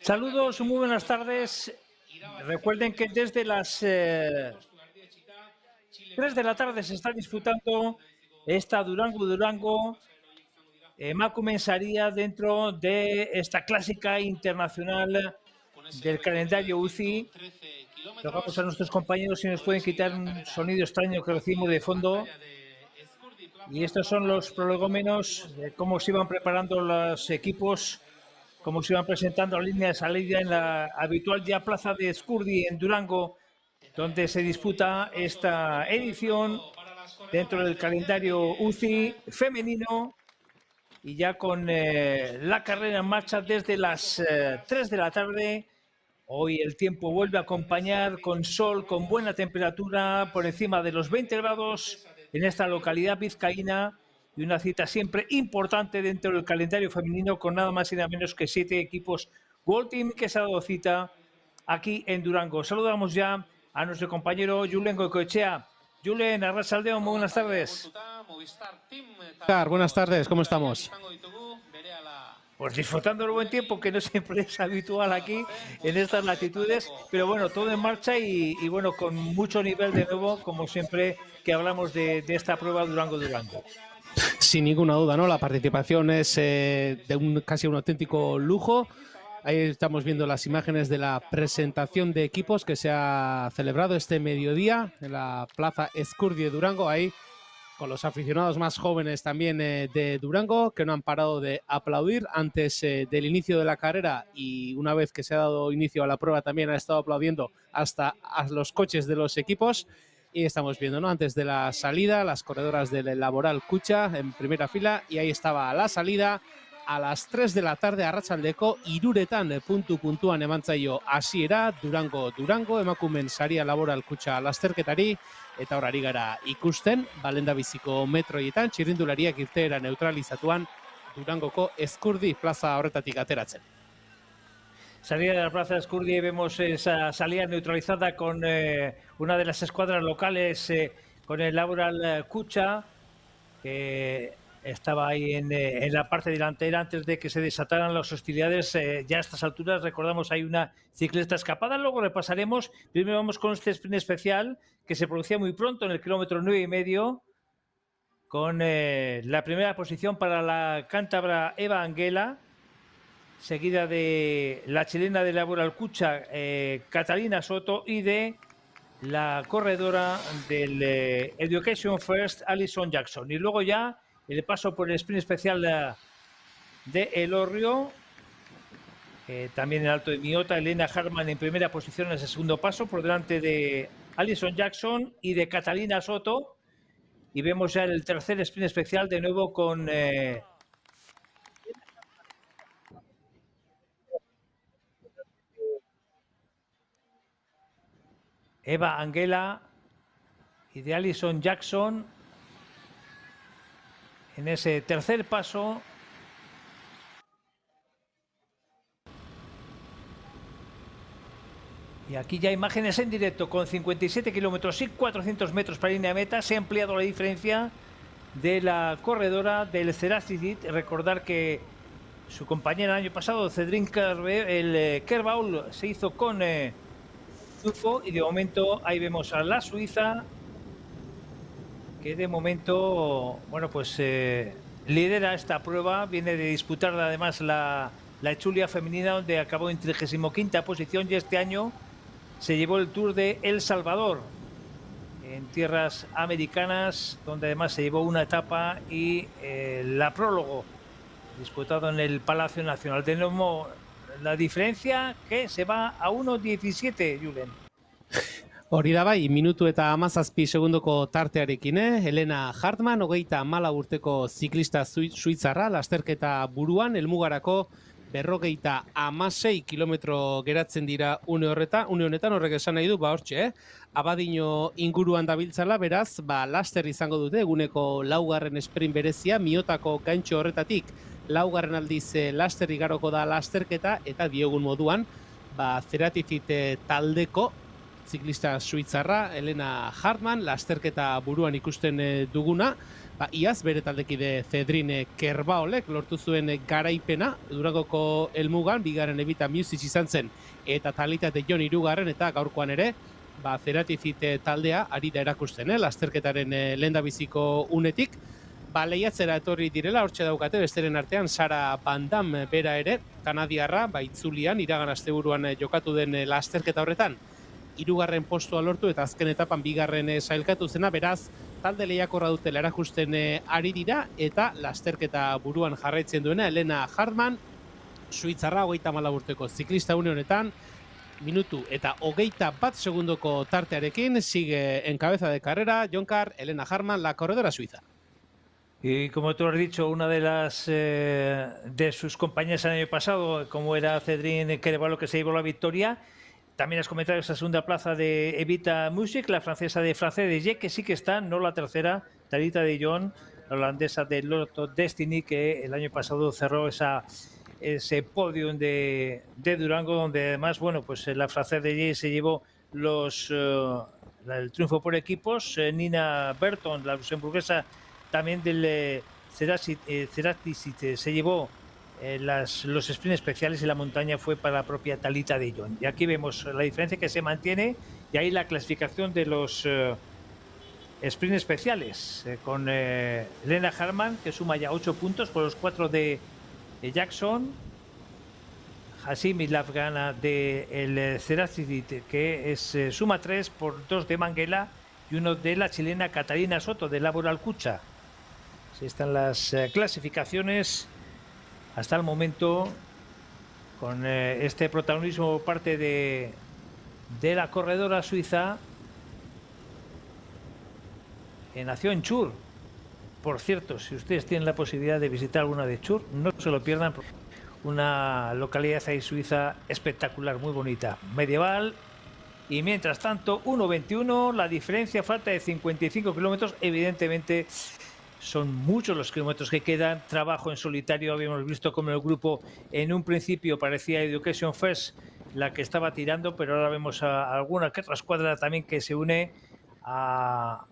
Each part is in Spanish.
Saludos, muy buenas tardes. Recuerden que desde las 3 de la tarde se está disputando esta Durango-Durango Emakumen Saria dentro de esta clásica internacional del calendario UCI. Rogamos a nuestros compañeros si nos pueden quitar un sonido extraño que recibimos de fondo. Y estos son los prolegómenos de cómo se iban preparando los equipos, cómo se iban presentando la línea de salida en la habitual ya plaza de Escurdi en Durango, donde se disputa esta edición dentro del calendario UCI femenino y ya con la carrera en marcha desde las 3 de la tarde. Hoy el tiempo vuelve a acompañar con sol, con buena temperatura, por encima de los 20 grados en esta localidad vizcaína y una cita siempre importante dentro del calendario femenino con nada más y nada menos que 7 equipos World Team que se ha dado cita aquí en Durango. Saludamos ya a nuestro compañero Julen Goicoechea. Julen, Arratsaldeon, muy buenas tardes. Buenas tardes, ¿cómo estamos? Pues disfrutando del buen tiempo, que no siempre es habitual aquí en estas latitudes, pero bueno, todo en marcha y bueno, con mucho nivel de nuevo, como siempre que hablamos de esta prueba Durango-Durango. Sin ninguna duda, ¿no? La participación es casi un auténtico lujo. Ahí estamos viendo las imágenes de la presentación de equipos que se ha celebrado este mediodía en la Plaza Escurdi de Durango, ahí con los aficionados más jóvenes también de Durango, que no han parado de aplaudir antes del inicio de la carrera, y una vez que se ha dado inicio a la prueba también han estado aplaudiendo hasta a los coches de los equipos. Y estamos viendo, ¿no?, antes de la salida, las corredoras del Laboral Kutxa en primera fila, y ahí estaba la salida a las 3 de la tarde, arratsaldeko iruretan puntuan eman zaio hasiera Durango emakumen saria Laboral Kutxa lasterketari, eta hor ari gara ikusten, balendabiziko metroietan txirrindulariak irteera neutralizatuan Durangoko Escurdi plaza horretatik ateratzen. Salida de la plaza de Escurdi, vemos esa salida neutralizada con una de las escuadras locales, con el Laboral Kutxa, que estaba ahí en la parte delantera antes de que se desataran las hostilidades. Ya a estas alturas, recordamos, hay una ciclista escapada, luego repasaremos. Primero vamos con este sprint especial que se producía muy pronto en el kilómetro 9,5, con la primera posición para la cántabra Eva Anguela, seguida de la chilena de Laboral Kutxa, Catalina Soto, y de la corredora del Education First, Alison Jackson. Y luego ya el paso por el sprint especial de Elorrio, también en Alto de Miota, Elena Hartmann en primera posición en ese segundo paso, por delante de Alison Jackson y de Catalina Soto. Y vemos ya el tercer sprint especial de nuevo con Eva Anguela y de Alison Jackson en ese tercer paso. Y aquí ya imágenes en directo con 57 kilómetros y 400 metros para línea de meta. Se ha ampliado la diferencia de la corredora del Ceracidit. Recordar que su compañera el año pasado, Cedrin Kerbaul, se hizo con Zufo, y de momento ahí vemos a la suiza, que de momento, bueno, pues lidera esta prueba. Viene de disputar además la Etxulia femenina, donde acabó en 35ª posición, y este año se llevó el Tour de El Salvador en tierras americanas, donde además se llevó una etapa y la prólogo disputado en el Palacio Nacional. De nuevo, la diferencia que se va a 1:17, Julen. Hori da bai, minutu eta 17 segundoko tartearekin, Elena Hartmann, 34 urteko ziklista suitzarra, lasterketa buruan, helmugarako 56 kilometro geratzen dira une honetan, horrek esan nahi du, hortxe, Abadiño inguruan dabiltzala, beraz, laster izango dute, eguneko laugarren sprint berezia, Miotako gaintxo horretatik, laugarren aldiz laster igaroko da lasterketa, eta diogun moduan, Ceraticit taldeko ziklista suitzarra, Elena Hartmann, lasterketa buruan ikusten duguna. Iaz bere taldekide Cedrin Kerbaolek lortu zuen garaipena Durangoko helmugan, bigarren Evita Music izan zen, eta Talitate Jon hirugarren, eta gaurkoan ere Zeratifit taldea ari da erakusten, lasterketaren lehendabiziko unetik. Lehiatzera etorri direla, hortxe daukate, besteren artean Sara Van Damme bera ere, kanadiarra, itzulian, iragan asteburuan jokatu den lasterketa horretan, hirugarren postua lortu eta azken etapan bigarren sailkatu zena, beraz, talde lehiakorra dutela erakusten ari dira, eta lasterketa buruan jarraitzen duena, Elena Hartmann, suitzarra, 34 urteko ziklista une honetan, minutu eta 21 segundoko tartearekin, sigue en cabeza de carrera, Jonkar, Elena Hartmann, la corredora suiza. Y como tú has dicho, una de las de sus compañeras el año pasado, como era Cedrin Kervalo, que se llevó la victoria, también has comentado esa segunda plaza de Evita Music, la francesa de France de Ye, que sí que está, no la tercera, Talita de Jon, la holandesa de Lotto Destiny, que el año pasado cerró ese podium de Durango, donde además, bueno, pues la francesa de Ye se llevó el triunfo por equipos. Nina Burton, la luxemburguesa, también del Zeratifit, se llevó los sprints especiales, y la montaña fue para la propia Talita de Jon. Y aquí vemos la diferencia que se mantiene, y ahí la clasificación de los sprints especiales, con Elena Hartmann, que suma ya 8 puntos por los 4 de Jackson, Hashimi, la afgana del Zeratifit, que suma 3 por 2 de Manguela y 1 de la chilena Catalina Soto de Laboral Cucha. Así están las clasificaciones hasta el momento, con este protagonismo por parte de la corredora suiza, que nació en Chur. Por cierto, si ustedes tienen la posibilidad de visitar alguna de Chur, no se lo pierdan. Una localidad ahí suiza espectacular, muy bonita, medieval. Y mientras tanto, 1.21, la diferencia, falta de 55 kilómetros. Evidentemente son muchos los kilómetros que quedan. Trabajo en solitario. Habíamos visto como el grupo en un principio parecía Education First la que estaba tirando, pero ahora vemos a alguna que otra escuadra también que se une a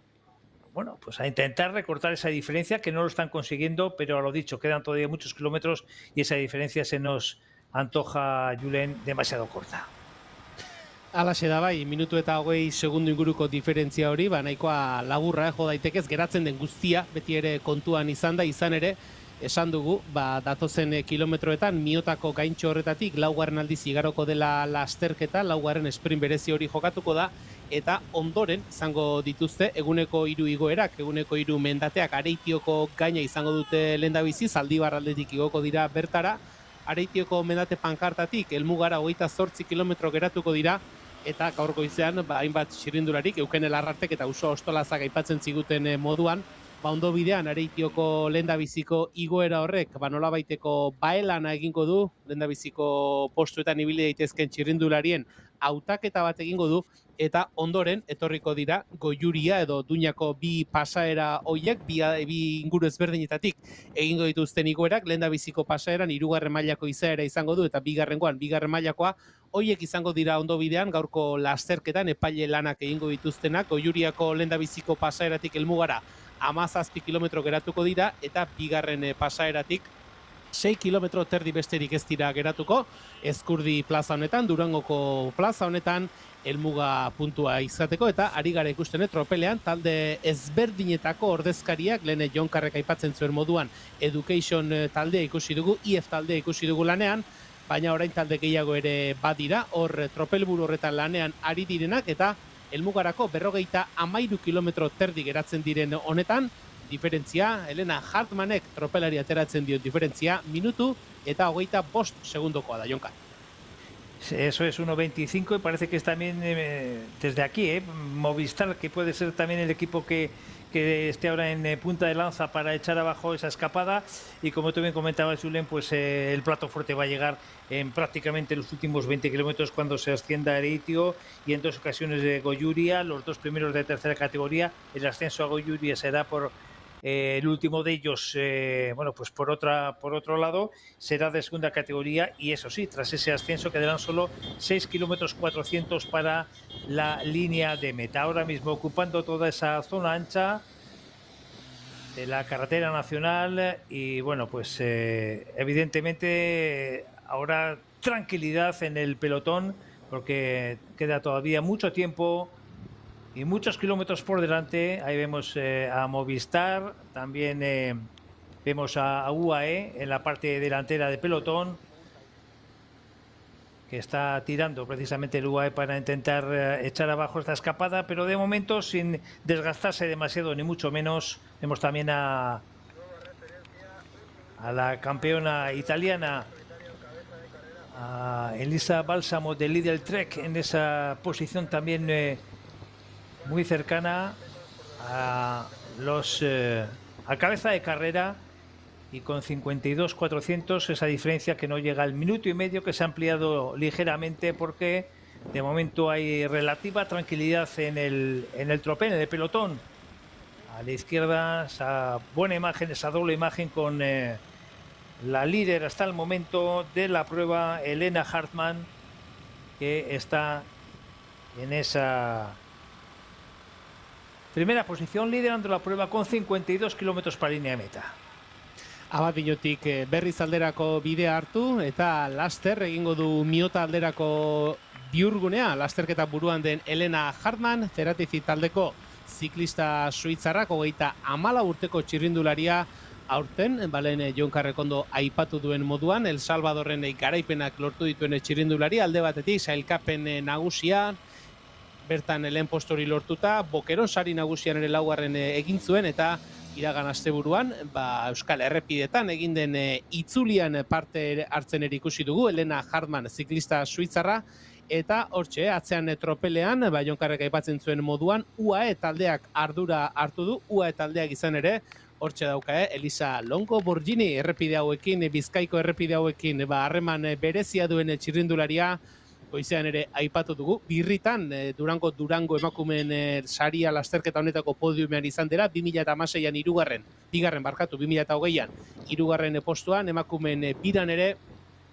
intentar recortar esa diferencia, que no lo están consiguiendo, pero a lo dicho, quedan todavía muchos kilómetros y esa diferencia se nos antoja, Julen, demasiado corta. Alaxe da bai, minutu eta 20 segundu inguruko diferentzia hori, nahikoa laburra jo daitekez, geratzen den guztia beti ere kontuan izan ere, esan dugu, datozen kilometroetan, miotako gaintxo horretatik, laugarren aldiz igaroko dela lasterketa, laugarren sprint berezi hori jokatuko da, eta ondoren izango dituzte eguneko 3 igoerak, eguneko 3 mendateak. Areitioko gaina izango dute lehendabizi, Zaldibar aldetik igoko dira bertara, Areitioko mendate pankartatik helmugara 28 kilometro geratuko dira, eta gaur goizean hainbat txirrindularik, Eukene Larrartek eta Uso Ostolazak aipatzen ziguten moduan, ondo bidean Areitioko lehendabiziko igoera horrek nolabaiteko baelana egingo du, lehendabiziko postuetan ibili daitezken txirrindularien hautaketa bat egingo du, eta ondoren etorriko dira Goiuria edo Duñako bi pasaera hoiek, bi inguru ezberdinetatik egingo dituzten igoerak. Lehendabiziko pasaeran 3. mailako izaera izango du, eta bigarrengoan 2. mailakoa. Hoiek izango dira ondo bidean gaurko lasterketan epaile lanak egingo dituztenak. Goiuriako lehendabiziko pasaeratik helmugara 17 kilometro geratuko dira, eta 2. pasaeratik 6 kilometro terdi besterik ez dira geratuko. Ezkurdi plaza honetan, Durangoko plaza honetan, helmuga puntua izateko, eta ari gara ikusten tropelean talde ezberdinetako ordezkariak, lehen Jonkarrek aipatzen zuen moduan, Education taldea ikusi dugu, IF taldea ikusi dugu lanean, baina orain talde gehiago ere badira, hor tropelburu horretan lanean ari direnak, eta helmugarako 53 kilometro terdi geratzen diren honetan, diferentzia, Elena Hartmannek tropelari ateratzen dio diferentzia, minutu eta 25 segundokoa da, Jonka. Eso es 1.25, y parece que es también desde aquí, Movistar, que puede ser también el equipo que esté ahora en punta de lanza para echar abajo esa escapada. Y como tú bien comentabas, Julen, pues el plato fuerte va a llegar en prácticamente los últimos 20 kilómetros, cuando se ascienda a Areitio, y en 2 ocasiones de Goiuria, los 2 primeros de tercera categoría. El ascenso a Goiuria será por el último de ellos, pues por otro lado, será de segunda categoría, y eso sí, tras ese ascenso quedarán solo 6 kilómetros 400 para la línea de meta. Ahora mismo ocupando toda esa zona ancha de la carretera nacional y bueno, pues evidentemente ahora tranquilidad en el pelotón porque queda todavía mucho tiempo y muchos kilómetros por delante. Ahí vemos a Movistar, también vemos a UAE en la parte delantera del pelotón, que está tirando precisamente el UAE para intentar echar abajo esta escapada, pero de momento sin desgastarse demasiado, ni mucho menos. Vemos también a la campeona italiana, a Elisa Balsamo de Lidl Trek, en esa posición también muy cercana a los a cabeza de carrera, y con 52.400 esa diferencia que no llega al minuto y medio, que se ha ampliado ligeramente porque de momento hay relativa tranquilidad en el tropel, en el pelotón. A la izquierda esa buena imagen, esa doble imagen con la líder hasta el momento de la prueba, Helena Hartmann, que está en esa primera posición liderando la prueba con 52 kilómetros para línea de meta. Abadiñotik berriz alderako bidea hartu eta laster egingo du Miota alderako bihurgunea. Lasterketa buruan den Helena Hartmann, Ceratizi taldeko ziklista suitzarrak, 34 urteko txirrindularia, aurten, balen Jon Carrekondo aipatu duen moduan, El Salvadorren garaipenak lortu dituen txirrindularia, alde batetik sailkapen nagusia, bertan lehen postori lortuta, Bokeron sari nagusian ere laugarren egin zuen, eta iragan asteburuan Euskal Errepidetan egin den itzulian parte hartzen ere ikusi dugu Helena Hartmann ziklista suitzarra, eta hortxe atzean tropelean Jon Carrek aipatzen zuen moduan UAE taldeak ardura hartu du. UAE taldeak izan ere hortxe dauka Elisa Longo Borgini errepide hauekin, Bizkaiko errepide hauekin harreman berezia duen txirrindularia. Goizean ere aipatu dugu, birritan Durango emakumeen saria lasterketa honetako podiumean izan dela, 2016an bigarren 2020an hirugarren postuan, emakumeen biran ere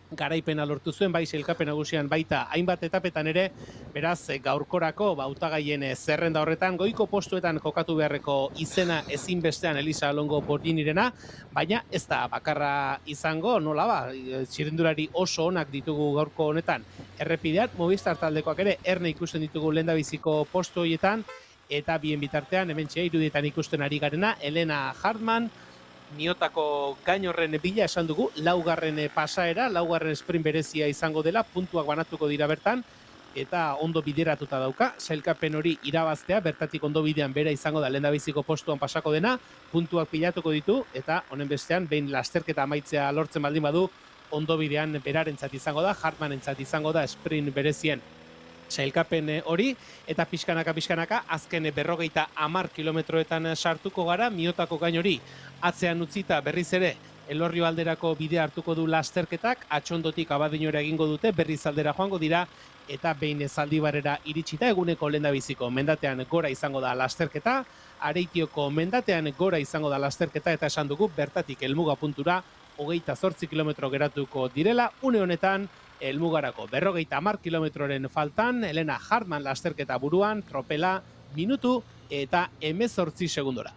garaipena lortu zuen, bai sailkapen nagusian baita hainbat etapetan ere. Beraz, gaurkorako hautagaien zerrenda horretan goiko postuetan jokatu beharreko izena ezinbestean Elisa Longo Borginirena, baina ez da bakarra izango, nola ba, txirrindulari oso onak ditugu gaurko honetan errepidean, Movistar taldekoak ere erne ikusten ditugu lehendabiziko postu horietan, eta bien bitartean hementxe irudietan ikusten ari garena Helena Hartmann, Miotako gainorren bila esan dugu, laugarren pasaera, laugarren sprint berezia izango dela, puntuak banatuko dira bertan, eta ondo bideratuta dauka, sailkapen hori irabaztea, bertatik ondo bidean bera izango da lehendabiziko postuan pasako dena, puntuak pilatuko ditu, eta honen bestean, behin lasterketa amaitzea lortzen baldin badu, ondo bidean berarentzat izango da, Hartmannentzat izango da sprint berezien sailkapen hori, eta pixkanaka azken 50 kilometroetan sartuko gara. Miotako gain hori atzean utzita berriz ere Elorrio alderako bidea hartuko du lasterketak, Atxondotik Abadiñora egingo dute, berriz aldera joango dira, eta behin Zaldibarrera iritsita eguneko lehendabiziko mendatean gora izango da lasterketa, Areitioko mendatean gora izango da lasterketa, eta esan dugu bertatik helmuga puntura 28 kilometro geratuko direla. Une honetan helmugarako 50 kilometroren faltan, Helena Hartmann lasterketa buruan, tropela minutu eta 18 segundora.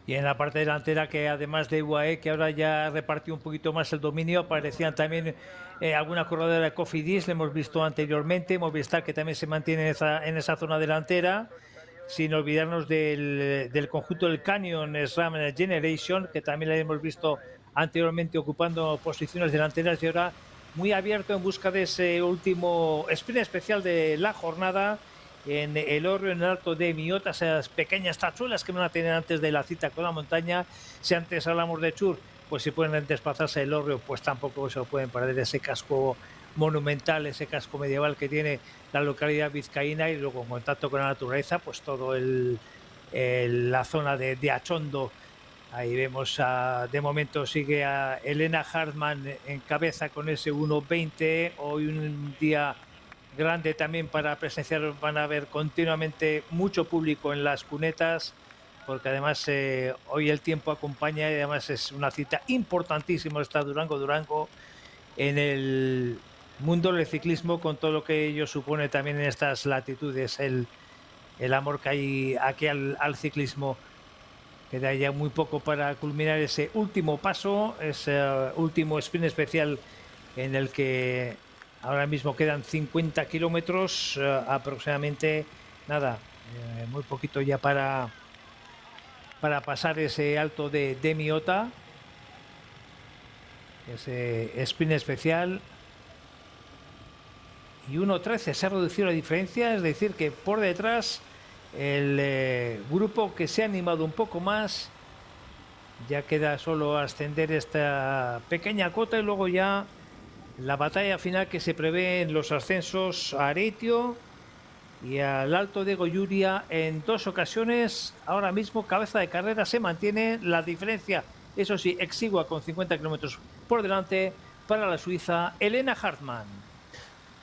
Y en la parte delantera, que además de UAE, que ahora ya repartió un poquito más el dominio, aparecían también alguna corredora de Cofidis, le hemos visto anteriormente, Movistar, que también se mantiene en esa zona delantera, sin olvidarnos del conjunto del Canyon SRAM Generation, que también le hemos visto anteriormente ocupando posiciones delanteras, y ahora muy abierto en busca de ese último sprint especial de la jornada en Elorrio, en el Alto de Miota, esas pequeñas tachuelas que van a tener antes de la cita con la montaña. Si antes hablamos de Chur, pues si pueden desplazarse a Elorrio, pues tampoco se lo pueden perder, ese casco monumental, ese casco medieval que tiene la localidad vizcaína, y luego en contacto con la naturaleza, pues todo la zona de Achondo. Ahí vemos de momento sigue a Helena Hartmann en cabeza con ese 1.20. Hoy un día grande también para presenciar, van a haber continuamente mucho público en las cunetas, porque además hoy el tiempo acompaña, y además es una cita importantísima esta Durango en el mundo del ciclismo, con todo lo que ello supone también en estas latitudes, el amor que hay aquí al ciclismo. Queda ya muy poco para culminar ese último paso, ese último sprint especial en el que ahora mismo quedan 50 kilómetros aproximadamente, nada, muy poquito ya para pasar ese alto de Miota, ese sprint especial. Y 1:13 se ha reducido la diferencia, es decir, que por detrás el grupo que se ha animado un poco más, ya queda solo ascender esta pequeña cota y luego ya la batalla final que se prevé en los ascensos a Areitio y al Alto de Goiuria en 2 ocasiones. Ahora mismo cabeza de carrera se mantiene la diferencia, eso sí, exigua, con 50 kilómetros por delante para la suiza Elena Hartmann.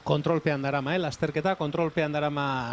Kontrolpean darama, lasterketa,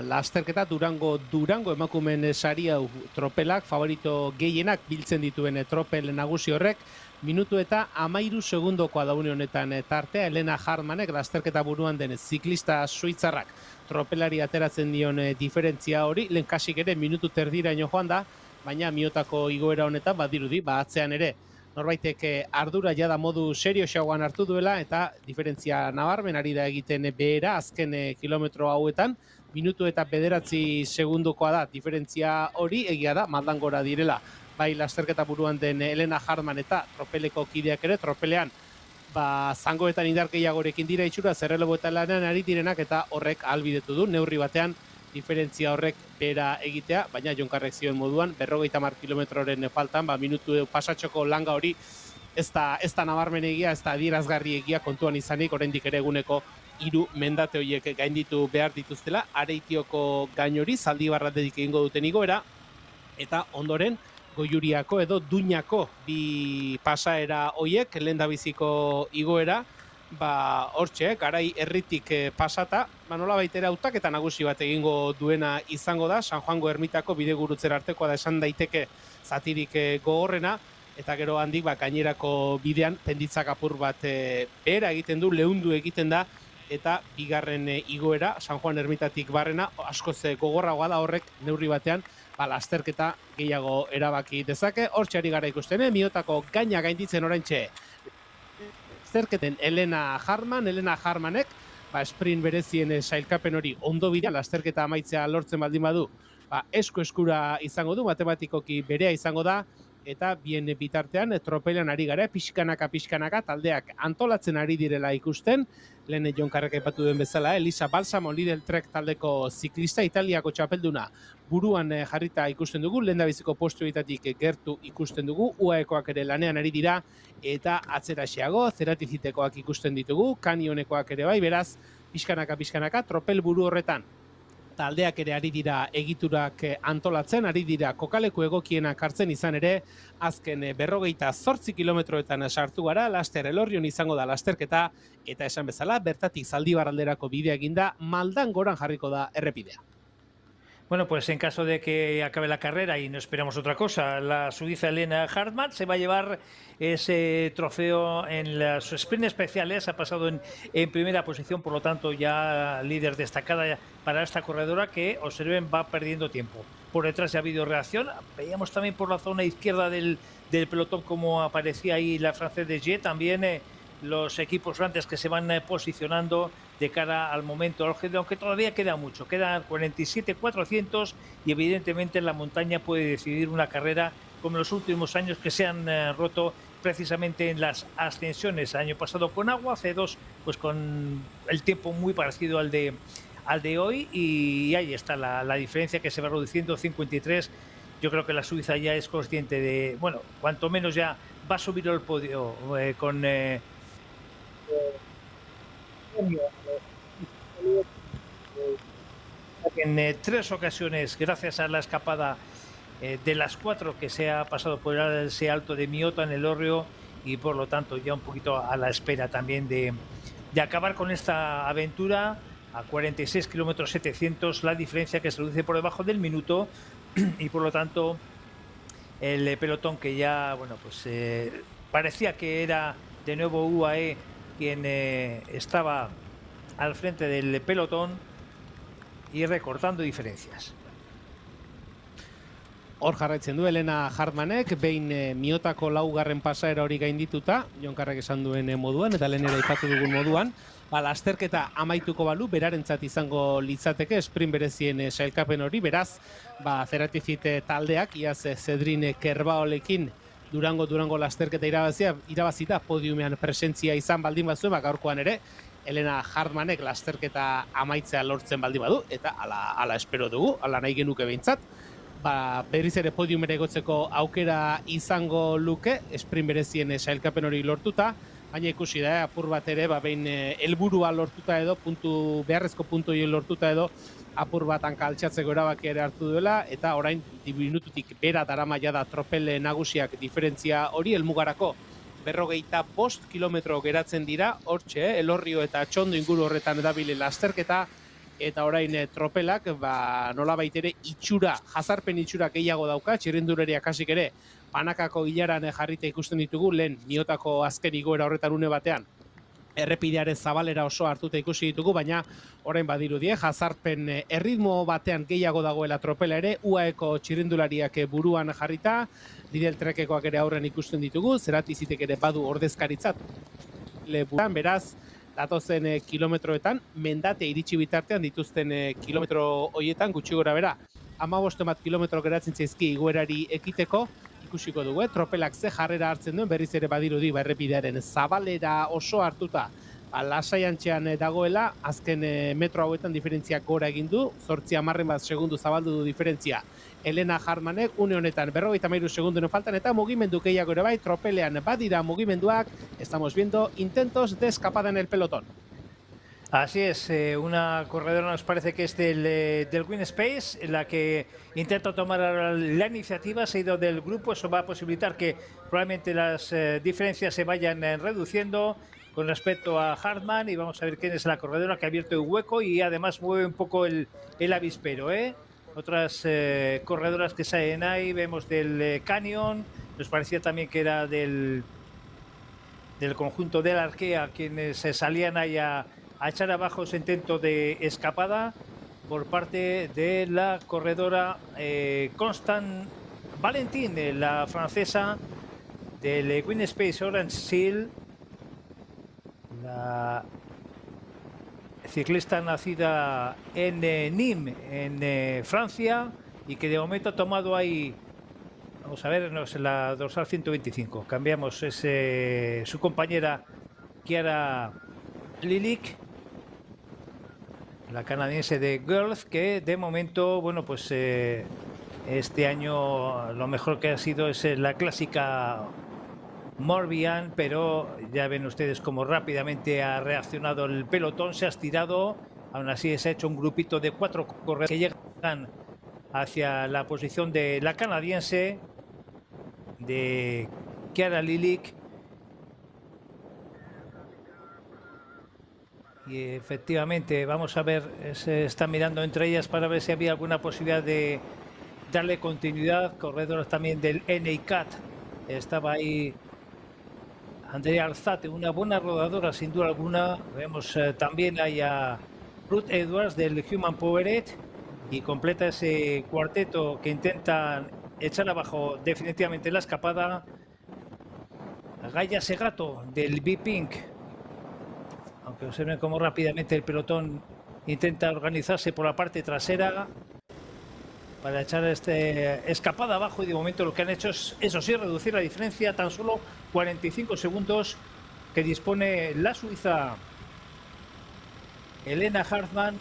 lasterketa, Durango emakumeen saria tropelak, favorito gehienak biltzen dituen tropel nagusi horrek, minutu eta 13 segundokoa daune honetan tartea. Elena Hartmannek, lasterketa buruan den ziklista suitzarrak, tropelari ateratzen dion diferentzia hori, lehen kasik ere minutu terdiraino joan da, baina Miotako igoera honetan badirudi, atzean ere norbaitek ardura jada modu serio xauan hartu duela, eta diferentzia nabarmen ari da egiten behera azken kilometro hauetan, minutu eta 9 segundokoa da diferentzia hori, egia da maldan gora direla bai lasterketa buruan den Elena Hartmann eta tropeleko kideak ere, tropelean zangoetan indar gehiagorekin dira itxura, zerreleboetan lanean ari direnak, eta horrek ahalbidetu du neurri batean diferentzia horrek bera egitea, baina Jonkarrek zioen moduan, 50 kilometroren faltan, minutu pasatxoko langa hori ez da nabarmen egia, ez da adierazgarri egia kontuan izanik, oraindik ere eguneko 3 mendate horiek gainditu behar dituztela, Areitioko gain hori Zaldibarratetik egingo duten igoera, eta ondoren Goiuriako edo Duñako bi pasaera horiek, lehendabiziko igoera, hortxe, garai herritik pasata, nola baitera hautaketa nagusi bat egingo duena izango da, San Juango ermitako bidegurutzer artekoa da esan daiteke zatirik gogorrena, eta gero handik gainerako bidean penditzak apur bat behera egiten du, leundu egiten da, eta bigarren igoera, San Juan ermitatik barrena, askoz gogorragoa da horrek neurri batean, lasterketa gehiago erabaki dezake. Hortxe ari gara ikusten, Miotako gaina gainditzen oraintxe lasterketen Elena Hartmannek, sprint berezien sailkapen hori ondo bidea, lasterketa amaitzea lortzen baldin badu, eskura izango du, matematikoki berea izango da, eta bien bitartean tropelean ari gara, pixkanaka taldeak antolatzen ari direla ikusten, lehen Jonkarrek aipatu duen bezala, Elisa Balsamo Lidl Trek taldeko ziklista, Italiako txapelduna buruan jarrita ikusten dugu, lehendabiziko postuetatik gertu ikusten dugu, UAEkoak ere lanean ari dira, eta atzera xeago, Ceratizitekoak ikusten ditugu, Kanionekoak ere bai, beraz, pixkanaka, tropel buru horretan, taldeak ere ari dira egiturak antolatzen, ari dira kokaleku egokienak hartzen izan ere, azken 58 kilometroetan sartu gara, laster Elorrion izango da lasterketa, eta esan bezala, bertatik Zaldibarralderako bidea eginda, maldan goran jarriko da errepidea. Bueno, pues en caso de que acabe la carrera y no esperamos otra cosa, la suiza Elena Hartmann se va a llevar ese trofeo en los sprints especiales. Ha pasado en primera posición, por lo tanto ya líder destacada para esta corredora que, observen, va perdiendo tiempo. Por detrás ya ha habido reacción. Veíamos también por la zona izquierda del pelotón como aparecía ahí la francesa de Jet, también los equipos grandes que se van posicionando de cara al momento álgido, aunque todavía queda mucho, quedan 47.400 y evidentemente la montaña puede decidir una carrera como en los últimos años, que se han roto precisamente en las ascensiones. El año pasado con agua, hace 2 pues con el tiempo muy parecido al de hoy, y ahí está la diferencia que se va reduciendo, 53. Yo creo que la Suiza ya es consciente de, bueno, cuanto menos ya va a subir al podio con en 3 ocasiones, gracias a la escapada de las 4 que se ha pasado por ese alto de Miota en el Elorrio, y por lo tanto ya un poquito a la espera también de acabar con esta aventura a 46 kilómetros 700, la diferencia que se reduce por debajo del minuto, y por lo tanto el pelotón que ya, bueno, pues parecía que era de nuevo UAE quien estaba al frente del pelotón y recortando diferencias. Hor jarraitzen du Elena Hartmannek, behin miotako laugarren pasaera hori gaindituta, Jonkarrek esan duen moduan, eta lehen ere aipatu dugun moduan, lasterketa amaituko balu, berarentzat izango litzateke, sprint berezien sailkapen hori, beraz, Zeratifit taldeak, iaz Zedrin Kerbaolekin Durango lasterketa irabazita, podiumean presentzia izan baldin bazuen, gaurkoan ere, Elena Hartmannek lasterketa amaitzea lortzen baldin badu, eta ala espero dugu, ala nahi genuke behintzat, berriz ere podiumera egotzeko aukera izango luke, sprint berezien sailkapen hori lortuta, baina ikusi da, apur bat ere, behin helburua lortuta edo, beharrezko puntu lortuta edo, apur bat hanka altxatzeko erabaki ere hartu duela, eta orain minututik bera daramaia da tropel nagusiak diferentzia hori, helmugarako 45 kilometro geratzen dira, hortxe, Elorrio eta Txondo inguru horretan edabile lasterketa, eta orain tropelak nola baitere itxura, jazarpen itxura gehiago dauka, txirrindulariak hasik ere banakako hilaran jarrita ikusten ditugu, lehen miotako azken igoera horretan une batean, errepidearen zabalera oso hartuta ikusi ditugu, baina orain badirudie, jazarpen erritmo batean gehiago dagoela tropela ere, UAEko txirrindulariak buruan jarrita, Lidl Trekekoak ere aurren ikusten ditugu, Zeratizitek ere badu ordezkaritzat leburan, beraz, datozen kilometroetan, mendate iritsi bitartean dituzten kilometro horietan gutxi gora bera. 15 bat kilometro geratzen zaizki igoerari ekiteko, ikusiko dugu, tropelak ze jarrera hartzen duen, berriz ere badirudi errepidearen zabalera oso hartuta, lasaiantxean dagoela, azken metro hauetan diferentziak gora egin du, 8 bat segundu zabaldu du diferentzia. Elena Hartmannek une honetan 53 segundu faltan eta mugimendu gehiago ere bai, tropelean badira mugimenduak, estamos viendo intentos de escapada en el pelotón. Así es, una corredora nos parece que es del Win Space, la que intenta tomar la iniciativa, se ha ido del grupo, eso va a posibilitar que probablemente las diferencias se vayan reduciendo con respecto a Hartmann, y vamos a ver quién es la corredora que ha abierto un hueco y además mueve un poco el avispero, Otras corredoras que salen ahí, vemos del Canyon, nos parecía también que era del conjunto del Arkea quienes salían ahí a echar abajo ese intento de escapada por parte de la corredora Constant Valentin, la francesa del Win Space Orange Seal, la ciclista nacida en Nîmes, en Francia, y que de momento ha tomado ahí, vamos a ver, la dorsal 125. Cambiamos, su compañera Chiara Lilik, la canadiense de Girls, que de momento, bueno, pues este año lo mejor que ha sido es la clásica Morbihan, pero ya ven ustedes cómo rápidamente ha reaccionado el pelotón, se ha estirado, aún así se ha hecho un grupito de 4 corredores que llegan hacia la posición de la canadiense, de Chiara Lilik. Y efectivamente, vamos a ver, se está mirando entre ellas para ver si había alguna posibilidad de darle continuidad. Corredores también del NICAT, estaba ahí Andrea Alzate, una buena rodadora sin duda alguna. Vemos también ahí a Ruth Edwards del Human Powered, y completa ese cuarteto que intentan echar abajo definitivamente la escapada. Gaia Segato del B-Pink, aunque observen cómo rápidamente el pelotón intenta organizarse por la parte trasera para echar escapada abajo, y de momento lo que han hecho es, eso sí, reducir la diferencia, tan solo 45 segundos que dispone la suiza Elena Hartmann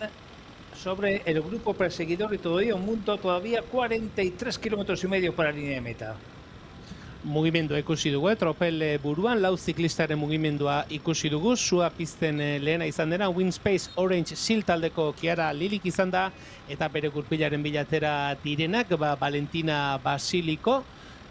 sobre el grupo perseguidor, y todavía un mundo, todavía 43 kilómetros y medio para la línea de meta. Mugimendua ikusi dugu, tropel buruan, lau ziklistaren mugimendua ikusi dugu, sua pizten lehena izan dena, Win Space Orange Seal taldeko Chiara Lilik izan da, eta bere gurpilaren bilatera direnak, Valentina Basiliko,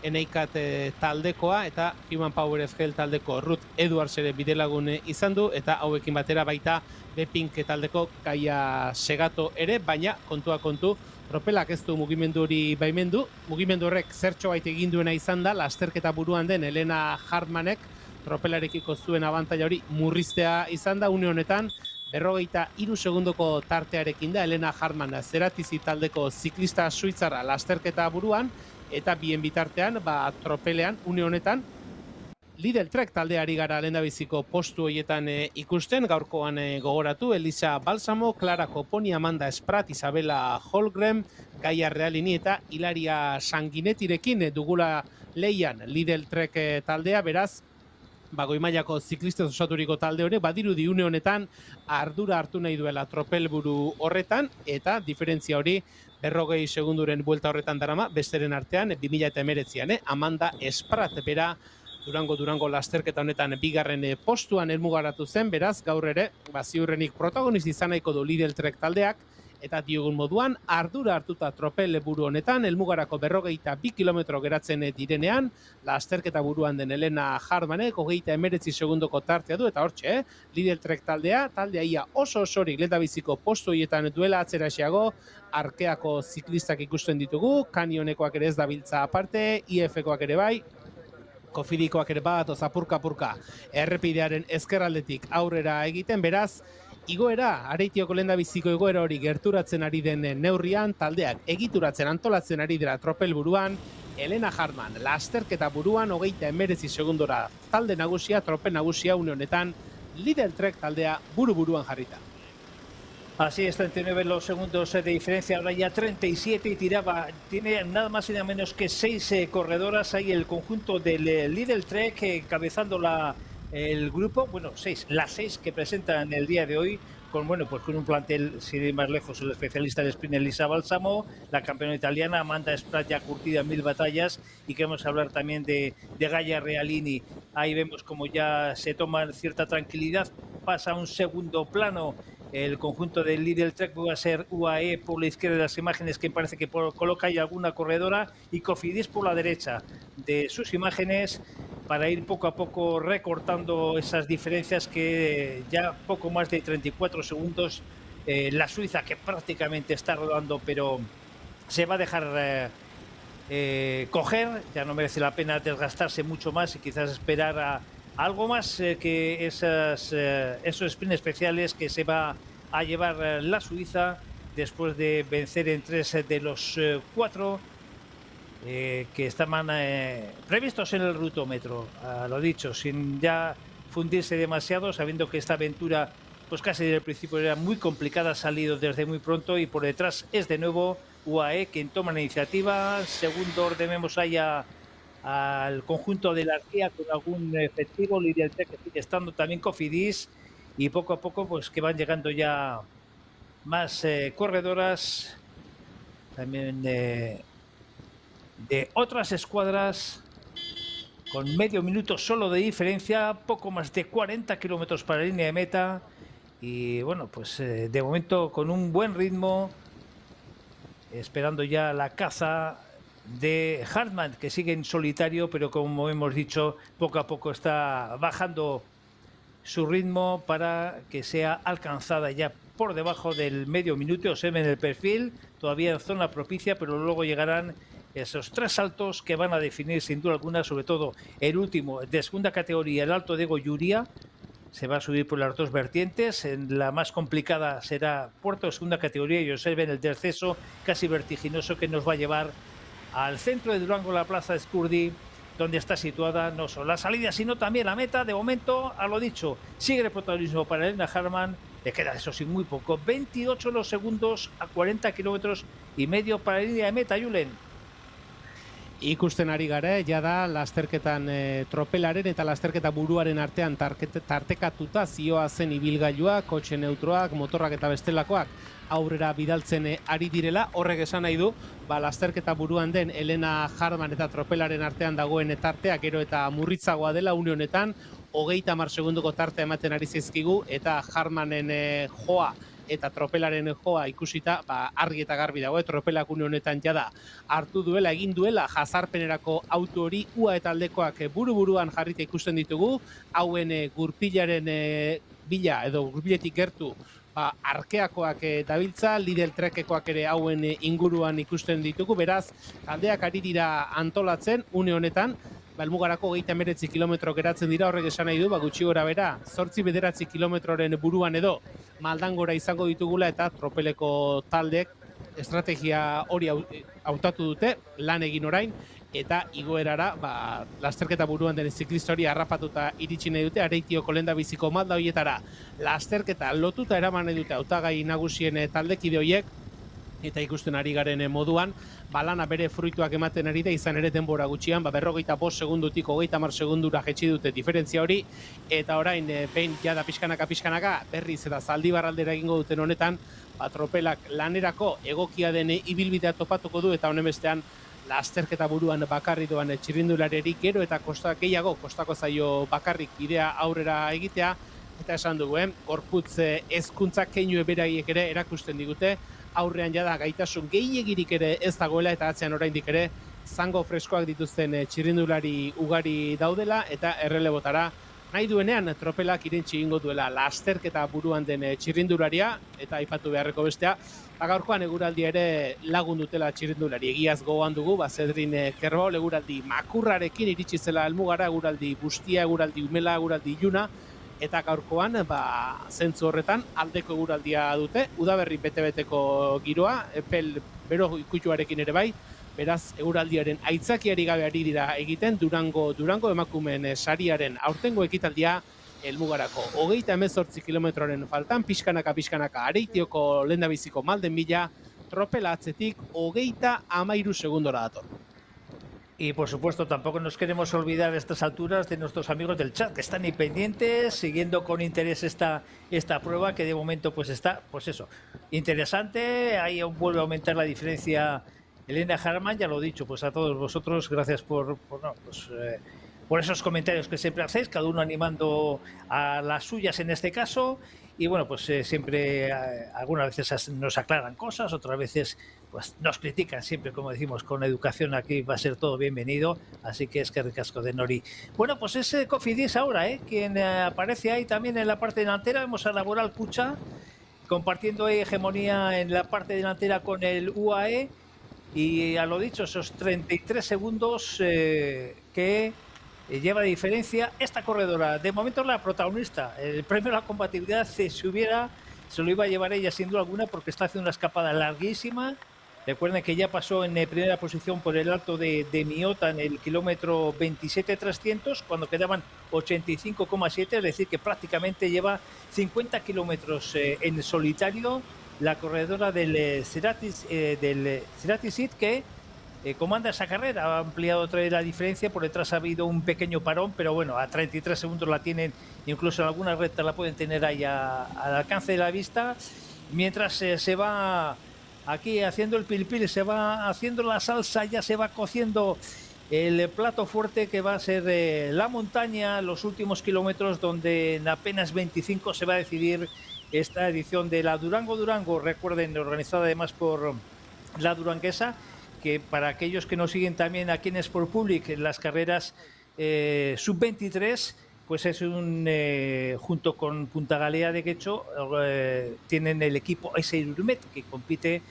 NICAT taldekoa, eta Human Power FGL taldeko Ruth Edwards ere bidelagun izan du, eta hauekin batera baita B-Pink taldeko Gaia Segato ere, baina kontua kontu, tropelak ez du mugimendu hori baimendu, mugimendu horrek zertxo bait egin duena izan da, lasterketa buruan den Elena Hartmannek tropelarekiko zuen abantaila hori murriztea izan da, une honetan 43 segundoko tartearekin da Elena Hartmann Zeratizi taldeko ziklista suitzarra lasterketa buruan, eta bien bitartean, tropelean, une honetan, Lidl Trek taldeari gara lehendabiziko postu horietan ikusten, gaurkoan gogoratu, Elisa Balsamo, Clara Coponi, Amanda Esprat, Isabela Holgren, Gaia Realini eta Hilaria Sanguinetirekin dugula leian Lidl Trek taldea, beraz, goi mailako ziklistez osaturiko talde honek, badirudi une honetan ardura hartu nahi duela tropelburu horretan, eta diferentzia hori 40 segunduren buelta horretan darama, besteren artean, 2019an, Amanda Esprat, bera, Durango lasterketa honetan bigarren postuan helmugaratu zen, beraz, gaur ere, ziurrenik protagonista izan nahiko du Lidl Trek taldeak, eta diogun moduan, ardura hartuta tropel buru honetan, helmugarako 42 kilometro geratzen direnean, lasterketa buruan den Elena Hartmannek 39 segundoko tartea du, eta hortxe, Lidl Trek taldea ia oso osorik lehendabiziko postu horietan duela atzera xeago, arkeako ziklistak ikusten ditugu, kanionekoak ere ez dabiltza aparte, IF-koak ere bai, Kofidikoak ere bat, apurka errepidearen ezkerraldetik aurrera egiten, beraz, igoera, Areitioko lehendabiziko igoera hori gerturatzen ari den neurrian, taldeak egituratzen antolatzen ari dira tropel buruan, Elena Hartmann lasterketa buruan, 39 segundora talde nagusia, tropel nagusia une honetan, Lidl Trek taldea buruan jarrita. Así es, 39 los segundos de diferencia, ahora ya 37 y tiene nada más y nada menos que 6 corredoras. Hay el conjunto del Lidl Trek encabezando el grupo, bueno, las 6 que presentan el día de hoy, con un plantel, sin ir más lejos, el especialista del sprint Elisa Balsamo, la campeona italiana Amanda Esprat, ya curtida en 1000 batallas, y queremos hablar también de Gaia Realini. Ahí vemos como ya se toma cierta tranquilidad, pasa a un segundo plano el conjunto del Lidl Trek, va a ser UAE por la izquierda de las imágenes, que parece que coloca ahí alguna corredora, y Cofidis por la derecha de sus imágenes, para ir poco a poco recortando esas diferencias, que ya poco más de 34 segundos. La Suiza, que prácticamente está rodando, pero se va a dejar coger, ya no merece la pena desgastarse mucho más y quizás esperar a algo más que esos sprints especiales que se va a llevar la Suiza después de vencer en 3 de los 4 que estaban previstos en el rutómetro, lo dicho, sin ya fundirse demasiado, sabiendo que esta aventura, pues casi desde el principio era muy complicada, ha salido desde muy pronto, y por detrás es de nuevo UAE quien toma la iniciativa. Segundo ordenemos ahí al conjunto de la Arquea con algún efectivo, Lidl Trek que sigue estando, también Cofidis, y poco a poco pues que van llegando ya más corredoras también de otras escuadras, con medio minuto solo de diferencia, poco más de 40 kilómetros para la línea de meta, y bueno, pues de momento con un buen ritmo, esperando ya la caza de Hartmann, que sigue en solitario, pero como hemos dicho, poco a poco está bajando su ritmo para que sea alcanzada ya por debajo del medio minuto. Se ve en el perfil, todavía en zona propicia, pero luego llegarán esos 3 saltos que van a definir sin duda alguna, sobre todo el último de segunda categoría, el Alto de Goiuria. Se va a subir por las 2 vertientes. En la más complicada será Puerto de segunda categoría, y observen el descenso casi vertiginoso que nos va a llevar al centro de Durango, la plaza de Escurdi, donde está situada no solo la salida, sino también la meta. De momento, a lo dicho, sigue el protagonismo para Elena Hartmann. Le queda, eso sí, muy poco, 28 los segundos a 40 kilómetros y medio para la línea de meta, Julen. Ikusten ari gara, jada lasterketan tropelaren eta lasterketa buruaren artean tartekatuta zioa zen ibilgailua, kotxe neutroak, motorrak eta bestelakoak aurrera bidaltzen ari direla. Horrek esan nahi du, lasterketa buruan den Elena Hartmann eta tropelaren artean dagoen tartea gero eta murritzagoa dela une honetan, 30 segundoko tartea ematen ari zaizkigu, eta Hartmannen joa eta tropelaren joa ikusita, argi eta garbi dago, tropelak une honetan jada hartu duela, egin duela jazarpenerako auto hori, UAE taldekoak buru-buruan jarrita ikusten ditugu, hauen gurpilaren bila edo gurpiletik gertu arkeakoak dabiltza, Lidl Trekekoak ere hauen inguruan ikusten ditugu, beraz, taldeak ari dira antolatzen une honetan, Elmugarako 39 kilometro geratzen dira, horrek esan nahi du, gutxi gora bera, 8-9 kilometroren buruan edo Maldangora izango ditugula eta tropeleko taldek estrategia hori hautatu dute, lan egin orain, eta igoerara, lasterketa buruan den ziklista hori harrapatuta iritsi nahi dute, Areitioko lehendabiziko malda horietara lasterketa lotuta eraman nahi dute hautagai nagusien taldekide horiek, eta ikusten ari garen moduan, lana bere fruituak ematen ari da, izan ere denbora gutxian, 45 segundutik 30 segundura jetxi dute diferentzia hori, eta orain behin jada pixkanaka berriz eta Zaldibarraldera egingo duten honetan, tropelak lanerako egokia den ibilbidea topatuko du, eta honen bestean lasterketa buruan bakarri doan txirrindulariari gero eta gehiago kostako zaio bakarrik bidea aurrera egitea, eta esan dugu, gorputz hezkuntzak keinu beraiek ere erakusten digute, aurrean jada gaitasun gehiegirik ere ez dagoela, eta atzean oraindik ere zango freskoak dituzten txirrindulari ugari daudela, eta errelebotara nahi duenean tropelak irentsi egingo duela lasterketa buruan den txirrindularia, eta aipatu beharreko bestea, gaurkoan eguraldi ere lagun dutela txirrindulari. Egiaz gogoan dugu, Zedrin Kerbao eguraldi makurrarekin iritsi zela helmugara, eguraldi bustia, eguraldi umela, eguraldi iluna, eta gaurkoan, zentzu horretan, aldeko eguraldia dute, udaberri bete-beteko giroa, epel bero ikutuarekin ere bai, beraz, eguraldiaren aitzakiari gabe ari dira egiten, Durango emakumeen sariaren aurtengo ekitaldia helmugarako 38 kilometroren faltan, pixkanaka, Areitioko lehendabiziko malden bila, tropela atzetik 33 segundora dator. Y por supuesto tampoco nos queremos olvidar a estas alturas de nuestros amigos del chat que están ahí pendientes, siguiendo con interés esta prueba que de momento pues está, pues eso, interesante. Ahí vuelve a aumentar la diferencia Elena Harman, ya lo he dicho, pues a todos vosotros, gracias por esos comentarios que siempre hacéis, cada uno animando a las suyas en este caso. Y bueno, pues siempre algunas veces nos aclaran cosas, otras veces pues nos critican, siempre como decimos, con educación aquí va a ser todo bienvenido, así que es que ricasco de Nori. Bueno, pues es Cofidis ahora, quien aparece ahí también en la parte delantera. Vemos a Laboral Pucha compartiendo hegemonía en la parte delantera con el UAE, y a lo dicho, esos 33 segundos que lleva de diferencia esta corredora. De momento la protagonista, el premio a la compatibilidad, se lo iba a llevar ella sin duda alguna, porque está haciendo una escapada larguísima. Recuerden que ya pasó en primera posición por el alto de Miota en el kilómetro 27.300, cuando quedaban 85,7, es decir, que prácticamente lleva 50 kilómetros en solitario la corredora del Cerati-Sid, que comanda esa carrera. Ha ampliado otra vez la diferencia, por detrás ha habido un pequeño parón, pero bueno, a 33 segundos la tienen, incluso en algunas rectas la pueden tener ahí al alcance de la vista, mientras se va aquí haciendo el pilpil, se va haciendo la salsa, ya se va cociendo el plato fuerte que va a ser la montaña, los últimos kilómetros, donde en apenas 25 se va a decidir esta edición de la Durango, recuerden, organizada además por la duranguesa, que para aquellos que nos siguen también aquí en Sport Public, en las carreras sub-23, pues es junto con Punta Galea de Quecho, tienen el equipo S. Urmet, que compite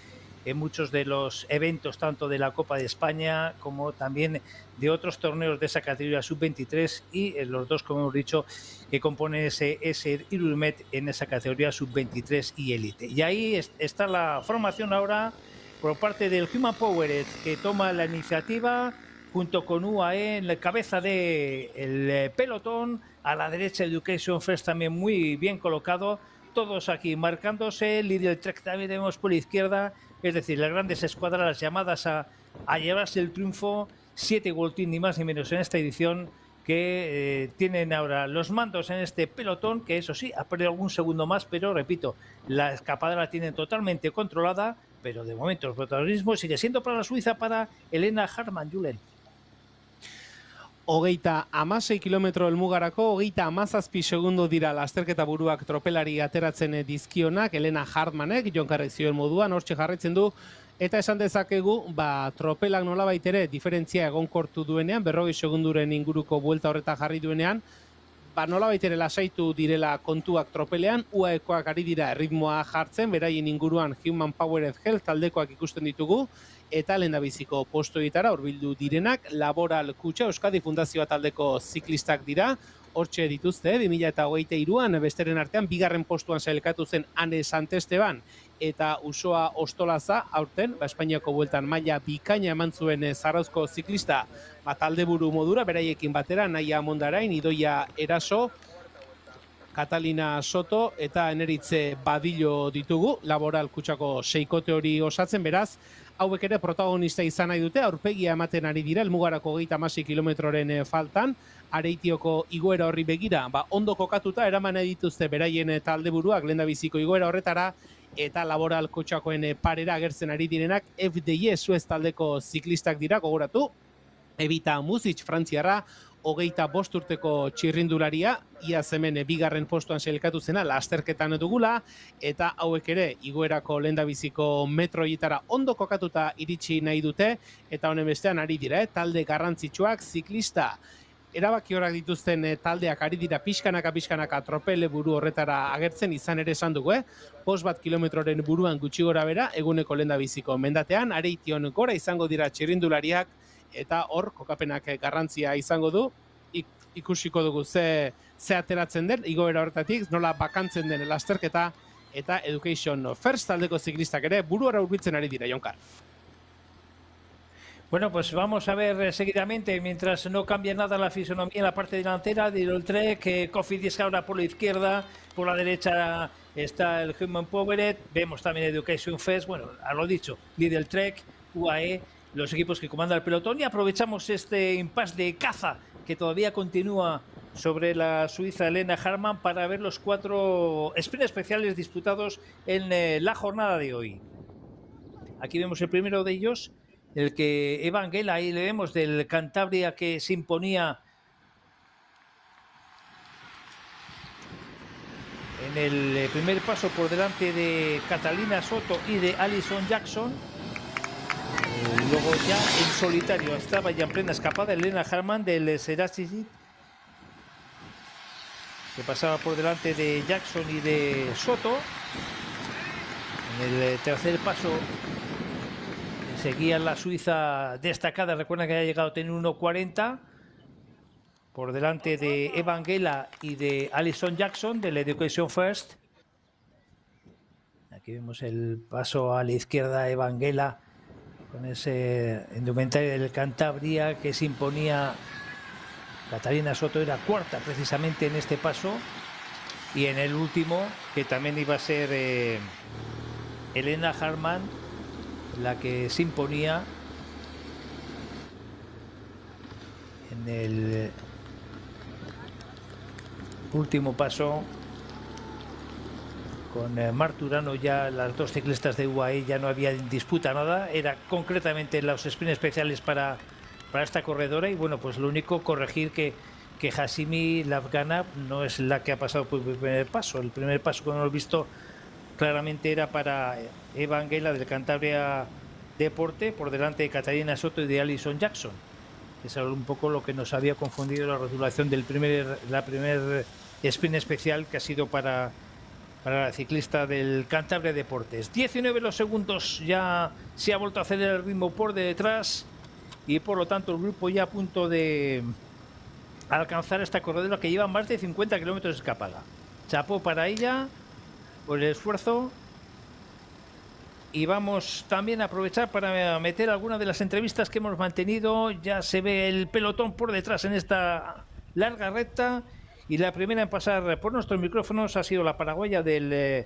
en muchos de los eventos, tanto de la Copa de España como también de otros torneos de esa categoría sub-23, y los dos, como hemos dicho, que componen ese Urmet en esa categoría sub-23 y élite. Y ahí está la formación ahora por parte del Human Powered, que toma la iniciativa junto con UAE en la cabeza del pelotón. A la derecha Education First también muy bien colocado, todos aquí marcándose. Lidl Trek también vemos por la izquierda, es decir, las grandes escuadras llamadas a llevarse el triunfo. 7 World Team, ni más ni menos, en esta edición, que tienen ahora los mandos en este pelotón, que eso sí, ha perdido algún segundo más, pero repito, la escapada la tienen totalmente controlada, pero de momento el protagonismo sigue siendo para la Suiza, para Elena Harman, Julen. 36 kilometro helmugarako, 37 segundo dira lasterketa buruak tropelari ateratzen dizkionak, Elena Hartmanek, jonkarrek zioen moduan, hortxe jarraitzen du, eta esan dezakegu, tropelak nolabait ere diferentzia egonkortu duenean, 40 segunduren inguruko buelta horreta jarri duenean, nolabait ere lasaitu direla kontuak tropelean, UAEkoak ari dira erritmoa jartzen, beraien inguruan Human Powered Health taldekoak ikusten ditugu, eta lehendabiziko postuetara hurbildu direnak Laboral Kutxa Euskadi Fundazioa taldeko ziklistak dira. Hortxe dituzte, 2023an besteren artean bigarren postuan sailkatu zen Ane Santesteban eta Usoa Ostolaza aurten, Espainiako bueltan maila bikaina eman zuen Zarauzko ziklista, taldeburu modura beraiekin batera Naia Mondarain, Idoia Eraso, Catalina Soto eta Eneritze Badillo ditugu, Laboral Kutxako seikote hori osatzen, beraz, hauek ere protagonista izan nahi dute, aurpegia ematen ari dira, helmugarako 36 kilometroren faltan, Areitioko igoera horri begira, ondo kokatuta eraman nahi dituzte beraien taldeburuak lehendabiziko igoera horretara, eta Laboral Kutxakoen parera agertzen ari direnak FDI Suez taldeko ziklistak dira, gogoratu, Evita Muzic frantziarra, 25 urteko txirrindularia, iaz hemen bigarren postuan sailkatu zena, lasterketan dugula, eta hauek ere igoerako lehendabiziko metroietara ondo kokatuta iritsi nahi dute, eta honen bestean ari dira, talde garrantzitsuak ziklista. Erabaki horak dituzten taldeak ari dira pixkanaka tropele buru horretara agertzen, izan ere esan dugu, 5 kilometroren buruan gutxi gora bera, eguneko lehendabiziko mendatean, Areition gora izango dira txirrindulariak, eta hor kokapenak garrantzia izango du, ikusiko dugu ze ateratzen den, igoera horretatik, nola bakantzen den lasterketa, eta Education First taldeko ziklistak ere buruara hurbiltzen ari dira, Jonkar. Bueno, pues vamos a ver seguidamente, mientras no cambia nada la fisonomía en la parte delantera del Trek, Cofidis ahora por la izquierda, por la derecha está el Human Powered, vemos también Education First, bueno, a lo dicho, Lidl Trek, UAE, los equipos que comanda el pelotón, y aprovechamos este impasse de caza que todavía continúa sobre la suiza Lena Harman para ver los 4 sprints especiales disputados en la jornada de hoy. Aquí vemos el primero de ellos, el que Evan Gela, ahí le vemos del Cantabria, que se imponía en el primer paso por delante de Catalina Soto y de Alison Jackson. Luego ya en solitario estaba ya en plena escapada Lena Harman del Serachis, que pasaba por delante de Jackson y de Soto. En el tercer paso seguía la suiza destacada, recuerden que había llegado a tener 1.40 por delante de Evan Gela y de Alison Jackson del Education First. Aquí vemos el paso a la izquierda, Evan Gela con ese indumentario del Cantabria que se imponía. Catalina Soto era cuarta precisamente en este paso, y en el último, que también iba a ser Elena Harman la que se imponía en el último paso con Marturano. Ya las 2 ciclistas de UAE ya no había en disputa nada, era concretamente los sprints especiales para esta corredora, y bueno, pues lo único corregir que Hashimi, la afgana, no es la que ha pasado por el primer paso. El primer paso, como hemos visto claramente, era para Evan Gela del Cantabria Deporte por delante de Catalina Soto y de Alison Jackson. Es un poco lo que nos había confundido la rotulación del primer sprint especial, que ha sido para la ciclista del Cantabria Deportes. 19 los segundos, ya se ha vuelto a acelerar el ritmo por detrás, y por lo tanto el grupo ya a punto de alcanzar esta corredora que lleva más de 50 kilómetros de escapada. Chapó para ella por el esfuerzo, y vamos también a aprovechar para meter algunas de las entrevistas que hemos mantenido. Ya se ve el pelotón por detrás en esta larga recta, y la primera en pasar por nuestros micrófonos ha sido la paraguaya del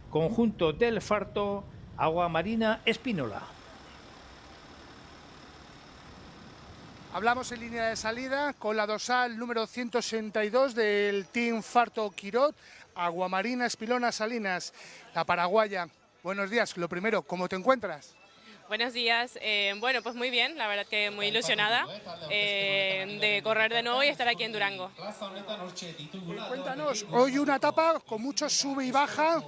conjunto del Farto, Aguamarina Espínola. Hablamos en línea de salida con la dorsal número 162 del Team Farto Quirot, Aguamarina Espínola Salinas, la paraguaya. Buenos días. Lo primero, ¿cómo te encuentras? Buenos días. Bueno, pues muy bien, la verdad que muy ilusionada de correr de nuevo y estar aquí en Durango. Cuéntanos, hoy una etapa con mucho sube y baja,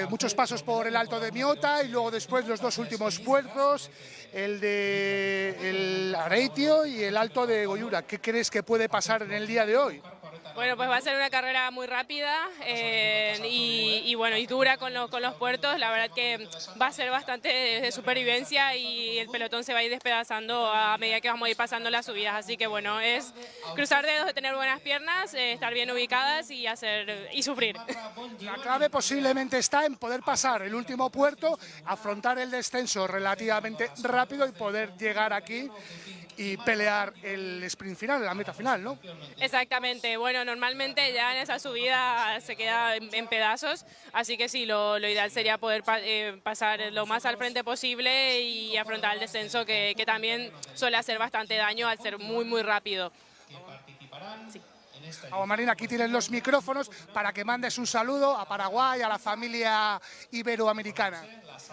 muchos pasos por el Alto de Miota, y luego después los 2 últimos puertos, el de el Areitio y el Alto de Goyura. ¿Qué crees que puede pasar en el día de hoy? Bueno, pues va a ser una carrera muy rápida y bueno, y dura con los puertos. La verdad que va a ser bastante de supervivencia y el pelotón se va a ir despedazando a medida que vamos a ir pasando las subidas. Así que bueno, es cruzar dedos de tener buenas piernas, estar bien ubicadas y sufrir. La clave posiblemente está en poder pasar el último puerto, afrontar el descenso relativamente rápido y poder llegar aquí y pelear el sprint final, la meta final, ¿no? Exactamente, bueno, normalmente ya en esa subida se queda en pedazos, así que sí, lo ideal sería poder pasar lo más al frente posible y afrontar el descenso que también suele hacer bastante daño al ser muy rápido. Sí. Aguamarina, aquí tienes los micrófonos para que mandes un saludo a Paraguay, a la familia iberoamericana.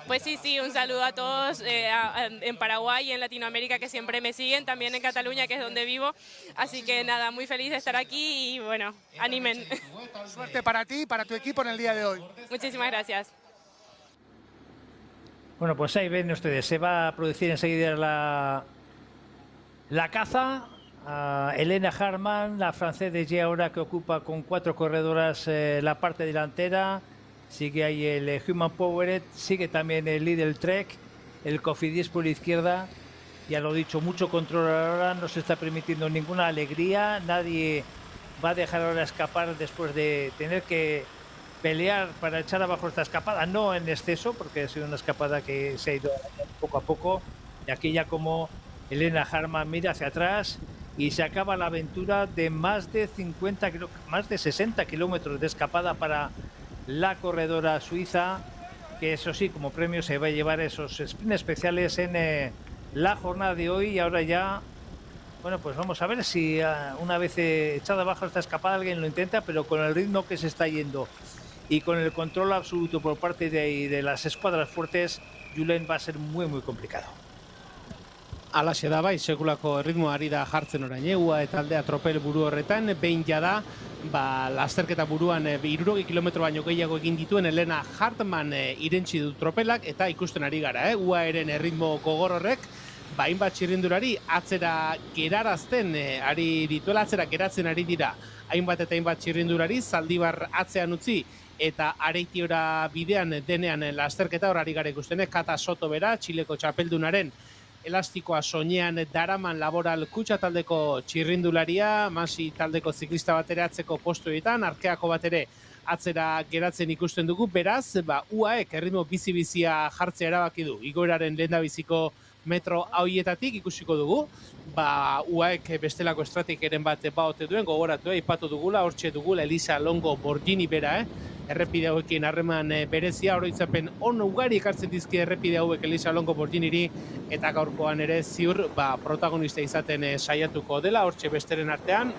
Pues sí, un saludo a todos en Paraguay y en Latinoamérica que siempre me siguen, también en Cataluña, que es donde vivo. Así que nada, muy feliz de estar aquí y bueno, animen. Suerte para ti y para tu equipo en el día de hoy. Muchísimas gracias. Bueno, pues ahí ven ustedes, se va a producir enseguida la caza. Elena Harman, la francesa ahora que ocupa con 4 corredoras la parte delantera. Sigue ahí el Human Powered, sigue también el Lidl Trek, el Cofidis por la izquierda. Ya lo he dicho, mucho control ahora, no se está permitiendo ninguna alegría. Nadie va a dejar ahora escapar después de tener que pelear para echar abajo esta escapada, no en exceso, porque ha sido una escapada que se ha ido poco a poco. Y aquí ya como Elena Harman mira hacia atrás y se acaba la aventura de más de 60 kilómetros de escapada para la corredora suiza, que eso sí, como premio se va a llevar esos sprints especiales en la jornada de hoy. Y ahora ya, bueno, pues vamos a ver si una vez echada abajo esta escapada alguien lo intenta, pero con el ritmo que se está yendo y con el control absoluto por parte de las escuadras fuertes, Julen, va a ser muy complicado. Alaxe da bai, sekulako erritmoa da jartzen orain egua eta aldea tropel buru horretan, behin jada, lasterketa buruan 60 kilometro baino gehiago egin dituen Elena Hartman irentsi du tropelak eta ikusten ari gara, UAE-ren erritmo gogor horrek, hainbat txirrindulari atzera gerarazten ari dituela, atzera geratzen ari dira hainbat eta hainbat txirrindulari, Zaldibar atzean utzi eta Areitiora bidean denean lasterketa hor ari gara ikusten, Kata Soto bera, Txileko txapeldunaren elastikoa soinean daraman Laboral Kutxa taldeko txirrindularia, Masi taldeko ziklista bat ere atzeko postuetan, Arkeako bat ere atzera geratzen ikusten dugu, beraz, UAEk erritmo bizi-bizia jartzea erabaki du, igoeraren lehendabiziko metro hauietatik ikusiko dugu, UAEk bestelako estrategiaren bat baote duen, gogoratu, ipatu dugula, hortxe dugula Elisa Longo Borgini bera, errepide hauekin harreman berezia, oroitzapen on ugari ekartzen dizki errepide hauek Elisa Longo Borginiri, eta gaurkoan ere ziur protagonista izaten saiatuko dela, hortxe besteren artean,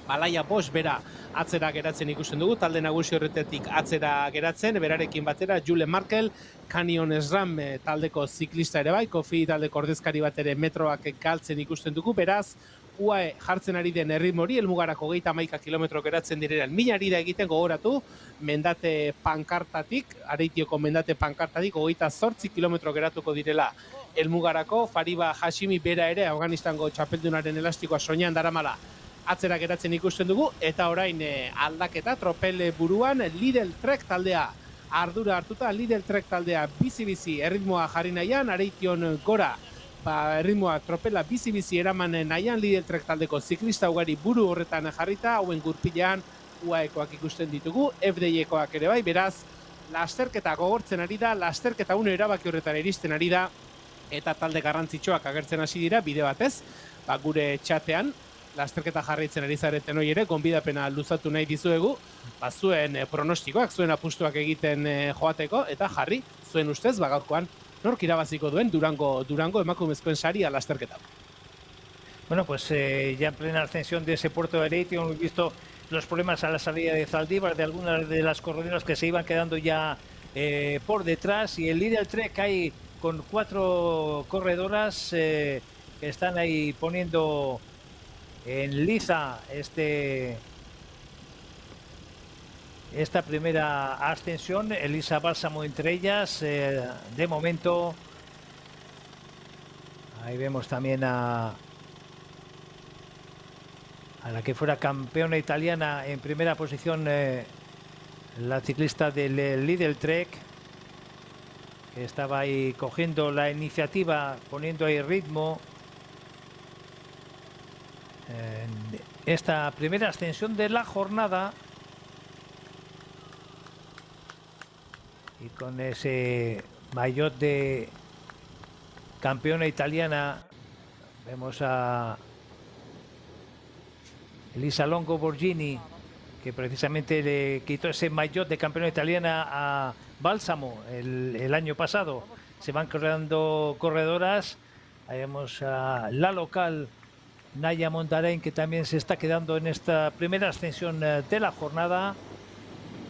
Balaia Bosch bera atzera geratzen ikusten dugu, talde nagusi horretetik atzera geratzen, berarekin batera Julen Markel, Canyon SRAM taldeko ziklista ere bai, Kofi taldeko ordezkari bat ere metroak galtzen ikusten dugu, beraz, UAE jartzen ari den erritmo hori, helmugarako 31 kilometro geratzen direnean, minari da egiten gogoratu, mendate pankartatik, Areitioko mendate pankartatik, 28 kilometro geratuko direla helmugarako, Fariba Hashimi bera ere, Afganistango txapeldunaren elastikoa soinean daramala, atzera geratzen ikusten dugu, eta orain aldaketa tropel buruan Lidl Trek taldea ardura hartuta, Lidl Trek taldea bizi-bizi erritmoa jarri nahian, Areition gora erritmoa tropela bizi-bizi eraman nahian, Lidl Trek taldeko ziklista ugari buru horretan jarrita, hauen gurpilean UAEkoak ikusten ditugu, FDI-ekoak ere bai, beraz, lasterketa gogortzen ari da, lasterketa une erabaki horretan iristen ari da, eta talde garrantzitsuak agertzen hasi dira, bide batez, gure txatean, lasterketa jarraitzen ari zareten hori ere, gonbidapena luzatu nahi dizuegu, zuen pronostikoak, zuen apustuak egiten joateko, eta jarri, zuen ustez, gaurkoan, nork irabaziko duen Durango emakumezkoen saria lasterketa. Bueno, pues ya en plena ascensión de ese puerto de Areiti hemos visto los problemas a la salida de Zaldívar, de algunas de las corredoras que se iban quedando ya por detrás, y el Lidl Trek hay con 4 corredoras que están ahí poniendo en liza esta primera ascensión. Elisa Bálsamo entre ellas, de momento. Ahí vemos también a a la que fuera campeona italiana en primera posición, la ciclista del Lidl Trek, que estaba ahí cogiendo la iniciativa, poniendo ahí ritmo en esta primera ascensión de la jornada. Y con ese maillot de campeona italiana vemos a Elisa Longo Borghini, que precisamente le quitó ese maillot de campeona italiana a Bálsamo el año pasado. Se van creando corredoras. Ahí vemos a la local Naya Mondarain, que también se está quedando en esta primera ascensión de la jornada.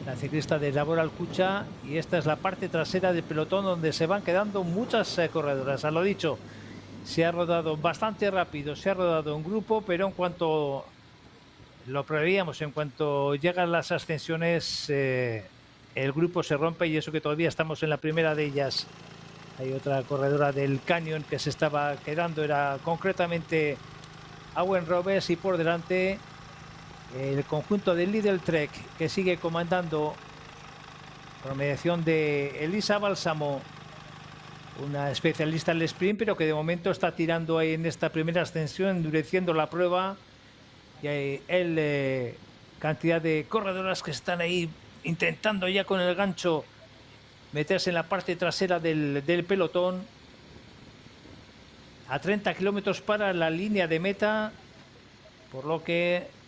La ciclista de Laboral Cucha, y esta es la parte trasera del pelotón donde se van quedando muchas corredoras. A lo dicho, se ha rodado bastante rápido, se ha rodado en grupo, pero en cuanto lo preveíamos, en cuanto llegan las ascensiones, el grupo se rompe, y eso que todavía estamos en la primera de ellas. Hay otra corredora del Canyon que se estaba quedando, era concretamente Owen Robes, y por delante el conjunto del Lidl Trek, que sigue comandando por mediación de Elisa Bálsamo, una especialista en el sprint, pero que de momento está tirando ahí en esta primera ascensión, endureciendo la prueba. Y hay cantidad de corredoras que están ahí intentando ya con el gancho meterse en la parte trasera del pelotón. A 30 kilómetros para la línea de meta, por lo que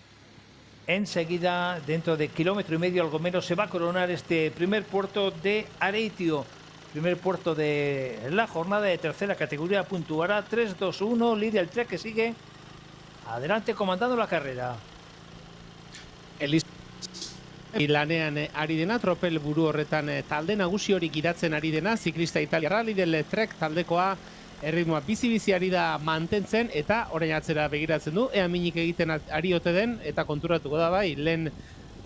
enseguida, dentro de kilómetro y medio, algo menos, se va a coronar este primer puerto de Areitio, primer puerto de la jornada de tercera categoría. Puntuará 3-2-1, Lidl Trek, que sigue adelante comandando la carrera. Lanean ari dena, tropel buru horretan talde nagusi hori giratzen ari dena, ziklista italiarra, Lidl Trek taldekoa erritmoa bizi ari da mantentzen, eta orain atzera begiratzen du, ea minik egiten ari ote den, eta konturatuko da bai, lehen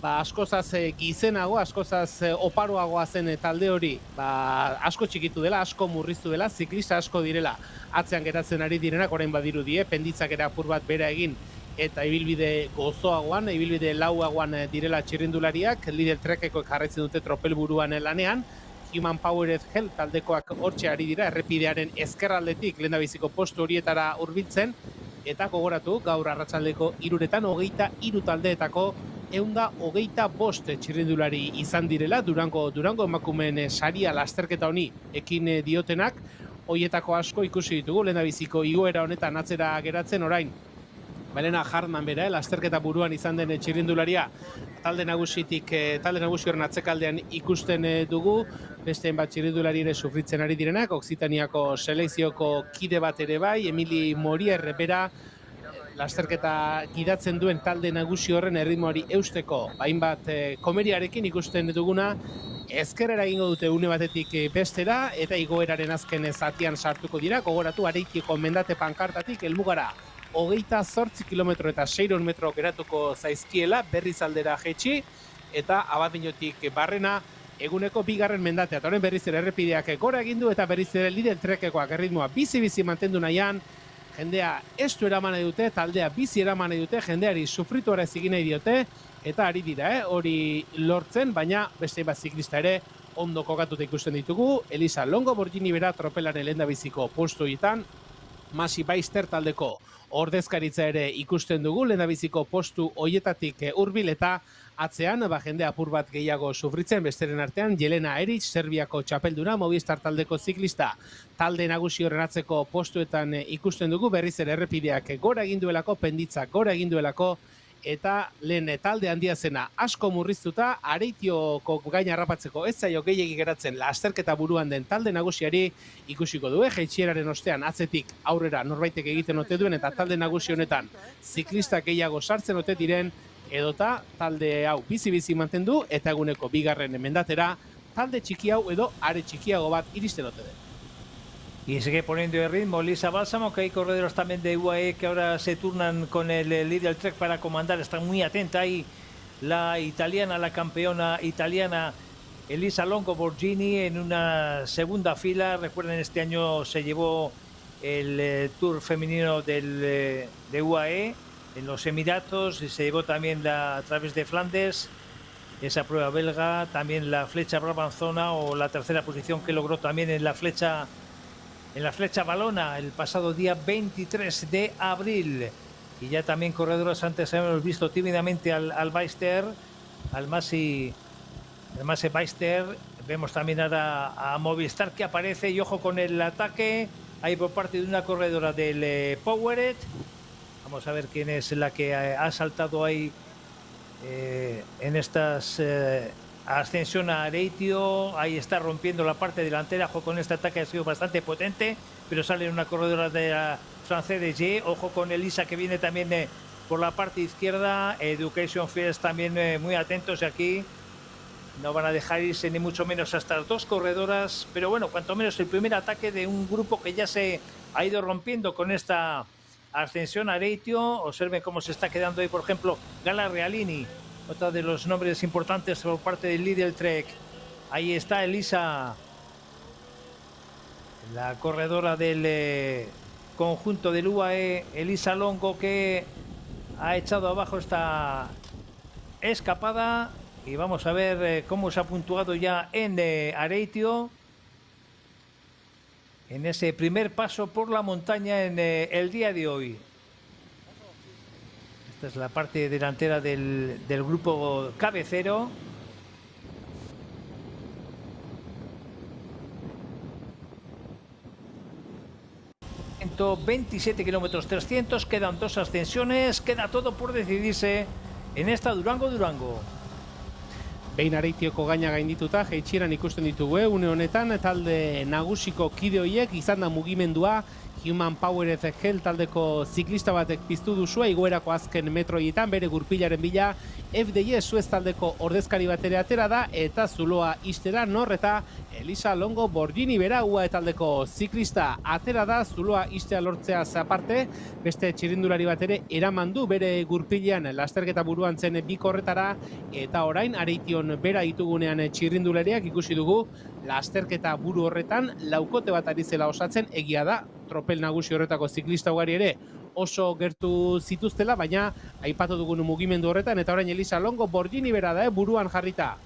askozaz gizenago, askozaz oparoagoa zen talde hori, asko txikitu dela, asko murriztu dela, ziklista asko direla, atzean geratzen ari direnak, orain badiru die, penditzak era apur bat bera egin, eta ibilbide gozoagoan, ibilbide lauagoan direla txirrindulariak. Lidl Trekeko jarraitzen dute tropel buruan lanean, Human Powered Health taldekoak hortxe ari dira, errepidearen ezkerraldetik lehendabiziko postu horietara hurbiltzen, eta gogoratu, gaur arratsaldeko 3:00 23 taldeetako 125 txirrindulari izan direla, Durango emakumeen saria lasterketa honi ekin diotenak, hoietako asko ikusi ditugu, lehendabiziko igoera honetan atzera geratzen orain. Balena Hartman bera, lasterketa buruan izan den txirrindularia, talde nagusi horren atzekaldean ikusten dugu, beste bat txirrindulari ere sufritzen ari direnak, Oksitaniako selekzioko kide bat ere bai, Emili Morier bera, lasterketa gidatzen duen talde nagusi horren erritmoari eusteko, hainbat komeriarekin ikusten duguna, ezkerrera egingo dute une batetik bestera, eta igoeraren azken zatian sartuko dira, gogoratu Areitieko mendate pankartatik helmugara 28 kilometro eta 600 metro geratuko zaizkiela, berriz aldera jetxi, eta Abadiñotik barrena eguneko 2. mendatea, eta horren berriz ere errepideak gora egin du, eta berriz ere Lidl Trekekoak erritmoa bizi mantendu nahian, jendea estu eraman nahi dute, taldea bizi eraman nahi dute, jendeari sufrituara ez egin nahi diote, eta ari dira, hori lortzen, baina beste bat ziklista ere ondo kokatuta ikusten ditugu. Elisa Longo Borghini bera tropelaren lehendabiziko postu horietan, Masi Baister taldeko ordezkaritza ere ikusten dugu, lehendabiziko postu hoietatik hurbil, eta atzean jende apur bat gehiago sufritzen, besteren artean Jelena Eric, Serbiako txapelduna, Movistar taldeko ziklista, talde nagusi horren atzeko postuetan ikusten dugu, berriz ere errepideak gora egin duelako, penditzak gora egin duelako, eta lehen talde handia zena asko murriztuta, Areitioko gaina harrapatzeko ez zaio gehiegi geratzen lasterketa buruan den talde nagusiari ikusiko du, jaitsieraren ostean atzetik aurrera norbaitek egiten ote duen, eta talde nagusi honetan ziklistak gehiago sartzen ote diren, edota talde hau bizi mantendu, eta eguneko 2. mendatera talde txiki hau edo are txikiago bat iristen ote den. Y sigue poniendo el ritmo Elisa Bálsamo, que hay corredores también de UAE que ahora se turnan con el Lidl Trek para comandar. Está muy atenta ahí la italiana, la campeona italiana Elisa Longo Borghini en una segunda fila. Recuerden, este año se llevó el Tour femenino de UAE en los Emiratos, y se llevó también a través de Flandes esa prueba belga, también la flecha brabanzona, o la tercera posición que logró también en la flecha balona el pasado día 23 de abril. Y ya también corredores, antes hemos visto tímidamente al Beister, al Masi Beister. Vemos también ahora a Movistar que aparece, y ojo con el ataque ahí por parte de una corredora del Powered. Vamos a ver quién es la que ha saltado ahí en estas ascensión a Areitio. Ahí está rompiendo la parte delantera. Ojo con este ataque, ha sido bastante potente, pero sale una corredora de la francés de G. Ojo con Elisa, que viene también por la parte izquierda. Education First también muy atentos, y aquí no van a dejar irse ni mucho menos a estas dos corredoras, pero bueno, cuanto menos el primer ataque de un grupo que ya se ha ido rompiendo con esta ascensión a Areitio. Observen cómo se está quedando ahí, por ejemplo, Gala Realini, otro de los nombres importantes por parte del Lidl Trek. Ahí está Elisa, la corredora del conjunto del UAE, Elisa Longo, que ha echado abajo esta escapada. Y vamos a ver cómo se ha puntuado ya en Areitio, en ese primer paso por la montaña en el día de hoy. Esta es la parte delantera del grupo cabecero. 127 kilómetros 300, quedan dos ascensiones, queda todo por decidirse en esta Durango. Behin Areitioko gaina gaindituta, jaitsieran ikusten ditugu une honetan, talde nagusiko kide horiek izan da mugimendua. Human Powered Health taldeko ziklista batek piztu duzua igoerako azken metroietan bere gurpilaren bila. FDI Suez taldeko ordezkari bat ere atera da, eta zuloa ixtera nor eta Elisa Longo Borgini bera UAE taldeko ziklista atera da, zuloa ixtea lortzeaz aparte, beste txirrindulari bat ere eraman du bere gurpilean lasterketa buruan zen bikorretara, eta orain Areition bera ditugunean txirrindulariak ikusi dugu lasterketa buru horretan laukote bat ari zela osatzen. Egia da, tropel nagusi horretako ziklista ugari ere oso gertu zituztela, baina aipatu dugun mugimendu horretan, eta orain Elisa Longo Borgini bera da, buruan jarrita.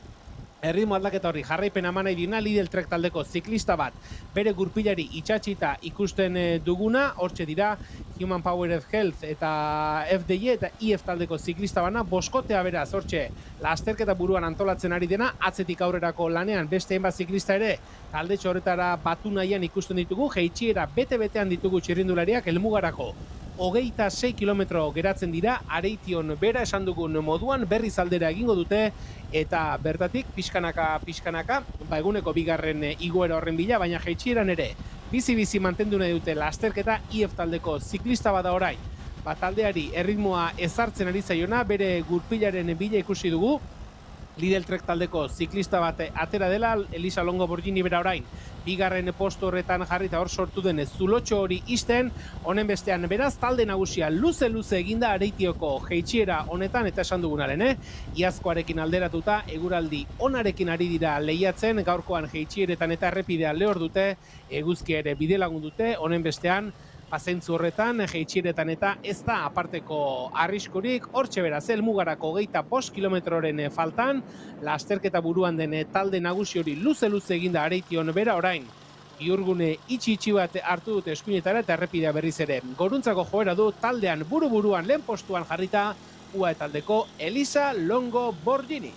Erritmo aldaketa horri jarraipen eman nahi dina Lidl Trek taldeko ziklista bat bere gurpilari itxatxita ikusten duguna. Hortxe dira Human Powered Health eta FDI eta IF taldeko ziklista bana, boskotea beraz hortxe lasterketa buruan antolatzen ari dena. Atzetik aurrerako lanean beste hainbat ziklista ere taldetxo horretara batu nahian ikusten ditugu. Jaitsiera bete-betean ditugu txirrindulariak, helmugarako 26 kilometro geratzen dira. Areition bera esan dugun moduan berriz aldera egingo dute, eta bertatik pixkanaka eguneko bigarren igoera horren bila, baina jaitsieran ere bizi mantendu nahi dute lasterketa. IF taldeko ziklista bada orain, taldeari erritmoa ezartzen ari zaiona, bere gurpilaren bila ikusi dugu. Lidl Trek taldeko ziklista bat atera dela, Elisa Longo Borgini bera orain bigarren postu horretan jarrita, hor sortu den zulotxo hori isten. Honen bestean beraz talde nagusia luze eginda Areitioko jaitsiera honetan, eta esan dugunaren, iazkoarekin alderatuta eguraldi onarekin ari dira lehiatzen. Gaurkoan jaitsieretan eta errepidea lehor dute, eguzkia ere bide lagun dute. Honen bestean pasentzu horretan, jaitsieretan eta ez da aparteko arriskurik. Hortxe beraz, helmugarako 25 kilometroren faltan, lasterketa buruan den talde nagusi hori luze eginda Areition bera orain. Biurgune itxi bat hartu dute eskuinetara, eta errepidea berriz ere goruntzako joera du, taldean buruan lehen postuan jarrita UAE taldeko Elisa Longo Borgini.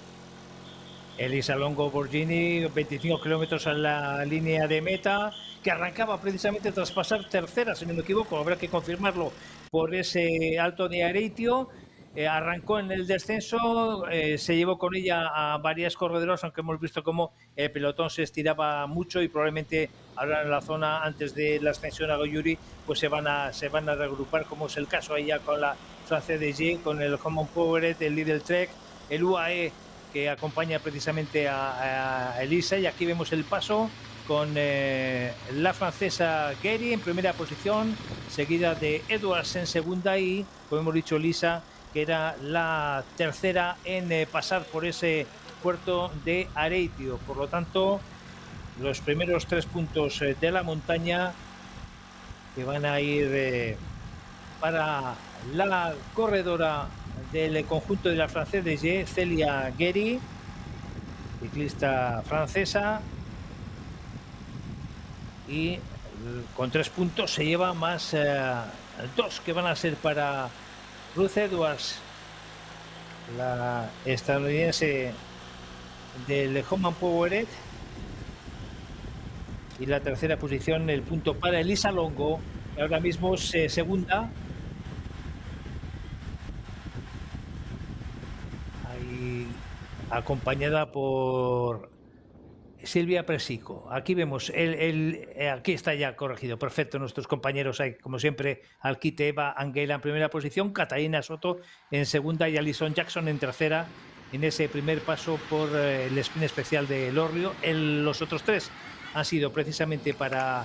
Elisa Longo Borgini, 25 kilómetros a la línea de meta, que arrancaba precisamente tras pasar tercera, si no me equivoco, habrá que confirmarlo, por ese alto de Areitio. Arrancó en el descenso, se llevó con ella a varias corredoras, aunque hemos visto cómo el pelotón se estiraba mucho, y probablemente ahora en la zona antes de la ascensión a Goyuri pues se van a reagrupar, como es el caso ahí ya con la francés de G, con el Human Powered, el Lidl Trek, el UAE, que acompaña precisamente a Elisa. Y aquí vemos el paso con la francesa Gary en primera posición, seguida de Edwards en segunda, y, como hemos dicho, Elisa, que era la tercera en pasar por ese puerto de Areitio. Por lo tanto, los primeros 3 puntos de la montaña que van a ir para la corredora del conjunto de la francesa de G, Celia Guéry, ciclista francesa, y con 3 puntos se lleva más 2 que van a ser para Ruth Edwards, la estadounidense del Homan Powered, y la tercera posición, el punto para Elisa Longo, que ahora mismo es segunda. Ahí, acompañada por Silvia Presico. Aquí vemos, aquí está ya corregido, perfecto, nuestros compañeros hay, como siempre, al quite. Eva Anguela en primera posición, Catalina Soto en segunda y Alison Jackson en tercera, en ese primer paso por el sprint especial de Lorrio. Los otros 3 han sido precisamente para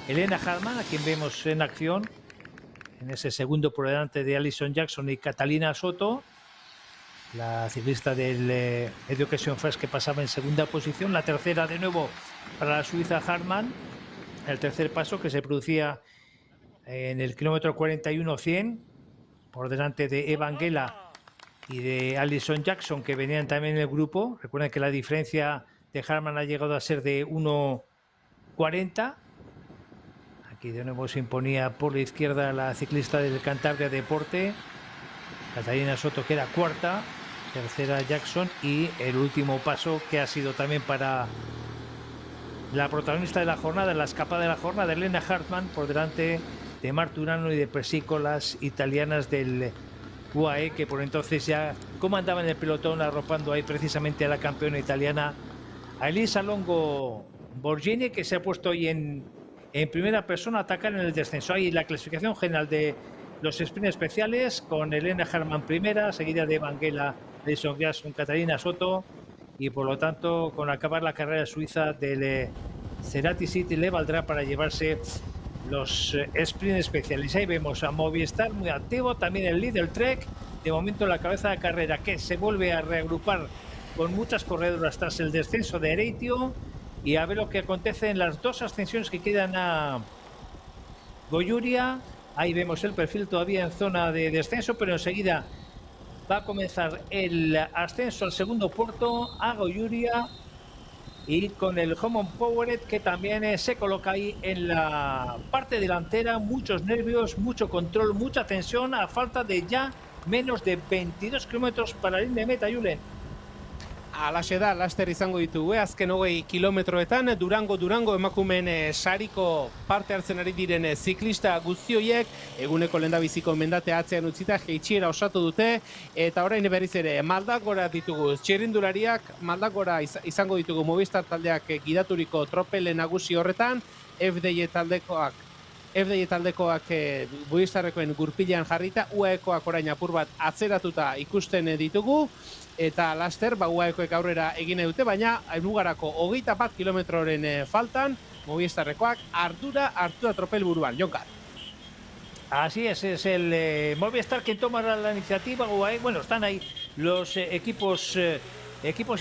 Elena Hartmann, a quien vemos en acción, en ese segundo por delante de Alison Jackson y Catalina Soto, la ciclista del Education First, que pasaba en segunda posición. La tercera de nuevo para la suiza Hartmann, el tercer paso que se producía en el kilómetro 41-100 por delante de Eva Anguela y de Alison Jackson, que venían también en el grupo. Recuerden que la diferencia de Hartmann ha llegado a ser de 1:40. Aquí de nuevo se imponía por la izquierda la ciclista del Cantabria Deporte. Catalina Soto queda cuarta, tercera Jackson, y el último paso que ha sido también para la protagonista de la jornada, la escapada de la jornada, Elena Hartmann, por delante de Marturano y de Presico, las italianas del UAE, que por entonces ya comandaban el pelotón, arropando ahí precisamente a la campeona italiana, a Elisa Longo Borghini, que se ha puesto hoy en primera persona a atacar en el descenso. Ahí la clasificación general de los sprints especiales, con Elena Hartmann primera, seguida de Banguela, Alison Jackson, Catalina Soto, y por lo tanto, con acabar la carrera suiza del Cerati City, le valdrá para llevarse los sprints especiales. Ahí vemos a Movistar muy activo, también el líder Trek, de momento la cabeza de carrera, que se vuelve a reagrupar con muchas corredoras tras el descenso de Ereitio, y a ver lo que acontece en las 2 ascensiones que quedan a Goiuria. Ahí vemos el perfil todavía en zona de descenso, pero enseguida va a comenzar el ascenso al segundo puerto, a Goiuria, y con el Homan Powered, que también se coloca ahí en la parte delantera. Muchos nervios, mucho control, mucha tensión, a falta de ya menos de 22 kilómetros para el línea de meta, Julen. Alaxe da, laster izango ditugu, azken 20 kilometroetan, Durango emakumeen sariko parte hartzen ari diren ziklista guzti horiek, eguneko lehendabiziko mendatea atzean utzita, jeitsiera osatu dute, eta orain berriz ere Maldagora ditugu txirrindulariak, Maldagora izango ditugu Movistar taldeak gidaturiko tropele nagusi horretan, FDI taldekoak Movistarrekoen gurpilean jarrita, UAEkoak orain apur bat atzeratuta ikusten ditugu, eta laster, UAEkoek aurrera egine dute, baina helmugarako 21 kilometroren faltan, Movistarrekoak ardura tropel buruan. Jonkar. Así es el Movistar quien toma la iniciativa. UAE, bueno, están ahí los equipos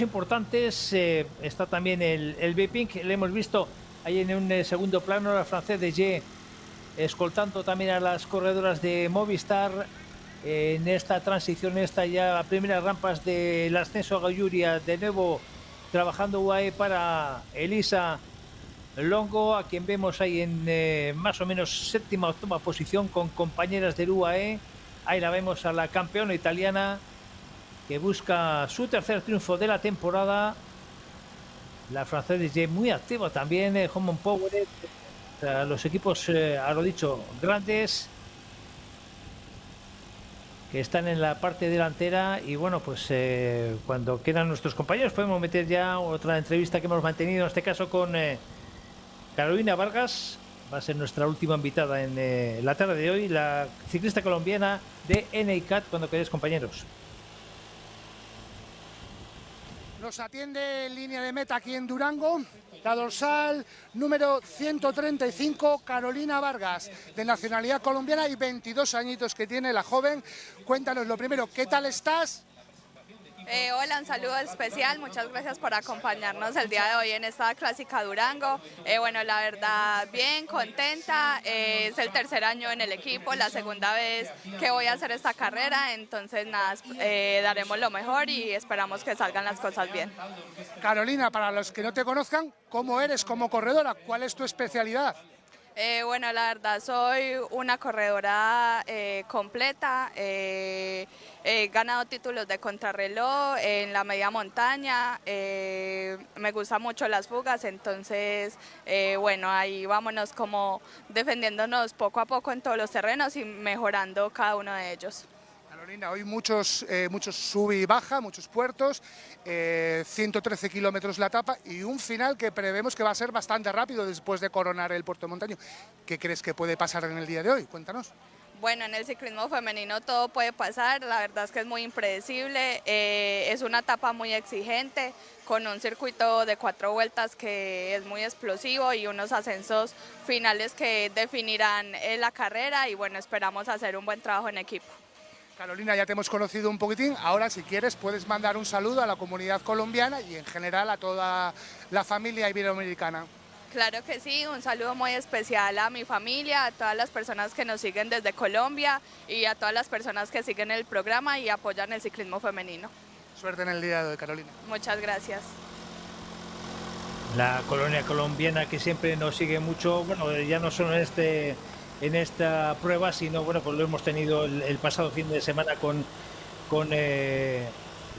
importantes. Está también el B-Pink, le hemos visto ahí en un segundo plano, la francés de G, escoltando también a las corredoras de Movistar en esta transición, esta ya primeras rampas del ascenso a Goiuria. De nuevo trabajando UAE para Elisa Longo, a quien vemos ahí en más o menos séptima o octava posición con compañeras del UAE. Ahí la vemos a la campeona italiana, que busca su tercer triunfo de la temporada. La francesa muy activa también, Homan Powered, los equipos, a lo dicho, grandes, que están en la parte delantera. Y bueno, pues cuando quedan nuestros compañeros podemos meter ya otra entrevista que hemos mantenido, en este caso con Carolina Vargas. Va a ser nuestra última invitada en la tarde de hoy, la ciclista colombiana de NICAT. Cuando queréis, compañeros. Nos atiende en línea de meta aquí en Durango la dorsal número 135, Carolina Vargas, de nacionalidad colombiana y 22 añitos que tiene la joven. Cuéntanos lo primero, ¿qué tal estás? Hola, un saludo especial, muchas gracias por acompañarnos el día de hoy en esta clásica Durango. Bueno, la verdad, bien contenta, es el tercer año en el equipo, la segunda vez que voy a hacer esta carrera, entonces nada, daremos lo mejor y esperamos que salgan las cosas bien. Carolina, para los que no te conozcan, ¿cómo eres como corredora? ¿Cuál es tu especialidad? Bueno, la verdad soy una corredora completa, he ganado títulos de contrarreloj en la media montaña, me gustan mucho las fugas, entonces bueno, ahí vámonos como defendiéndonos poco a poco en todos los terrenos y mejorando cada uno de ellos. Carolina, hoy muchos sub y baja, muchos puertos, 113 kilómetros la etapa y un final que prevemos que va a ser bastante rápido después de coronar el Puerto Montaño. ¿Qué crees que puede pasar en el día de hoy? Cuéntanos. Bueno, en el ciclismo femenino todo puede pasar, la verdad es que es muy impredecible, es una etapa muy exigente, con un circuito de 4 vueltas que es muy explosivo y unos ascensos finales que definirán la carrera y bueno, esperamos hacer un buen trabajo en equipo. Carolina, ya te hemos conocido un poquitín, ahora si quieres puedes mandar un saludo a la comunidad colombiana y en general a toda la familia iberoamericana. Claro que sí, un saludo muy especial a mi familia, a todas las personas que nos siguen desde Colombia y a todas las personas que siguen el programa y apoyan el ciclismo femenino. Suerte en el día de hoy, Carolina. Muchas gracias. La colonia colombiana que siempre nos sigue mucho, bueno, ya no solo en esta prueba, sino bueno, pues lo hemos tenido el pasado fin de semana con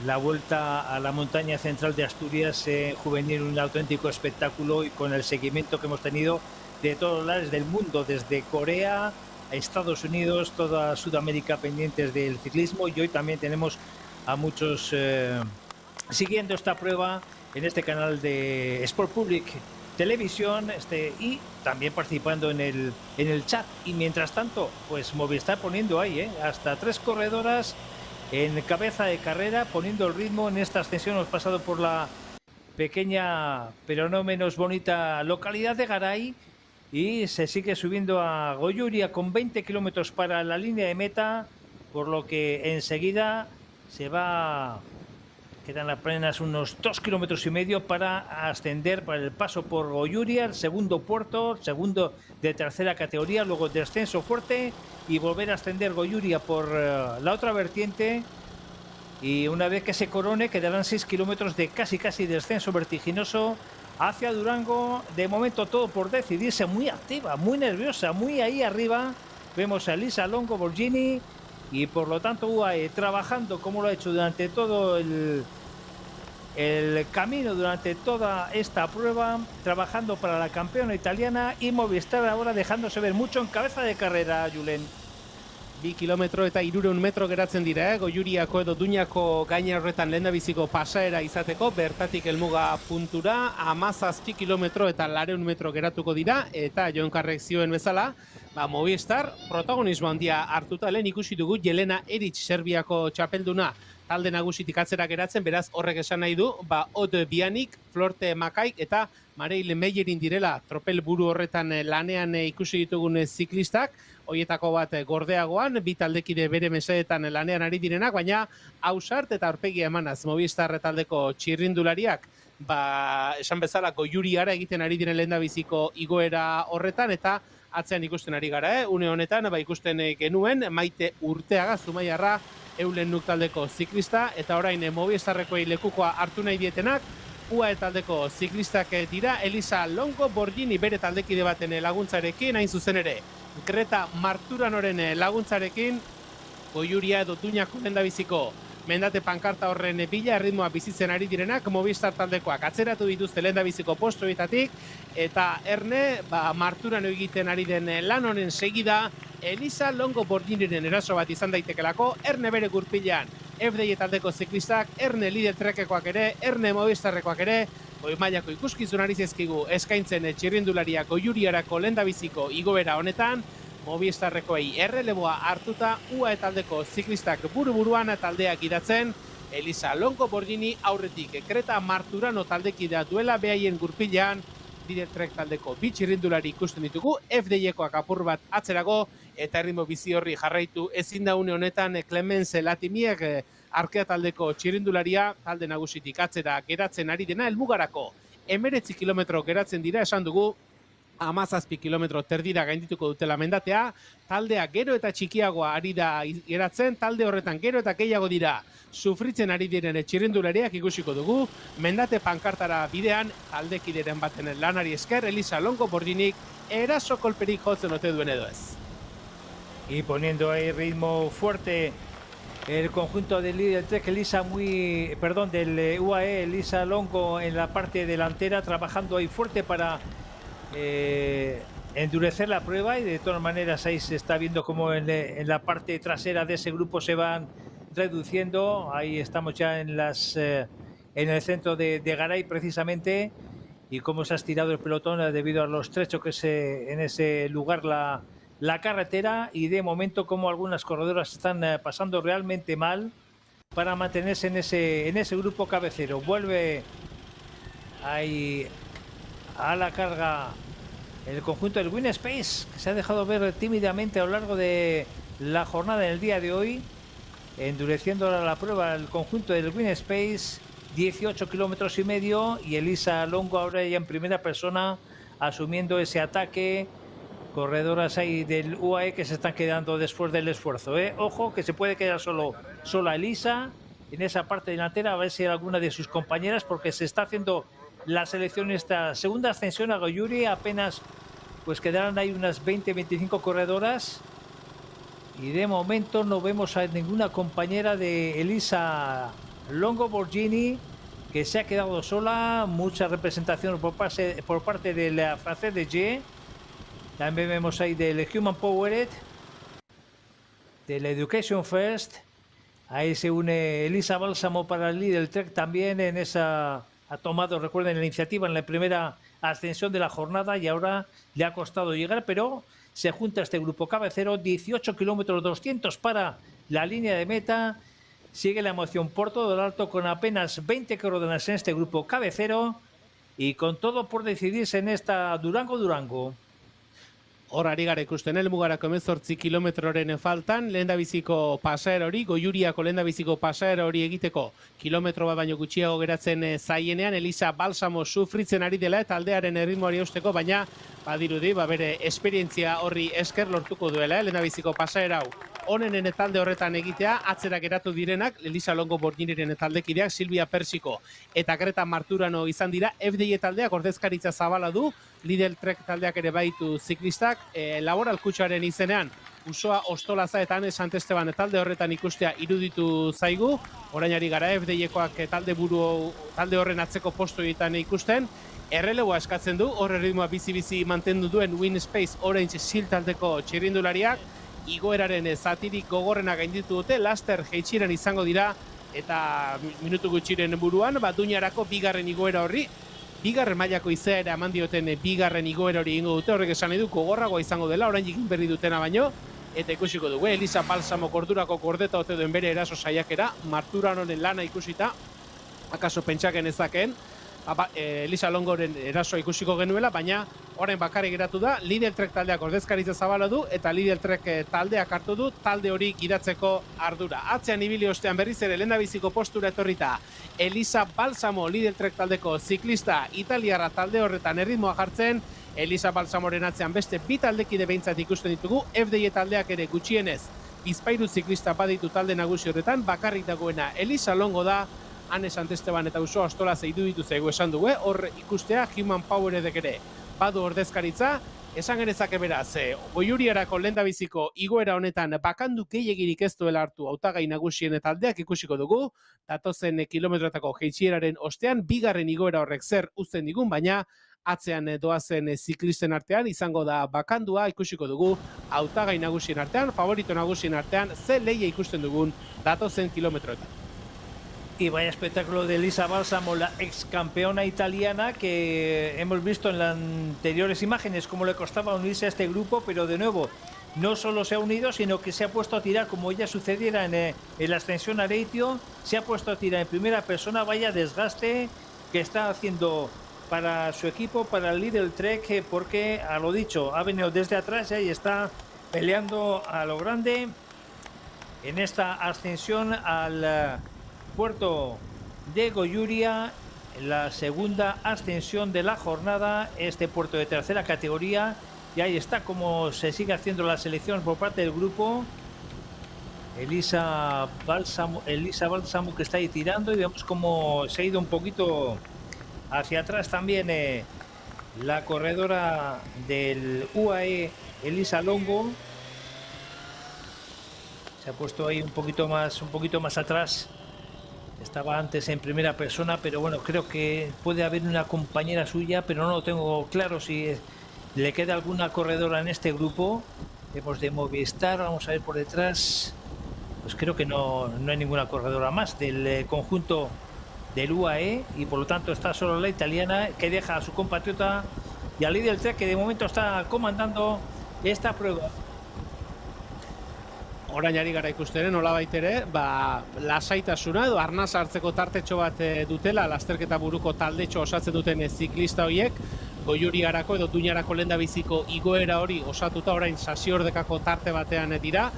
la vuelta a la montaña central de Asturias juvenil, un auténtico espectáculo y con el seguimiento que hemos tenido de todos los lados del mundo, desde Corea a Estados Unidos, toda Sudamérica pendientes del ciclismo y hoy también tenemos a muchos siguiendo esta prueba en este canal de Sport Public Televisión y también participando en el chat. Y mientras tanto, pues Movistar poniendo ahí hasta 3 corredoras en cabeza de carrera, poniendo el ritmo en esta ascensión. Hemos pasado por la pequeña, pero no menos bonita localidad de Garay y se sigue subiendo a Goiuria con 20 kilómetros para la línea de meta, por lo que enseguida se va. Quedan apenas unos 2,5 kilómetros para ascender para el paso por Goiuria, el segundo puerto, segundo de tercera categoría, luego descenso fuerte y volver a ascender Goiuria por la otra vertiente. Y una vez que se corone quedarán 6 kilómetros de casi descenso vertiginoso hacia Durango. De momento todo por decidirse, muy activa, muy nerviosa, muy ahí arriba. Vemos a Elisa Longo Borghini. Y por lo tanto UAE trabajando como lo ha hecho durante todo el camino, durante toda esta prueba, trabajando para la campeona italiana y Movistar ahora dejándose ver mucho en cabeza de carrera, Julen. 2 kilometro eta 300 metro geratzen dira, Goiuriako edo Duñako gaina horretan lehendabiziko pasaera izateko, bertatik helmuga puntura, 17 kilometro eta 400 metro geratuko dira, eta Jonkarrek zioen bezala, Movistar protagonismo handia hartuta lehen ikusi dugu Jelena Eric Serbiako txapelduna talde nagusitik atzera geratzen, beraz horrek esan nahi du, Ode Bianik, Florte Makaik eta Mareile Meyerin direla tropel buru horretan lanean ikusi ditugun ziklistak, hoietako bat gordeagoan, bi taldekide bere mesedetan lanean ari direnak, baina ausart eta aurpegia emanaz Movistar taldeko txirrindulariak, esan bezala Goiuriara egiten ari diren lehendabiziko igoera horretan, eta atzean ikusten ari gara, une honetan, ikusten genuen, Maite Urteaga, Zumaiarra, Eulen Nuk taldeko ziklista, eta orain Movistarrekoei lekukoa hartu nahi dietenak, UAE taldeko ziklistak dira, Elisa Longo Borghini bere taldekide baten laguntzarekin, hain zuzen ere, Greta Marturanoren laguntzarekin, Goiuria edo Duñako lehendabiziko mendate pankarta horren bila erritmoa bizitzen ari direnak, Movistar taldekoak atzeratu dituzte lehendabiziko postuetatik, eta Erne, Marturano egiten ari den lan honen segida, Elisa Longo Borghiniren eraso bat izan daitekelako, Erne bere gurpilan, FDI taldeko ziklistak, Erne lider trekekoak ere, Erne Movistarrekoak ere, goi mailako ikuskizun ari zezkigu eskaintzen txirrindularia Goiuriarako lehendabiziko igoera honetan, Movistarrekoei erreleboa hartuta UAE taldeko ziklistak buru-buruan taldeak idatzen, Elisa Longo Borghini aurretik Greta Marturano taldekidea duela behaien gurpilean, Diretrek taldeko bi txirrindulari ikusten ditugu, FDI-ekoak apur bat atzerago, eta erritmo bizi horri jarraitu ezin da une honetan Clemens Latimiek Arkea taldeko txirrindularia talde nagusitik atzera geratzen ari dena helmugarako 19 kilometro geratzen dira, esan dugu 17 kilometro terdira gaindituko dutela mendatea, taldea gero eta txikiagoa ari da geratzen, talde horretan gero eta gehiago dira sufritzen ari diren txirrindulariak ikusiko dugu, mendate pankartara bidean, taldekideren baten lanari esker, Elisa Longo Borginik eraso kolperik jotzen ote duen edo ez. Y poniendo ahí ritmo fuerte el conjunto del líder Trek, del UAE, Elisa Longo en la parte delantera, trabajando ahí fuerte para endurecer la prueba, y de todas maneras ahí se está viendo como en la parte trasera de ese grupo se van reduciendo. Ahí estamos ya en el centro de Garay precisamente, y cómo se ha estirado el pelotón debido a los trechos que es en ese lugar la carretera, y de momento como algunas corredoras están pasando realmente mal para mantenerse en ese grupo cabecero. Vuelve ahí a la carga el conjunto del Win Space, que se ha dejado ver tímidamente a lo largo de la jornada en el día de hoy, endureciendo la prueba el conjunto del Win Space, 18 kilómetros y medio, y Elisa Longo ahora ya en primera persona asumiendo ese ataque. Corredoras ahí del UAE que se están quedando después del esfuerzo, ¿eh? Ojo, que se puede quedar sola Elisa en esa parte delantera, a ver si hay alguna de sus compañeras, porque se está haciendo la selección en esta segunda ascensión a Goyuri. Apenas pues quedarán ahí unas 20-25 corredoras, y de momento no vemos a ninguna compañera de Elisa Longo Borgini, que se ha quedado sola. Mucha representación por parte del francés de G. También vemos ahí del Human Powered, del Education First. Ahí se une Elisa Bálsamo para el Lidl Trek también. Ha tomado, recuerden, la iniciativa en la primera ascensión de la jornada, y ahora le ha costado llegar, pero se junta este grupo cabecero. 18 kilómetros 200 para la línea de meta. Sigue la emoción por todo el alto, con apenas 20 corredores en este grupo cabecero, y con todo por decidirse en esta Durango. Hor ari gara ikusten helmugarako 18 kilometroren faltan, lehendabiziko pasaera hori, Goiuriako lehendabiziko pasaera hori egiteko kilometro bat baino gutxiago geratzen zaienean, Elisa Bálsamo sufritzen ari dela eta aldearen erritmoari eusteko, baina badirudi bere esperientzia horri esker lortuko duela, lehendabiziko pasaera hau. Honenen talde horretan egitea, atzera geratu direnak, Elisa Longo Borginiren taldekideak, Silvia Persiko eta Greta Marturano izan dira. FDI taldeak ordezkaritza zabala du, Lidl Trek taldeak ere baitu ziklistak, Laboral Kutxaren izenean, Usoa Ostolaza eta Ane Santesteban talde horretan ikustea iruditu zaigu. Orainari gara FDI-ekoak talde horren atzeko postoietan ikusten. Errelegoa eskatzen du, horre ritmoa bizi-bizi mantendu duen Win Space Orange Shield taldeko txirrindulariak. Igoeraren zatirik gogorrena gainditu dute, laster jeitxiran izango dira, eta minutu gutxiren buruan, Duñarako bigarren igoera horri, bigarren mailako izaera eman dioten bigarren igoera hori ingo dute, horrek esan edu gogorragoa izango dela, orain jikin berri dutena baino, eta ikusiko dugu, Elisa Bálsamo kordurako kordeta ote duen bere eraso saiakera, Marturanoren lana ikusita, akaso pentsaken ezakeen, Elisa Longoren erasoa ikusiko genuela, baina orain bakarrik geratu da, Lidl Trek taldeak ordezkaritza zabala du, eta Lidl Trek taldeak hartu du, talde hori gidatzeko ardura. Atzean ibili ostean berriz ere lehendabiziko postura etorrita, Elisa Bálsamo, Lidl Trek taldeko ziklista italiarra talde horretan erritmoa jartzen, Elisa Bálsamoren atzean beste bi taldekide behintzat ikusten ditugu, FDI taldeak ere gutxienez, bizpairu ziklista baditu talde nagusi horretan, bakarrik dagoena Elisa Longo da, Ane Santesteban eta Usoa Ostolaza iruditu zaigu esan dugu, hor ikustea Human Poweredek ere badu ordezkaritza, esan genezake beraz, Goiuriarako lehendabiziko igoera honetan bakandu gehiagirik ez duela hartu hautagai nagusien taldeak ikusiko dugu, datozen kilometrotako jeitsieraren ostean, bigarren igoera horrek zer uzten digun, baina atzean doazen ziklisten artean izango da bakandua, ikusiko dugu hautagai nagusien artean, favorito nagusien artean, ze lehia ikusten dugun datozen kilometroetan. Y vaya espectáculo de Elisa Bálsamo, la ex campeona italiana, que hemos visto en las anteriores imágenes cómo le costaba unirse a este grupo, pero de nuevo no solo se ha unido, sino que se ha puesto a tirar, como ya sucediera en la ascensión a Leitio, se ha puesto a tirar en primera persona. Vaya desgaste que está haciendo para su equipo, para el Lidl Trek, porque, a lo dicho, ha venido desde atrás y está peleando a lo grande. en esta ascensión al puerto de Goiuria, la segunda ascensión de la jornada, este puerto de tercera categoría. Y ahí está como se sigue haciendo la selección por parte del grupo. Elisa Bálsamo que está ahí tirando, y vemos como se ha ido un poquito hacia atrás también la corredora del UAE, Elisa Longo. Se ha puesto ahí un poquito más atrás. Estaba antes en primera persona, pero bueno, creo que puede haber una compañera suya, pero no lo tengo claro si le queda alguna corredora en este grupo. Vemos de Movistar, vamos a ver por detrás. Pues creo que no hay ninguna corredora más del conjunto del UAE, y por lo tanto está solo la italiana, que deja a su compatriota y al líder del trek, que de momento está comandando esta prueba. Orain ari gara ikusten, nolabait ere, lasaitasuna edo arnasa hartzeko tartetxo bat dutela, lasterketa buruko taldetxo osatzen duten ziklista horiek, Goiuriarako edo Duñarako lehendabiziko igoera hori osatuta orain sasiordekako tarte batean dira.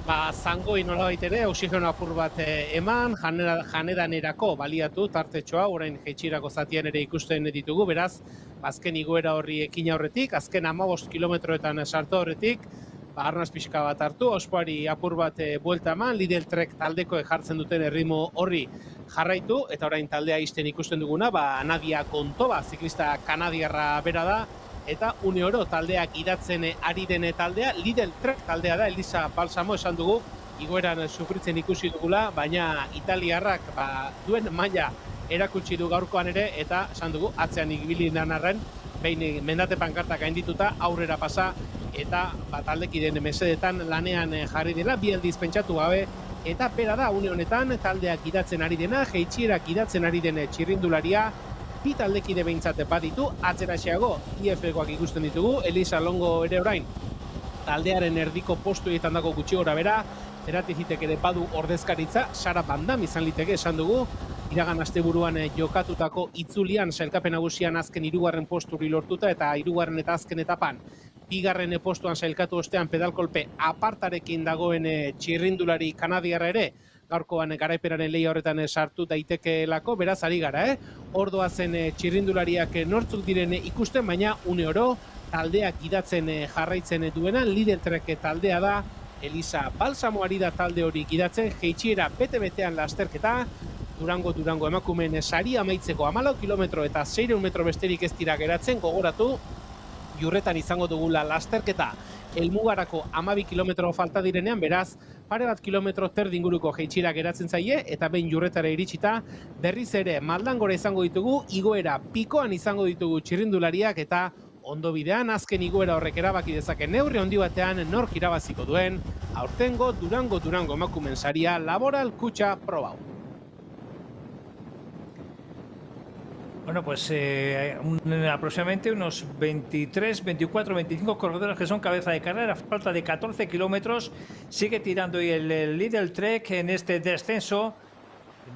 Zangoi nolabait ere, oxigeno apur bat eman, janedanerako baliatu tartetxoa, orain jeitsirako zatian ere ikusten ditugu, beraz, azken igoera horri ekin aurretik, azken 15 kilometroetan sartu horretik, arnaz pixka bat hartu, ospoari apur bat buelta eman, Lidl Trek taldeko jartzen duten erritmo horri jarraitu, eta orain taldea isten ikusten duguna, Nadia Kontova, ziklista kanadiarra bera da, eta une oro taldeak idatzen ari den taldea, Lidl Trek taldea da, Elisa Bálsamo esan dugu, igoeran sufritzen ikusi dugula, baina italiarrak duen maila erakutsi du gaurkoan ere, eta esan dugu, atzean ibili arren, behin mendate pankartak gaindituta aurrera pasa, eta taldekideen mesedetan lanean jarri dela, bi aldiz pentsatu gabe, eta bera da, une honetan, taldeak idatzen ari dena, jeitsierak idatzen ari den txirrindularia, bi taldekide behintzat baditu, atzeraxeago, IF-koak ikusten ditugu, Elisa Longo ere orain, taldearen erdiko postuetan dago gutxi gora bera, Zeratizitek ere badu ordezkaritza, Sara Bandam izan liteke esan dugu, iragan asteburuan jokatutako itzulian sailkapen nagusian azken 3. posturi lortuta, eta 3. eta azken etapan 2. postuan sailkatu ostean pedalkolpe apartarekin dagoen txirrindulari kanadiarra ere, gaurkoan garaipenaren lehia horretan sartu daitekeelako, beraz ari gara, ordoa zen txirrindulariak nortzuk diren ikusten, baina une oro taldeak idatzen jarraitzen duena, Lidl Trek taldea da, Elisa Bálsamo ari da talde hori gidatzen, jeitsiera bete-betean lasterketa, Durango emakumeen sari amaitzeko 14 kilometro eta 600 metro besterik ez dira geratzen, gogoratu, Jurretan izango dugula lasterketa, helmugarako 12 kilometro falta direnean, beraz, pare bat kilometro terdi inguruko jeitsiera geratzen zaie, eta behin Jurretara iritsita, berriz ere Maldangora izango ditugu, igoera pikoan izango ditugu txirrindulariak, eta ondo bidean azken igoera horrek erabaki dezake neurri handi batean nork irabaziko duen, aurtengo Durango emakumeen saria Laboral Kutxa Probau. Bueno, pues aproximadamente unos 23, 24, 25 corredores que son cabeza de carrera, falta de 14 kilómetros, sigue tirando y el Lidl Trek en este descenso.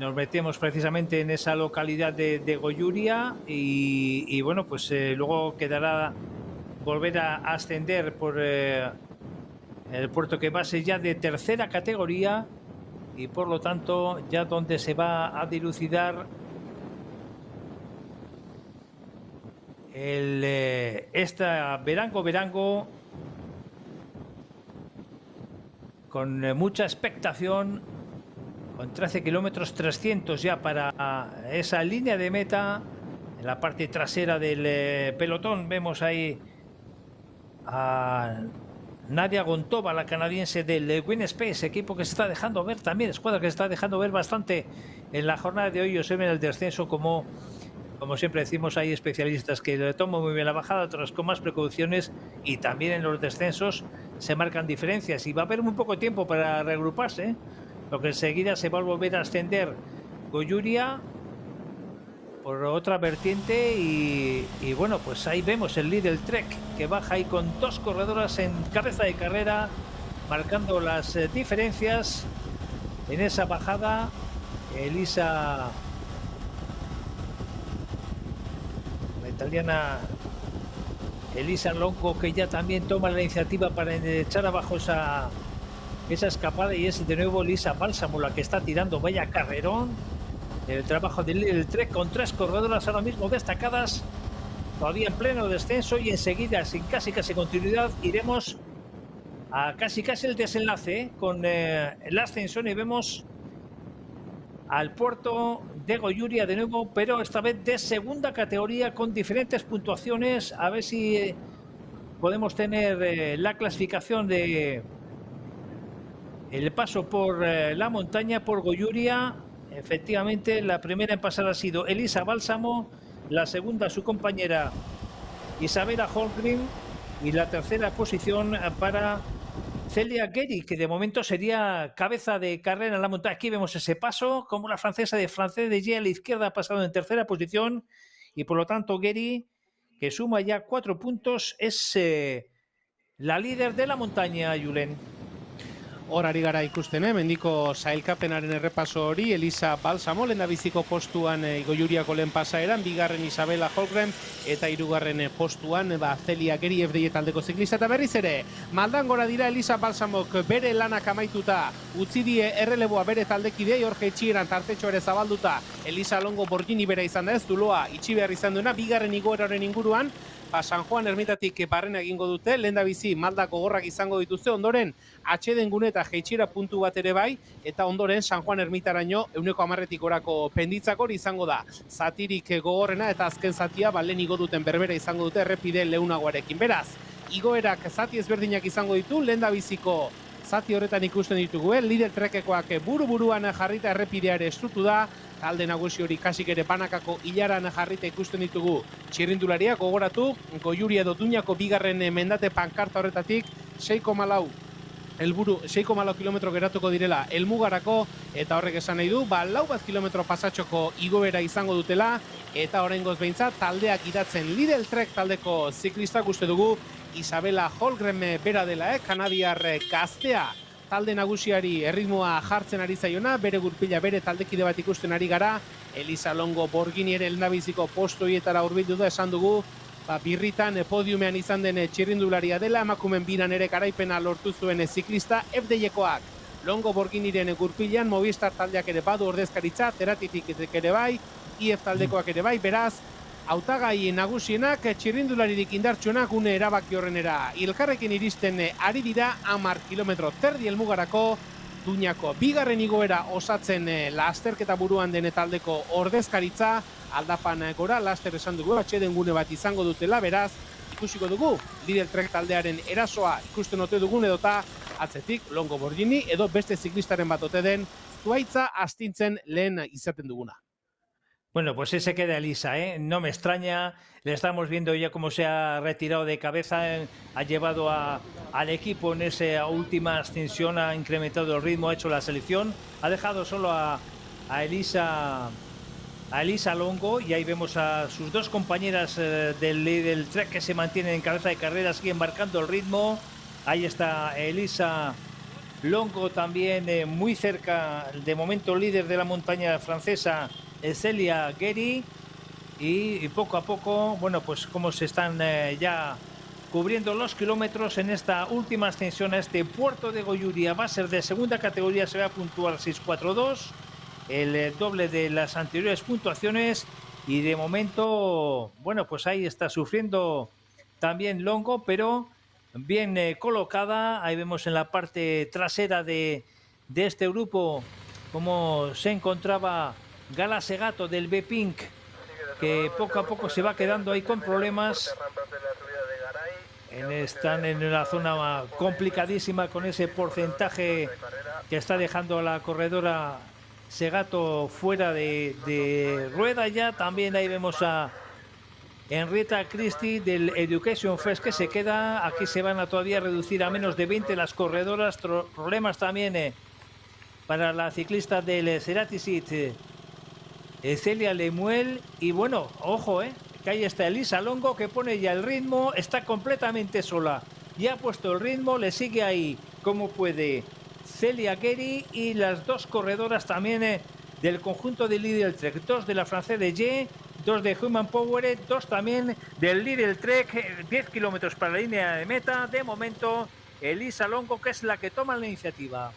Nos metemos precisamente en esa localidad de Goiuria y bueno, pues luego quedará volver a ascender por el puerto que va a ser ya de tercera categoría, y por lo tanto ya donde se va a dilucidar esta Verango con mucha expectación, con 13 kilómetros 300 ya para esa línea de meta. En la parte trasera del pelotón vemos ahí a Nadia Kontova, la canadiense del Winspace, equipo que se está dejando ver también, escuadra que se está dejando ver bastante en la jornada de hoy. Os ven el descenso, como siempre decimos, hay especialistas que le toman muy bien la bajada, otros con más precauciones, y también en los descensos se marcan diferencias y va a haber muy poco tiempo para regruparse, lo que enseguida se va a volver a ascender Goiuria por otra vertiente y bueno, pues ahí vemos el Lidl Trek que baja ahí con 2 corredoras en cabeza de carrera, marcando las diferencias en esa bajada. Italiana Elisa Longo, que ya también toma la iniciativa para echar abajo esa escapada y es de nuevo Elisa Bálsamo la que está tirando. Vaya carrerón. El trabajo de Lidl Trek con 3 corredoras ahora mismo destacadas, todavía en pleno descenso, y enseguida, sin casi continuidad, iremos a casi el desenlace con la ascensión y vemos al puerto de Goiuria de nuevo, pero esta vez de segunda categoría con diferentes puntuaciones. A ver si podemos tener la clasificación de el paso por la montaña, por Goiuria. Efectivamente, la primera en pasar ha sido Elisa Bálsamo, la segunda su compañera Isabella Holmgren y la tercera posición para Celia Guéry, que de momento sería cabeza de carrera en la montaña. Aquí vemos ese paso, como la francesa de G a la izquierda ha pasado en tercera posición, y por lo tanto Guéry, que suma ya 4 puntos, es la líder de la montaña, Julen. Horari gara ikusten, mendiko sailkapenaren errepaso hori. Elisa Bálsamo lehendabiziko postuan Goiuriako lehen pasaeran, bigarren Isabella Holmgren eta hirugarren postuan Celia Guéry FDJ taldeko ziklista. Eta berriz ere, maldan gora dira Elisa Bálsamok bere lanak amaituta, utzi die erreleboa bere taldekidei, Jorge Etxieran tartetxo ere zabalduta. Elisa Longo Borgini bera izan da ez, Zuloa itxi behar izan duena, bigarren igoeraren inguruan. San Juan Ermitatik barrena egingo dute, lehendabizi maldak gogorrak izango dituzte, ondoren atxeden gune eta jeitxira puntu bat ere bai, eta ondoren San Juan Ermitaraino 110 orako penditzak hori izango da. Zatirik gogorrena eta azken zatia lehen igo duten berbera izango dute errepide leunagoarekin. Beraz, igoerak zati ezberdinak izango ditu, lehendabiziko zati horretan ikusten ditugu, Lidl Trekekoak buru-buruan jarrita errepidea ere estutu da, talde nagusi hori kasik ere banakako hilaran jarrita ikusten ditugu txirrindulariak. Gogoratu, Goiuria edo Duñako bigarren mendate pankarta horretatik 6,4 helburu 6,4 kilometro geratuko direla helmugarako, eta horrek esan nahi du, 4 kilometro pasatxoko igoera izango dutela, eta oraingoz behintzat taldeak idatzen Lidl Trek taldeko ziklistak uste dugu Isabella Holmgren bera dela, kanadiar gaztea talde nagusiari erritmoa jartzen ari zaiona, bere gurpila bere taldekide bat ikusten ari gara. Elisa Longo Borgini ere lehendabiziko postu hietara hurbildu da, esan dugu, birritan podiumean izan den txirrindularia dela, emakumen biran ere garaipena lortu zuen ziklista. FDJ-koak Longo Borginiren gurpilan, Movistar taldeak ere badu ordezkaritza, Ceratitik ere bai, IF taldekoak ere bai, beraz, hautagai nagusienak txirrindularirik indartsuenak gune erabaki horrenera. Elkarrekin iristen ari dira 10 kilometro terdi helmugarako. Duñako bigarren igoera osatzen lasterketa buruan den taldeko ordezkaritza. Aldapan gora, laster esan dugu, atxeden gune bat izango dutela, beraz, ikusiko dugu, Lidl Trek taldearen erasoa ikusten ote dugun edota, atzetik Longo Borgini edo beste ziklistaren bat ote den, zuaitza astintzen lehen izaten duguna. Bueno, pues ese queda Elisa, no me extraña, le estamos viendo ya cómo se ha retirado de cabeza, ha llevado al equipo en esa última ascensión, ha incrementado el ritmo, ha hecho la selección, ha dejado solo a Elisa Longo, y ahí vemos a sus dos compañeras del Trek que se mantienen en cabeza de carrera, siguen marcando el ritmo. Ahí está Elisa Longo también muy cerca, de momento líder de la montaña francesa, Celia Guéry, y poco a poco, bueno, pues como se están ya cubriendo los kilómetros en esta última ascensión a este puerto de Goiuria. Va a ser de segunda categoría, se va a puntuar 6.42, el doble de las anteriores puntuaciones, y de momento, bueno, pues ahí está sufriendo también Longo, pero bien colocada. Ahí vemos en la parte trasera de este grupo cómo se encontraba Gala Segato del B-Pink, que poco a poco se va quedando ahí con problemas. Están en una zona complicadísima con ese porcentaje que está dejando a la corredora Segato fuera de rueda ya. También ahí vemos a Henrietta Christie del Education First que se queda. Aquí se van a todavía reducir a menos de 20 las corredoras. Problemas también para la ciclista del Ceratisit, Celia Lemuel. Y bueno, ojo, que ahí está Elisa Longo, que pone ya el ritmo, está completamente sola, ya ha puesto el ritmo, le sigue ahí como puede Celia Guéry, y las dos corredoras también del conjunto de Lidl Trek, dos de la G, dos de Human Power, dos también del Lidl Trek, 10 kilómetros para la línea de meta. De momento Elisa Longo, que es la que toma la iniciativa.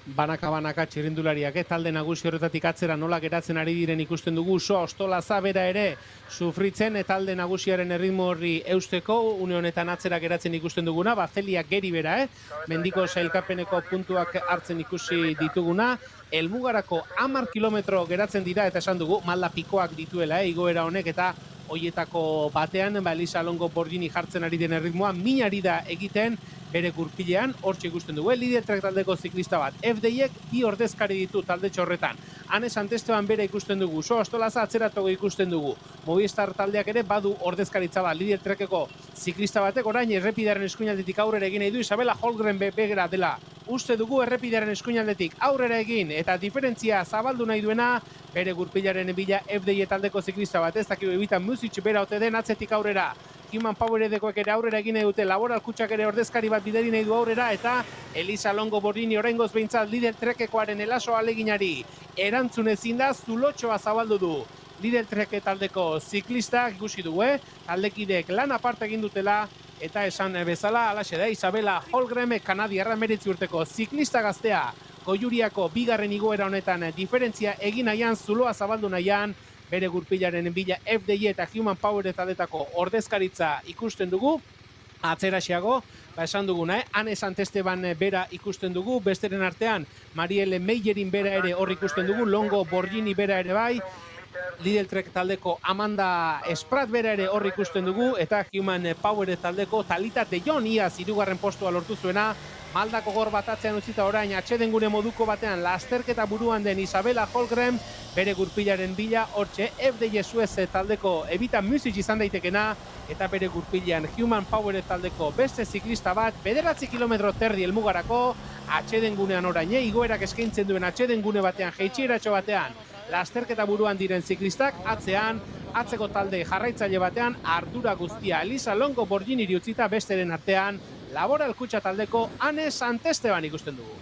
Banaka txirrindulariak talde nagusi horretatik atzera nola geratzen ari diren ikusten dugu. Ostolaza bera ere sufritzen talde nagusiaren erritmo horri eusteko, une honetan atzera geratzen ikusten duguna, Bazeliak geri bera, mendiko sailkapeneko puntuak hartzen ikusi dituguna, helmugarako 10 kilometro geratzen dira eta esan dugu malda pikoak dituela, igoera honek eta hoietako batean, Elisa Longo Borghini jartzen ari den erritmoa, minari da egiten bere gurpilean, hortxe ikusten dugu, Lidl Trek taldeko ziklista bat. FDIek bi ordezkari ditu talde txorretan. Hanez Antesteban bere ikusten dugu, Ostolaza atzeratuko ikusten dugu. Movistar taldeak ere badu ordezkaritza bat, Lidl Trekeko ziklista batek, orain errepidearen eskuinaldetik aurrera egin nahi du, Isabela Holgren begera dela. Uste dugu errepidearen eskuinaldetik aurrera egin eta diferentzia zabaldu nahi duena, bere gurpilaren bila FDI taldeko ziklista bat, ez dakigu ebitan Music bera ote den atzetik aurrera. Human Poweredekoek ere aurrera egin nahi dute, Laboral Kutxak ere ordezkari bat bideri nahi du aurrera, eta Elisa Longo Borghini oraingoz behintzat Lidl Trekekoaren elaso aleginari erantzun ezin da, zulotxoa zabaldu du Lidl Trek taldeko ziklistak, ikusi du, taldekidek lan aparte egin dutela, eta esan bezala, alaxe da, Isabela Holgren, kanadiarra 19 urteko ziklista gaztea, Goiuriako bigarren igoera honetan diferentzia egin nahian, zuloa zabaldu nahian, bere gurpilaren bila FDI eta Human Power taldetako ordezkaritza ikusten dugu, atzeraxeago, esan duguna, Hanez Antesteban bera ikusten dugu, besteren artean, Marielle Meyerin bera ere hor ikusten dugu, Longo Borghini bera ere bai, Lidl Trek taldeko Amanda Esprat bera ere hor ikusten dugu, eta Human Power taldeko Talita de Jon iaz 3. postua lortu zuena, maldako gor bat atzean utzita orain atxeden gune moduko batean lasterketa buruan den Isabela Holgren, bere gurpilaren bila, hortxe FDI Suez taldeko Evita Music izan daitekena, eta bere gurpilean Human Power taldeko beste ziklista bat, 9 kilometro terdi helmugarako, atxeden gunean orain, igoerak eskaintzen duen atxeden gune batean, jeitxieratxo batean, lasterketa buruan diren ziklistak, atzean, atzeko talde jarraitzaile batean, ardura guztia Elisa Longo Borghini utzita besteren artean, Laboral Kutxa taldeko Hanez Antesteban ikusten dugu.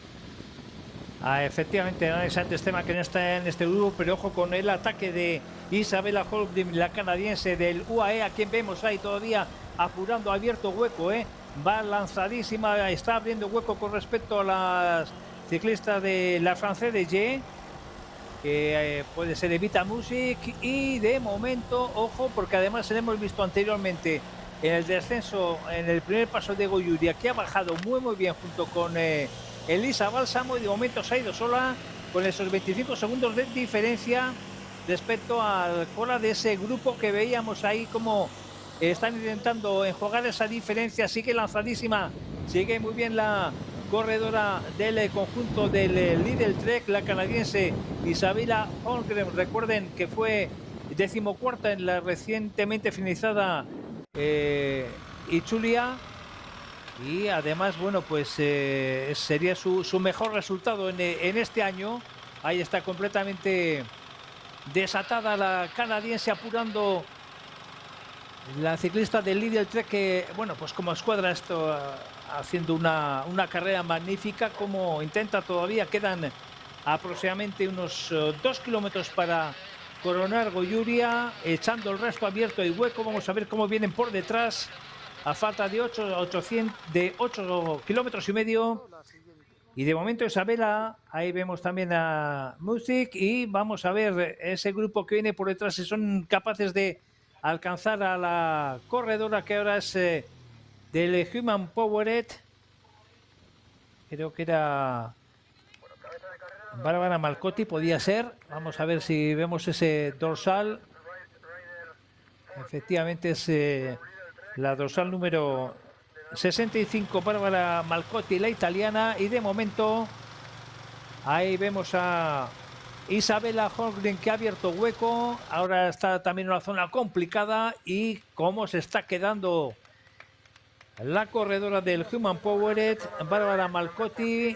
Efectivamente, Hanez Antesteban que no está en este grupo, pero ojo con el ataque de Isabela Holgren, la canadiense del UAE, a quien vemos ahí todavía apurando, abierto hueco, va lanzadísima, está abriendo hueco con respecto a las ciclistas de la francesa de G, que puede ser Evita Music, y de momento, ojo, porque además le hemos visto anteriormente en el descenso, en el primer paso de Goyuria, que ha bajado muy bien junto con Elisa Bálsamo, y de momento se ha ido sola con esos 25 segundos de diferencia respecto al cola de ese grupo que veíamos ahí como están intentando enjuagar esa diferencia. Sigue lanzadísima, sigue muy bien la corredora del conjunto del Lidl Trek, la canadiense Isabela Holgren. Recuerden que fue 14ª en la recientemente finalizada Itzulia, y además, bueno, pues sería su mejor resultado en este año. Ahí está completamente desatada la canadiense, apurando la ciclista del Lidl Trek, que, bueno, pues como escuadra esto, haciendo una carrera magnífica, como intenta todavía, quedan aproximadamente unos 2 kilómetros para coronar Goyuria, echando el resto abierto y hueco. Vamos a ver cómo vienen por detrás a falta de 8 kilómetros y medio. Y de momento Isabela, ahí vemos también a Music, y vamos a ver ese grupo que viene por detrás, si son capaces de alcanzar a la corredora que ahora es del Human Powered. Creo que era Bárbara Malcotti, podía ser. Vamos a ver si vemos ese dorsal. Efectivamente es la dorsal número 65, Bárbara Malcotti, la italiana. Y de momento ahí vemos a Isabela Holgren, que ha abierto hueco. Ahora está también en una zona complicada, y cómo se está quedando la corredora del Human Powered, Bárbara Malcotti,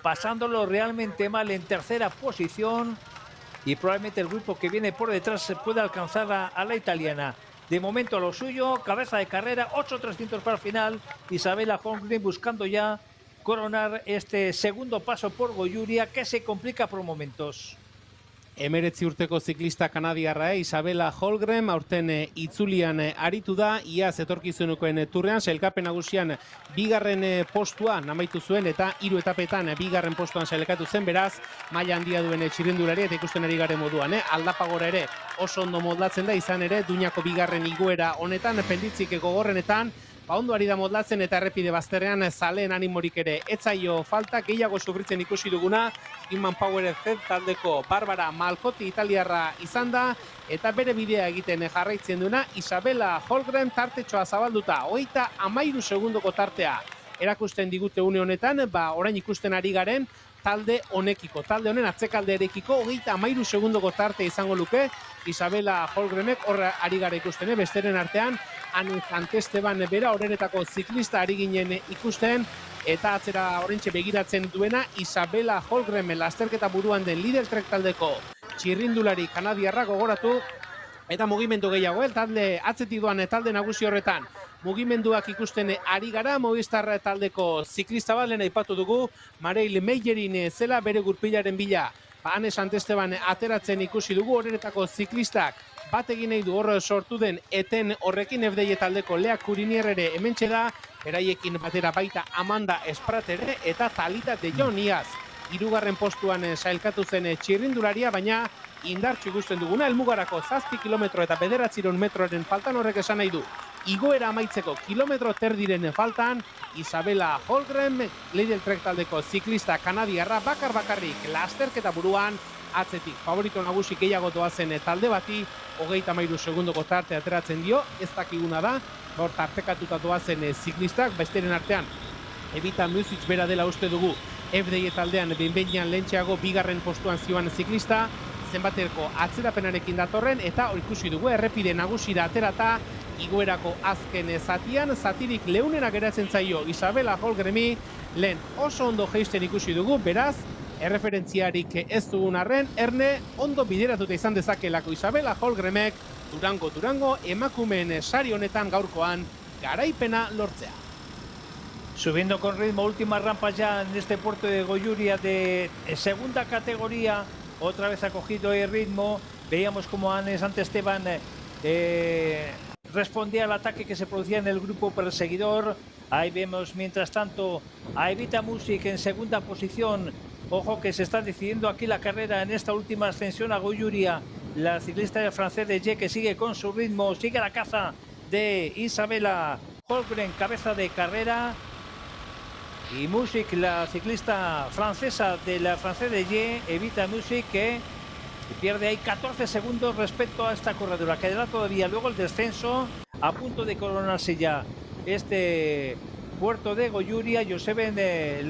pasándolo realmente mal en tercera posición, y probablemente el grupo que viene por detrás se pueda alcanzar a la italiana. De momento lo suyo, cabeza de carrera, 8.300 para el final. Isabela Holgren buscando ya coronar este segundo paso por Goyuria, que se complica por momentos. 19 urteko ziklista kanadiarra Isabela Holmgren aurten itzulian aritu da, iaz etorkizunekoen turrean, sailkapen nagusian bigarren postuan amaitu zuen eta 3 etapetan bigarren postuan sailkatu zen, beraz, maila handia duen txirrindulari eta ikusten ari garen moduan, aldapagora ere oso ondo moldatzen da, izan ere, Duñako bigarren igoera honetan, penditzik gogorrenetan, ondo ari da modlatzen eta errepide bazterrean zaleen animorik ere etzaio falta, gehiago sufritzen ikusi duguna, Inman Power Z taldeko Barbara Malcotti italiarra izan da, eta bere bidea egiten jarraitzen duena Isabela Holmgren tartetxoa zabalduta, 13 segundoko tartea erakusten digute une honetan, orain ikusten ari garen talde honekiko, talde honen atzekaldearekiko 13 segundoko tarte izango luke Isabela Holmgrenek, horra ari gara ikusten, besteren artean Ane Santesteban bera horretako ziklista ari ginen ikusten, eta atzera orentxe begiratzen duena Isabela Holmgren lasterketa buruan den Lidl Trek taldeko txirrindulari kanadiarra gogoratu, eta mugimendu gehiago, talde atzetik doan talde nagusi horretan mugimenduak ikusten ari gara, Movistar taldeko ziklista bat lehen aipatu dugu, Mareil Meyerin zela bere gurpilaren bila, Ane Santesteban ateratzen ikusi dugu, horretako ziklistak bat egin nahi du horre sortu den eten horrekin FDI taldeko Lea Curinier ere hementxe da, beraiekin batera baita Amanda Espratere eta Talita de Joniaz. 3. postuan sailkatu zen txirrindularia, baina indartsu ikusten duguna, helmugarako 7 kilometro eta 900 metroren faltan, horrek esan nahi du. Igoera amaitzeko kilometro terdiren faltan, Isabela Holmgren, Lidl Trek taldeko ziklista kanadiarra, bakarrik lasterketa buruan, atzetik favorito nagusi gehiago doazen talde bati, 33 segundoko tarte ateratzen dio, ez dakiguna da, hor tartekatuta doazen ziklistak, besteren artean, Evita Music bera dela uste dugu, FDI taldean behin-behinean lehentxeago bigarren postuan zioan ziklista, zenbateko atzerapenarekin datorren, eta ikusi dugu errepide nagusira aterata, igoerako azken zatian, zatirik leunera geratzen zaio Isabela Holmgreni, lehen oso ondo jeisten ikusi dugu, beraz, erreferentziarik ez dugun arren, erne ondo bideratuta izan dezakelako Isabela Holmgrenek Durango emakumeen sari honetan gaurkoan garaipena lortzea. Subiendo con ritmo, última rampa ya en este puerto de Goiuria de segunda categoría, otra vez ha cogido el ritmo, veíamos como Ane Santesteban respondía al ataque que se producía en el grupo perseguidor. Ahí vemos mientras tanto a Evita Music en segunda posición. Ojo que se está decidiendo aquí la carrera en esta última ascensión a Goiuria. La ciclista del francés de Ye, que sigue con su ritmo, sigue la caza de Isabela Holmgren, cabeza de carrera. Y Music, la ciclista francesa de la francés de Ye, Evita Music, que pierde ahí 14 segundos respecto a esta corredora. Quedará todavía luego el descenso, a punto de coronarse ya este puerto de Goiuria. Y se ven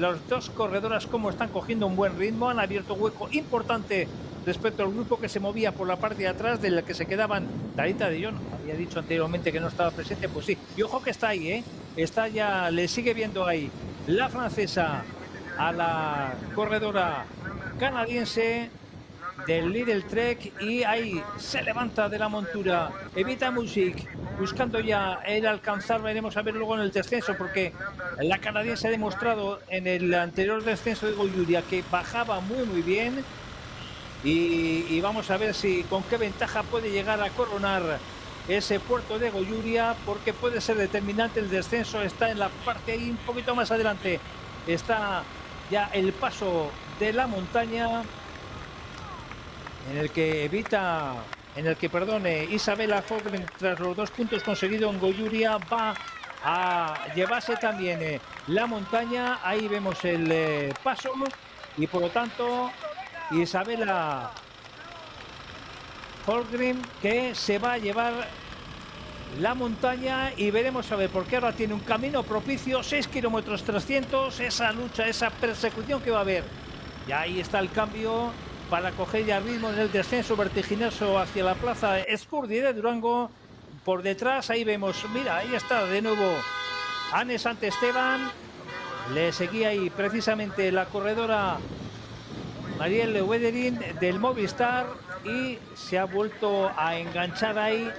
las dos corredoras como están cogiendo un buen ritmo. Han abierto hueco importante respecto al grupo que se movía por la parte de atrás, del que se quedaban Talita de Jon. Había dicho anteriormente que no estaba presente, pues sí. Y ojo que está ahí, está ya, le sigue viendo ahí la francesa a la corredora canadiense del Lidl Trek, y ahí se levanta de la montura Evita Music, buscando ya el alcanzar. Veremos a ver luego en el descenso, porque la canadiense ha demostrado en el anterior descenso de Goiuria que bajaba muy bien, y vamos a ver si con qué ventaja puede llegar a coronar ese puerto de Goiuria, porque puede ser determinante el descenso. Está en la parte ahí un poquito más adelante, está ya el paso de la montaña, en el que Isabela Holmgren, tras los 2 puntos conseguidos en Goiuria, va a llevarse también la montaña. Ahí vemos el paso, y por lo tanto Isabela Holmgren, que se va a llevar la montaña. Y veremos a ver, porque ahora tiene un camino propicio, 6 kilómetros 300, esa lucha, esa persecución que va a haber. Y ahí está el cambio para coger ya ritmo en el descenso vertiginoso hacia la plaza Escurdi de Durango. Por detrás, ahí vemos, mira, ahí está de nuevo Ane Santesteban. Le seguía ahí precisamente la corredora Marielle Wederin del Movistar, y se ha vuelto a enganchar ahí.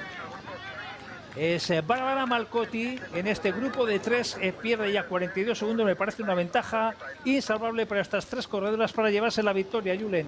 Es Barbara Malcotti en este grupo de 3, pierde ya 42 segundos, me parece una ventaja insalvable para estas 3 corredoras para llevarse la victoria, Julen.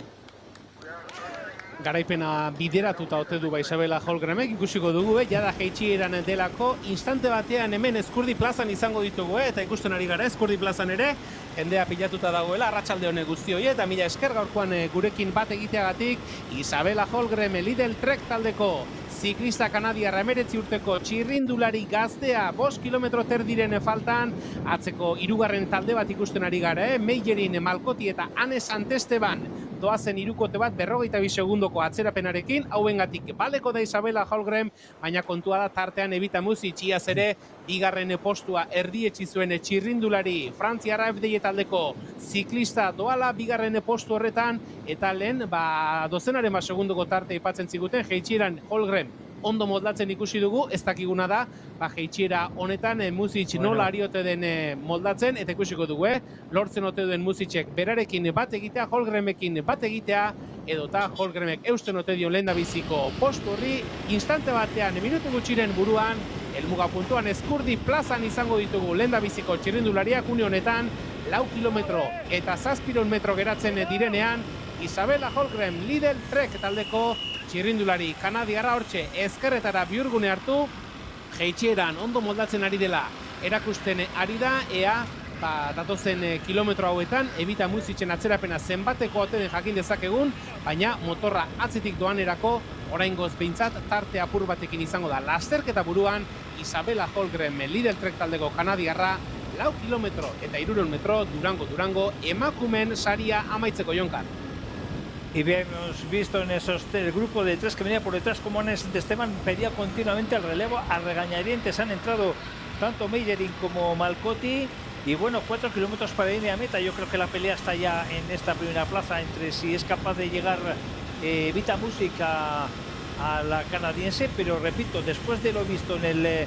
Garaipena bideratuta ote du Isabela Holmgrenek, ikusiko dugu, jada jaitsieran delako, instante batean hemen Ezkurdi plazan izango ditugu, eta ikusten ari gara Ezkurdi plazan ere, jendea pilatuta dagoela, arratsalde honek guzti hori, eta mila esker gaurkoan gurekin bat egiteagatik, Isabela Holmgren Lidl Trek taldeko ziklista kanadiarra 19 urteko txirrindulari gaztea 5 kilometro terdiren faltan, atzeko hirugarren talde bat ikusten ari gara, Meijerin, Malkoti eta Ane Santesteban doazen hirukote bat 42 segundoko atzerapenarekin, hauengatik baleko da Isabela Holmgren, baina kontua da tartean Evita Muzic iaz ere bigarren postua erdietsi zuen txirrindulari Frantziarra FDI taldeko ziklista doala bigarren postu horretan, eta lehen dozenaren segundoko tarte aipatzen ziguten, jaitsieran Holmgren ondo moldatzen ikusi dugu, ez dakiguna da, jaitsiera honetan Muzic nola ari ote den moldatzen, eta ikusiko dugu, lortzen ote duen Muzicek berarekin bat egitea, Holmgrenekin bat egitea, edota Holmgrenek eusten ote dion lehendabiziko postu horri, instante batean, minutu gutxiren buruan, helmuga puntuan Ezkurdi plazan izango ditugu lehendabiziko txirrindulariak une honetan, 4 kilometro eta 700 metro geratzen direnean, Isabela Holmgren Lidl Trek taldeko txirrindulari kanadiarra hortxe ezkerretara bihurgune hartu, jaitsieran ondo moldatzen ari dela erakusten ari da, ea datozen kilometro hauetan Evita Muzicen atzerapena zenbateko ote den jakin dezakegun, baina motorra atzetik doanerako oraingoz behintzat tarte apur batekin izango da. Lasterketa buruan Isabela Holmgren Lidl Trek taldeko kanadiarra 4 kilometro eta 300 metro Durango emakumeen saria amaitzeko Jonkar. Y hemos visto en el grupo de 3 que venía por detrás como Ane Esteban pedía continuamente el relevo a regañadientes. Han entrado tanto Meijerin como Malkoti. Y bueno, 4 kilómetros para ir a meta. Yo creo que la pelea está ya en esta primera plaza entre si es capaz de llegar Evita Muzic a la canadiense. Pero repito, después de lo visto en el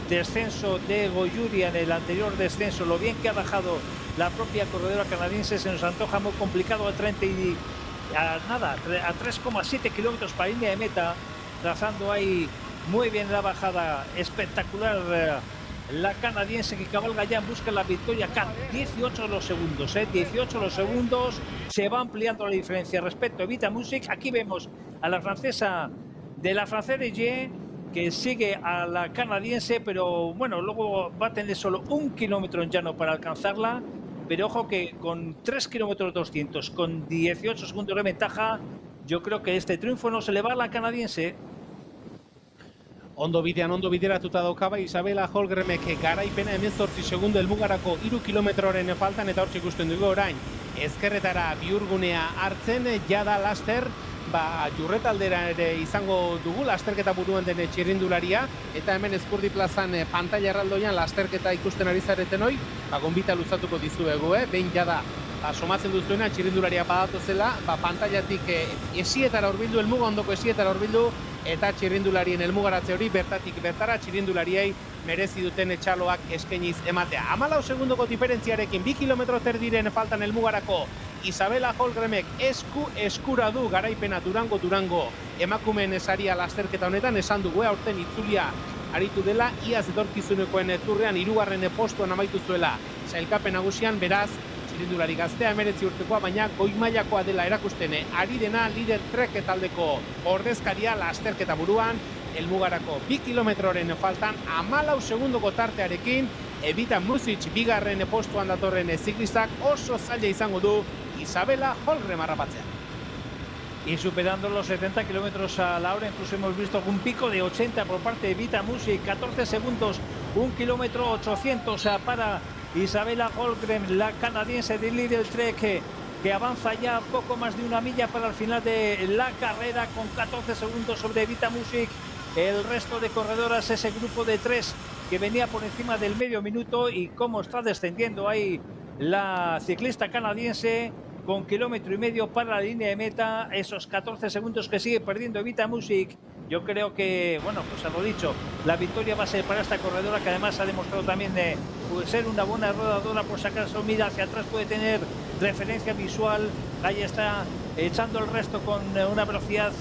descenso de Goyuria, en el anterior descenso, lo bien que ha bajado la propia corredora canadiense, se nos antoja muy complicado a 3,7 kilómetros para línea de meta, trazando ahí muy bien la bajada, espectacular la canadiense que cabalga ya en busca de la victoria. 18 los segundos, 18 los segundos, se va ampliando la diferencia respecto a Evita Muzic. Aquí vemos a la francesa de la Française que sigue a la canadiense, pero bueno, luego va a tener solo 1 kilómetro en llano para alcanzarla. Pero ojo que con 3 kilómetros 200, con 18 segundos de ventaja, yo creo que este triunfo no se le va a la canadiense. Ondo bideratuta daukaba Isabela Holmgrenek garaipena 18 segundo helmugarako 3 kilometroren faltan, eta hortxe ikusten dugu orain ezkerretara bihurgunea hartzen, jada laster jurretaldera ere izango dugu lasterketa buruan den txirrindularia, eta hemen Ezkurdi plazan pantalla erraldoian lasterketa ikusten ari zareten hoi, gonbita luzatuko dizuegu, behin jada somatzen duzuena txirrindularia badatu zela, pantailatik esietara hurbildu, helmuga ondoko esietara hurbildu, eta txirrindularien helmugaratze hori bertatik bertara txirrindulariei merezi duten txaloak eskainiz ematea. 14 segundoko diferentziarekin 2 kilometro terdiren faltan helmugarako Isabela Holmgrenek eskura du garaipena Durango emakumeen saria lasterketa honetan, esan dugu aurten itzulia aritu dela, iaz etorkizunekoen turrean 3. postuan amaitu zuela sailkapen nagusian, beraz txirrindulari gaztea 19 urtekoa, baina goi mailakoa dela erakusten ari dena Lidl Trek taldeko ordezkaria lasterketa buruan, helmugarako 2 kilometroren faltan 14 segundoko tartearekin, Evita Muzic bigarren postuan datorren ziklistak oso zaila izango du Isabela Holmgren harrapatzea. Y superando los 70 kilómetros a la hora, incluso hemos visto algún pico de 80 por parte de Evita Muzic, 14 segundos, 1 kilómetro 800 para Isabela Holmgren, la canadiense de Lidl Trek, que avanza ya poco más de 1 milla para el final de la carrera, con 14 segundos sobre Evita Muzic. El resto de corredoras, ese grupo de 3 que venía por encima del medio minuto, y cómo está descendiendo ahí la ciclista canadiense, con 1,5 kilómetros para la línea de meta, esos 14 segundos que sigue perdiendo Evita Muzic. Yo creo que, bueno, pues a lo dicho, la victoria va a ser para esta corredora, que además ha demostrado también ser una buena rodadora. Por si acaso mira hacia atrás, puede tener referencia visual. Ahí está echando el resto con una velocidad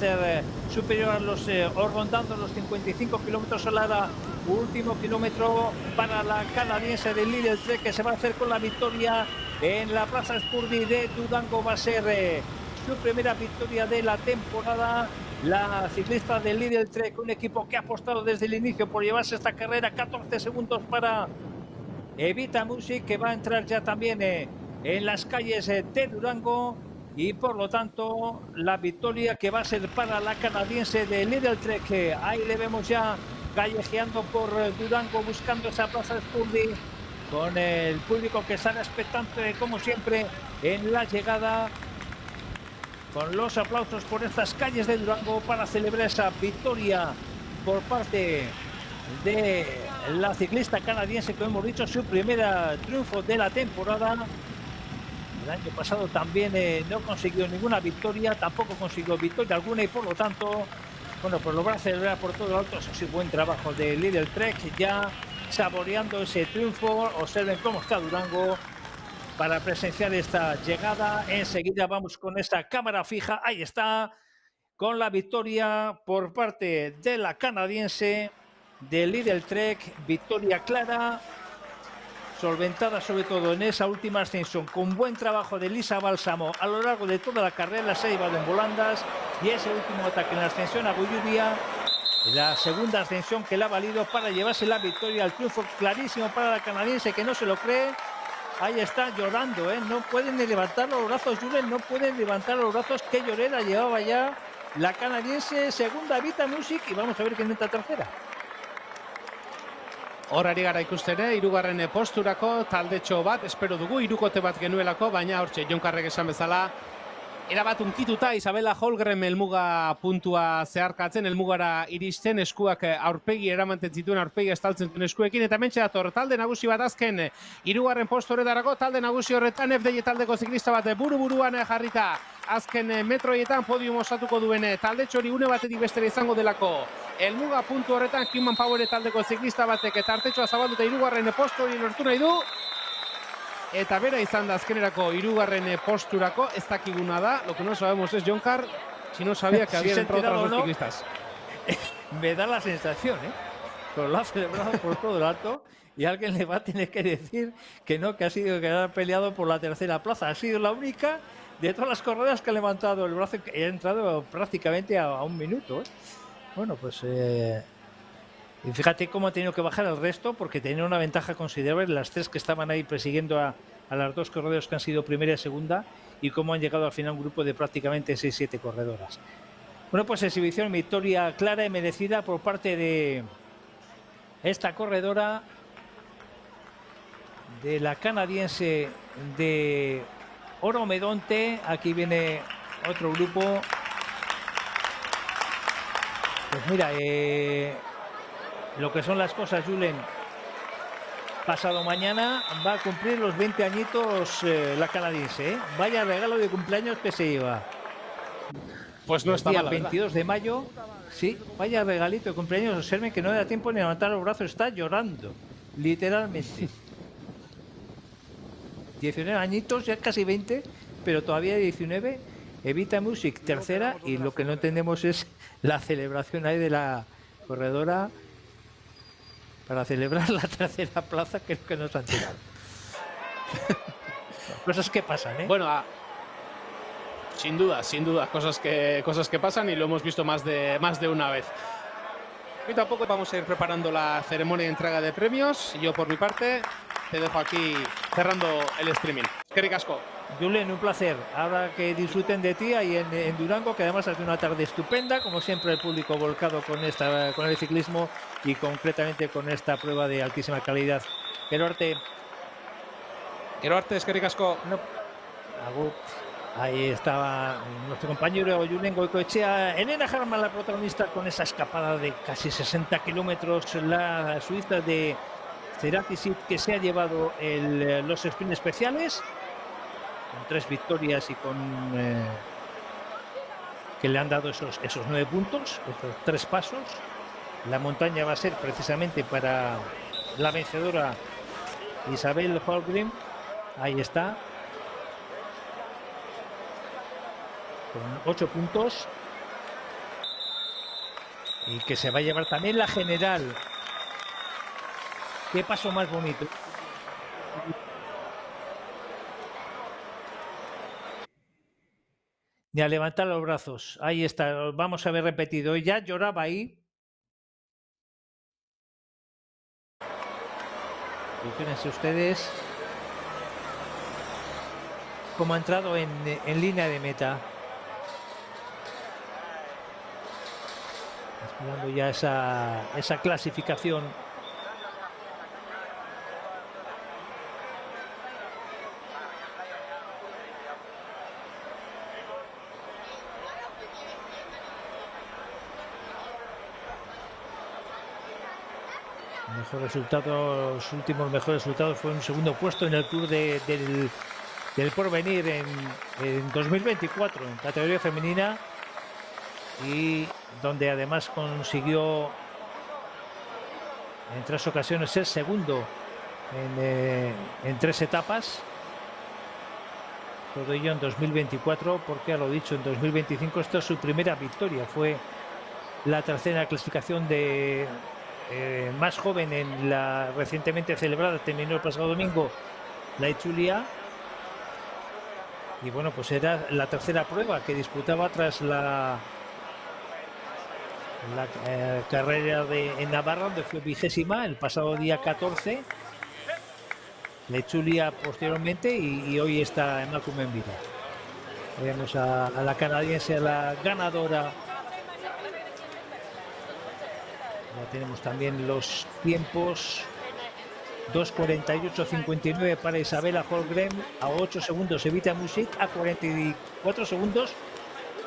superior a los, o rondando los 55 kilómetros a la hora. Último kilómetro para la canadiense de Lidl Trek, que se va a hacer con la victoria en la Plaza Ezkurdi de Durango. Va a ser su primera victoria de la temporada. La ciclista del Lidl Trek, un equipo que ha apostado desde el inicio por llevarse esta carrera. 14 segundos para Evita Music, que va a entrar ya también en las calles de Durango, y por lo tanto la victoria que va a ser para la canadiense de Lidl Trek. Ahí le vemos ya callejeando por Durango buscando esa plaza de Spurdi, con el público que está expectante como siempre en la llegada, con los aplausos por estas calles de Durango para celebrar esa victoria por parte de la ciclista canadiense, que hemos dicho su primera triunfo de la temporada. El año pasado también no consiguió ninguna victoria, tampoco consiguió victoria alguna, y por lo tanto, bueno, pues lo va a celebrar por todo lo alto. Eso sí, buen trabajo de Lidl Trek, ya saboreando ese triunfo. Observen cómo está Durango para presenciar esta llegada. Enseguida vamos con esta cámara fija, ahí está, con la victoria por parte de la canadiense de Lidl Trek, victoria clara, solventada sobre todo en esa última ascensión, con buen trabajo de Elisa Bálsamo a lo largo de toda la carrera. Se ha llevado en volandas, y ese último ataque en la ascensión a Goyuria, la segunda ascensión que le ha valido para llevarse la victoria, el triunfo clarísimo para la canadiense, que no se lo cree. Ahí está llorando, no pueden ni levantar los brazos, Julen, no pueden levantar los brazos. Qué llorera llevaba ya la canadiense. Segunda Evita Music, y vamos a ver quién entra tercera. Hor ari gara ikusten, hirugarren posturako taldetxo bat, espero dugu, hirukote bat genuelako, baina hortxe Jonkarrek esan bezala, erabat unkituta Isabela Holgren helmuga puntua zeharkatzen, helmugara iristen, eskuak aurpegi eramanten zituen, aurpegi estaltzen zituen eskuekin, eta hementxe dator talde nagusi bat azken, hirugarren postu horretarako, talde nagusi horretan FDJ taldeko ziklista bat buru-buruan jarrita, azken metroietan podium osatuko duen taldetxo hori une batetik bestera izango delako. Helmuga puntu horretan Human Power taldeko ziklista batek eta artetxoa zabalduta hirugarren postu hori lortu nahi du. Eta bera izan da azkenerako hirugarren posturako, ez dakiguna da, lo que no sabemos es Jonkar, si no sabía que habían entrado otras dos ciclistas. Me da la sensación, pero lo ha celebrado por todo el alto, y alguien le va a tener que decir que no, que ha sido que ha peleado por la tercera plaza. Ha sido la única de todas las corredoras que ha levantado el brazo, que ha entrado prácticamente a un minuto. Bueno, pues y fíjate cómo ha tenido que bajar el resto, porque tenía una ventaja considerable las tres que estaban ahí persiguiendo a las dos corredoras que han sido primera y segunda, y cómo han llegado al final un grupo de prácticamente 6-7 corredoras. Bueno, pues exhibición, victoria clara y merecida por parte de esta corredora, de la canadiense de Oromedonte. Aquí viene otro grupo. Pues mira, lo que son las cosas, Julen, pasado mañana va a cumplir los 20 añitos la canadiense. Vaya regalo de cumpleaños que se lleva. Pues no está mal, el 22 de mayo, sí, vaya regalito de cumpleaños. Observen que no le da tiempo ni a levantar los brazos, está llorando, literalmente. 19 añitos, ya casi 20, pero todavía 19. Evita Music tercera, y lo que no entendemos es la celebración ahí de la corredora para celebrar la tercera plaza, que es que nos han tirado. Cosas que pasan, Bueno, sin duda, cosas que pasan, y lo hemos visto más de una vez. Poquito a poco vamos a ir preparando la ceremonia de entrega de premios. Yo, por mi parte, te dejo aquí cerrando el streaming. Eskerrik asko. Julen, un placer. Ahora que disfruten de ti ahí en Durango, que además hace una tarde estupenda, como siempre, el público volcado con el ciclismo, y concretamente con esta prueba de altísima calidad. Gero arte, eskerrik asko. No. Ahí estaba nuestro compañero Julen Goikoetxea. Elena Harman, la protagonista, con esa escapada de casi 60 kilómetros, la suiza de Ceratisit, que se ha llevado los sprints especiales, con 3 victorias y con que le han dado esos 9 puntos, esos 3 pasos. La montaña va a ser precisamente para la vencedora Isabel Holgren. Ahí está, con 8 puntos, y que se va a llevar también la general. Qué paso más bonito. ni a levantar los brazos. Ahí está, vamos a ver repetido. Ya lloraba ahí. Y fíjense ustedes cómo ha entrado en línea de meta. Esperando ya esa clasificación. Mejor resultado, los últimos mejores resultados fue un segundo puesto en el club del Porvenir en 2024 en categoría femenina, y donde además consiguió en 3 ocasiones ser segundo en 3 etapas. Todo ello en 2024, porque a lo dicho, en 2025 esta es su primera victoria. Fue la tercera clasificación de más joven en la recientemente celebrada, terminó el pasado domingo, la Itzulia. Y bueno, pues era la tercera prueba que disputaba tras la carrera en Navarra, donde fue 20ª el pasado día 14. La Itzulia posteriormente, y hoy está en Malcolm en vida. Vemos a la canadiense, a la ganadora. Ya tenemos también los tiempos. 2:48:59 para Isabella Holmgren, a 8 segundos Evita Music, a 44 segundos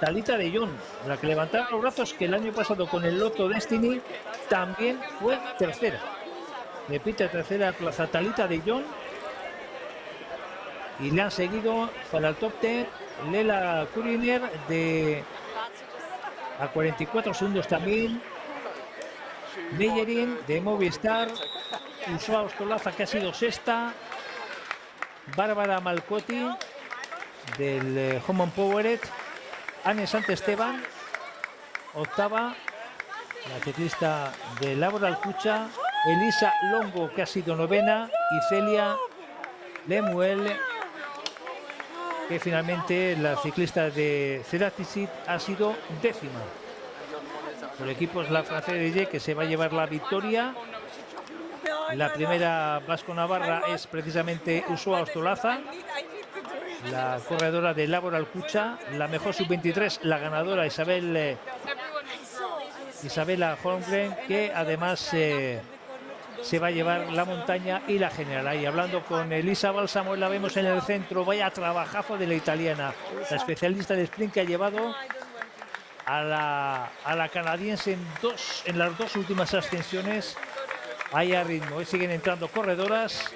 Talita de Jong, la que levantaba los brazos, que el año pasado con el Lotto Destiny también fue tercera. Repite tercera plaza Talita de Jong, y le han seguido para el top 10 Lela Kuriner a 44 segundos también. Meyerin de Movistar, Usoa Ostolaza, que ha sido sexta, Bárbara Malcotti del Home Powered, Anne Santesteban octava, la ciclista de Laboral Cucha, Elisa Longo, que ha sido novena, y Celia Lemuel, que finalmente la ciclista de Ceratisit ha sido décima. Por equipos, la francesa que se va a llevar la victoria. La primera vasco-navarra es precisamente Usoa Ostolaza, la corredora de Laboral Cucha. La mejor sub-23, la ganadora Isabella Holmgren, que además se va a llevar la montaña y la general. Ahí hablando con Elisa Balsamo, la vemos en el centro. Vaya trabajazo de la italiana, la especialista de sprint, que ha llevado a la canadiense en las 2 últimas ascensiones. Ahí a ritmo. Hoy siguen entrando corredoras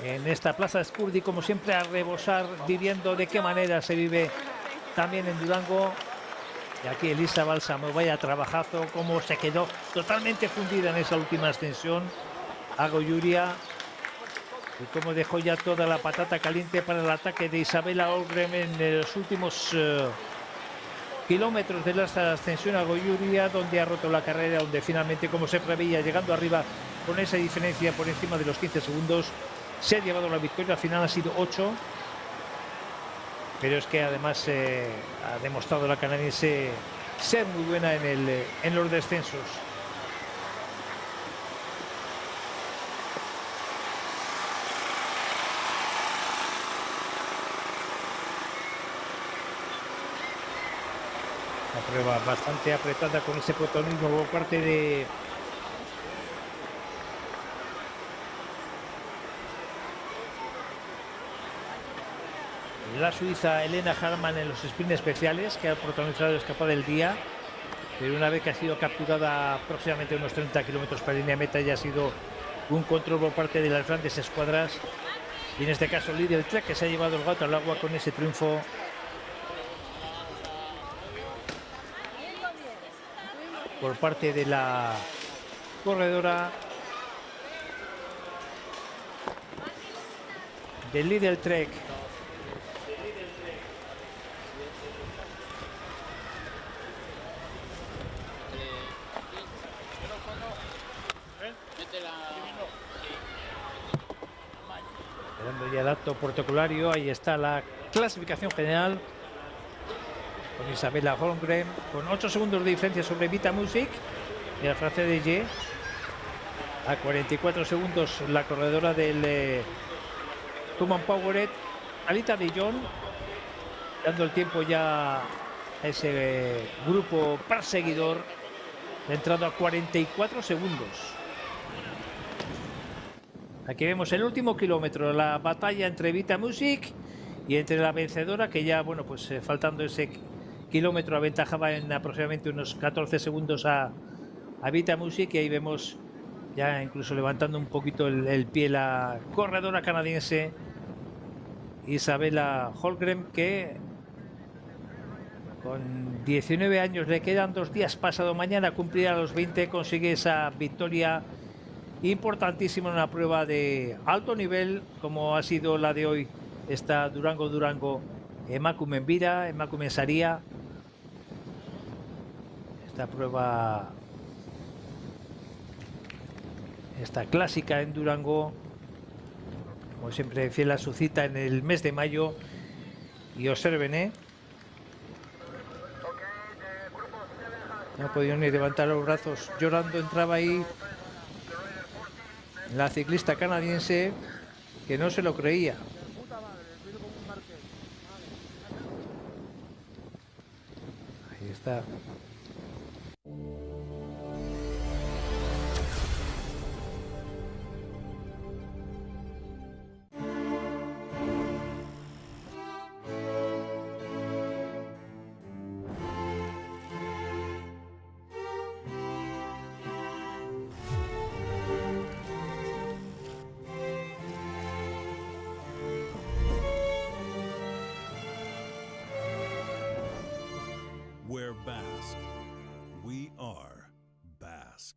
en esta plaza Escurdi, como siempre, a rebosar, viviendo de qué manera se vive también en Durango. Y aquí Elisa Balsamo, vaya trabajazo, como se quedó totalmente fundida en esa última ascensión a Goyuria, y cómo dejó ya toda la patata caliente para el ataque de Isabella Holmgren en los últimos kilómetros de la ascensión a Goyuria, donde ha roto la carrera, donde finalmente, como se preveía, llegando arriba con esa diferencia por encima de los 15 segundos, se ha llevado la victoria. Al final ha sido 8, pero es que además ha demostrado la canadiense ser muy buena en los descensos. La prueba bastante apretada, con ese protagonismo por parte de la suiza Elena Harman en los sprints especiales, que ha protagonizado la escapada del día, pero una vez que ha sido capturada aproximadamente unos 30 kilómetros para la línea meta, ya ha sido un control por parte de las grandes escuadras, y en este caso Lidl Trek, que se ha llevado el gato al agua con ese triunfo. Por parte de la corredora del Lidl Trek. dando ya dato protocolario. Ahí está la clasificación general con Isabella Holmgren con 8 segundos de diferencia sobre Vita Music y el francés de G. A 44 segundos la corredora del Human Powered, Alita de Jong, dando el tiempo ya a ese grupo perseguidor, entrando a 44 segundos. Aquí vemos el último kilómetro, la batalla entre Vita Music y entre la vencedora, que ya, bueno, pues faltando ese kilómetro aventajaba en aproximadamente unos 14 segundos a Vita Music, y ahí vemos ya incluso levantando un poquito el pie la corredora canadiense Isabella Holmgren, que con 19 años, le quedan 2 días, pasado mañana cumplirá los 20, consigue esa victoria importantísima en una prueba de alto nivel como ha sido la de hoy, esta Durango Emakumeen Bira, Emakumeen Saria. Esta prueba, esta clásica en Durango, como siempre fiel a su cita en el mes de mayo. Y observen, no ha podido ni levantar los brazos, llorando entraba ahí la ciclista canadiense, que no se lo creía. Ahí está. We're Basque. We are Basque.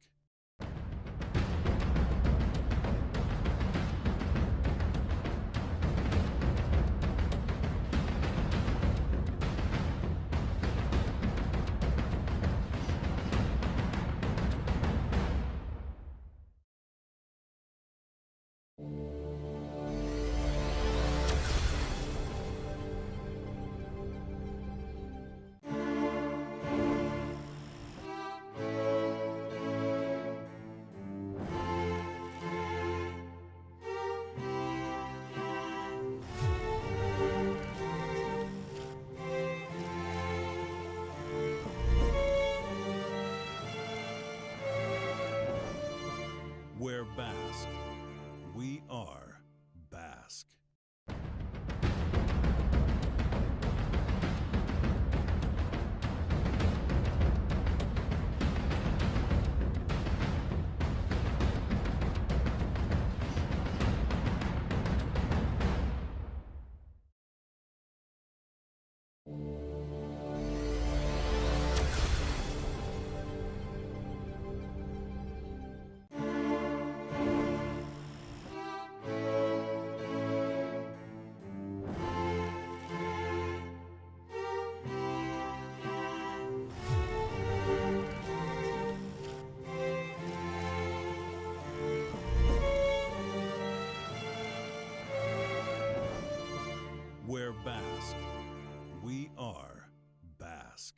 We're Basque. We are Basque. We're Basque. We are Basque.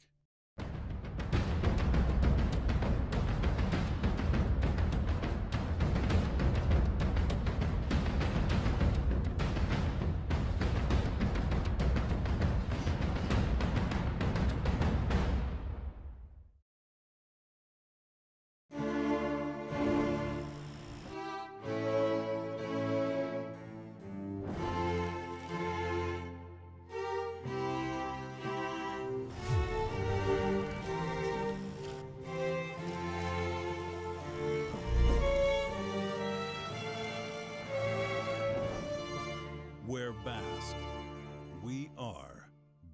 We're Basque. We are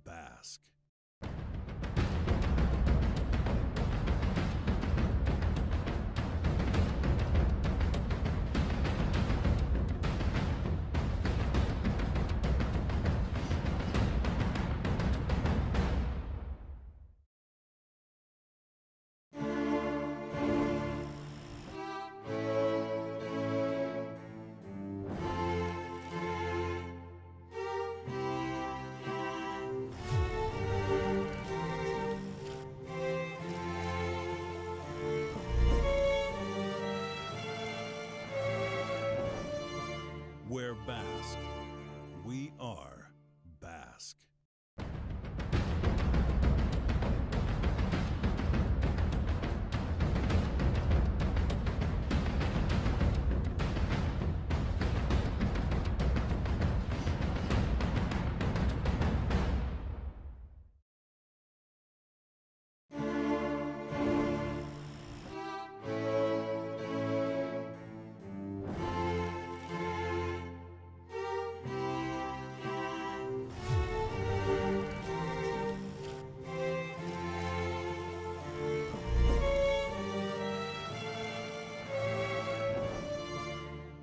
Basque.